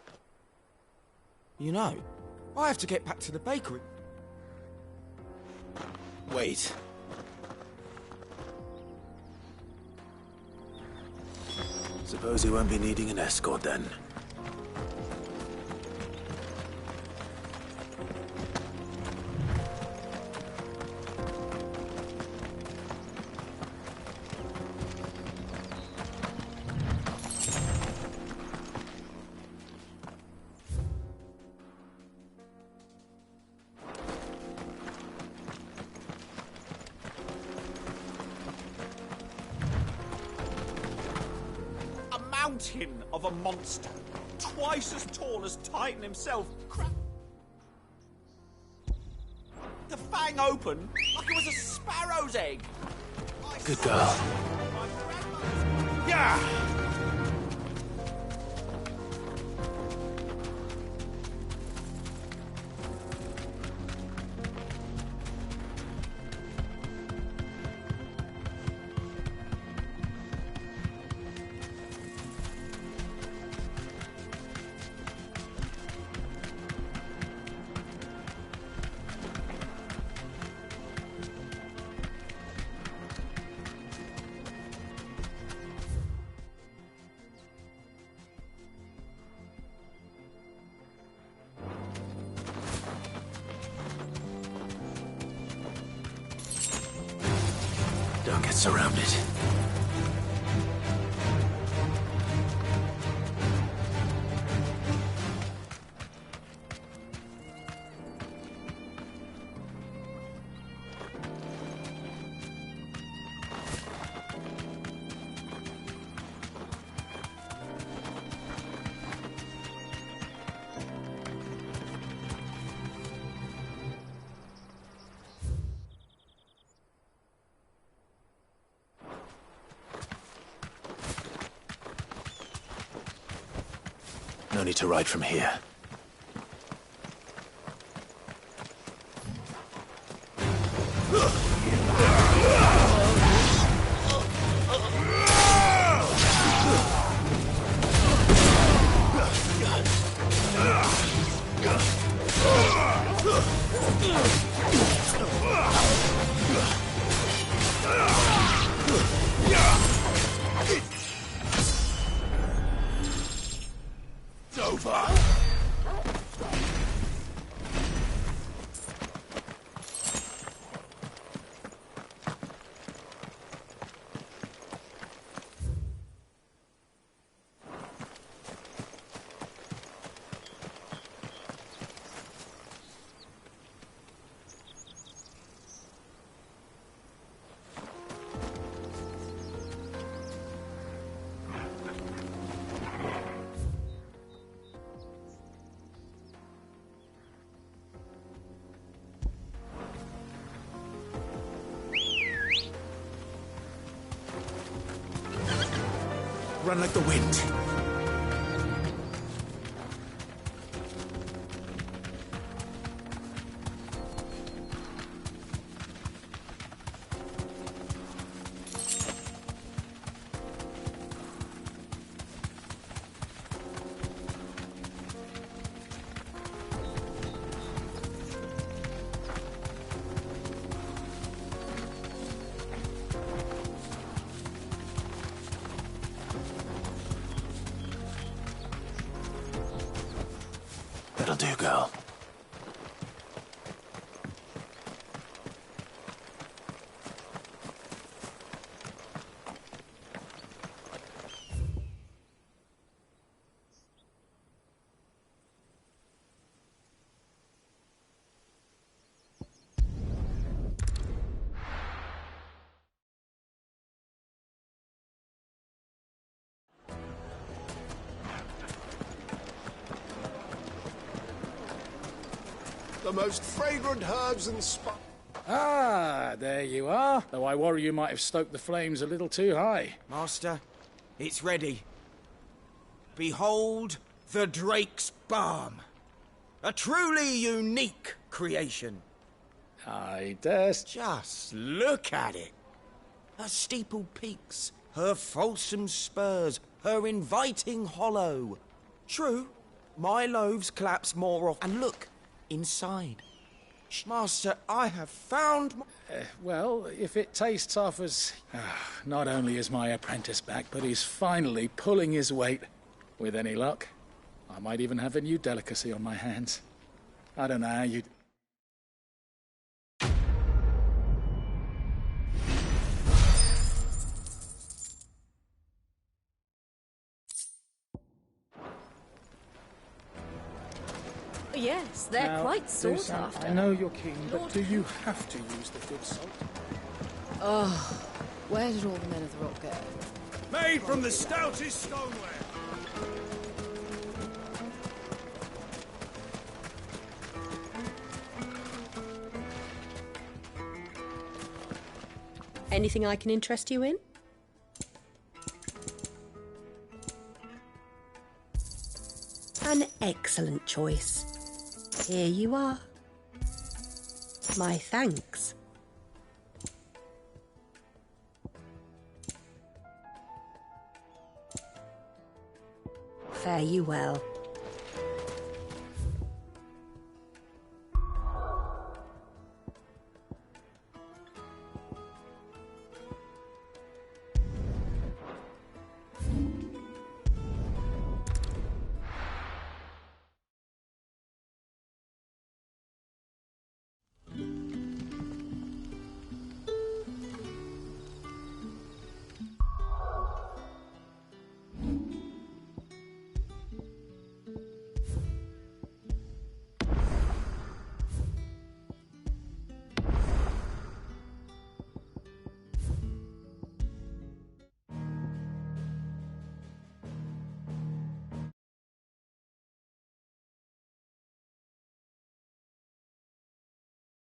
S14: You know, I have to get back to the bakery.
S1: Wait. Suppose you won't be needing an escort then.
S17: Mountain of a monster, twice as tall as Titan himself. The fang opened like it was a sparrow's egg.
S1: Good girl.
S17: Yeah!
S1: Don't get surrounded. No need to ride from here. Run like the wind. That'll do, girl.
S2: The most fragrant herbs and spices.
S12: Ah, there you are. Though I worry you might have stoked the flames a little too high.
S14: Master, it's ready. Behold the Drake's Balm. A truly unique creation.
S12: I dare...
S14: Just look at it. Her steepled peaks, her fulsome spurs, her inviting hollow. True, my loaves collapse more often. And look, inside. Master, I have found...
S12: Well, if it tastes off as... not only is my apprentice back, but he's finally pulling his weight. With any luck, I might even have a new delicacy on my hands. I don't know how you...
S11: Yes, they're quite sought after.
S12: I know you're keen, but do you have to use the good salt?
S11: Oh, where did all the men of the rock go?
S6: Made from the stoutest stoneware.
S19: Anything I can interest you in? An excellent choice. Here you are. My thanks. Fare you well.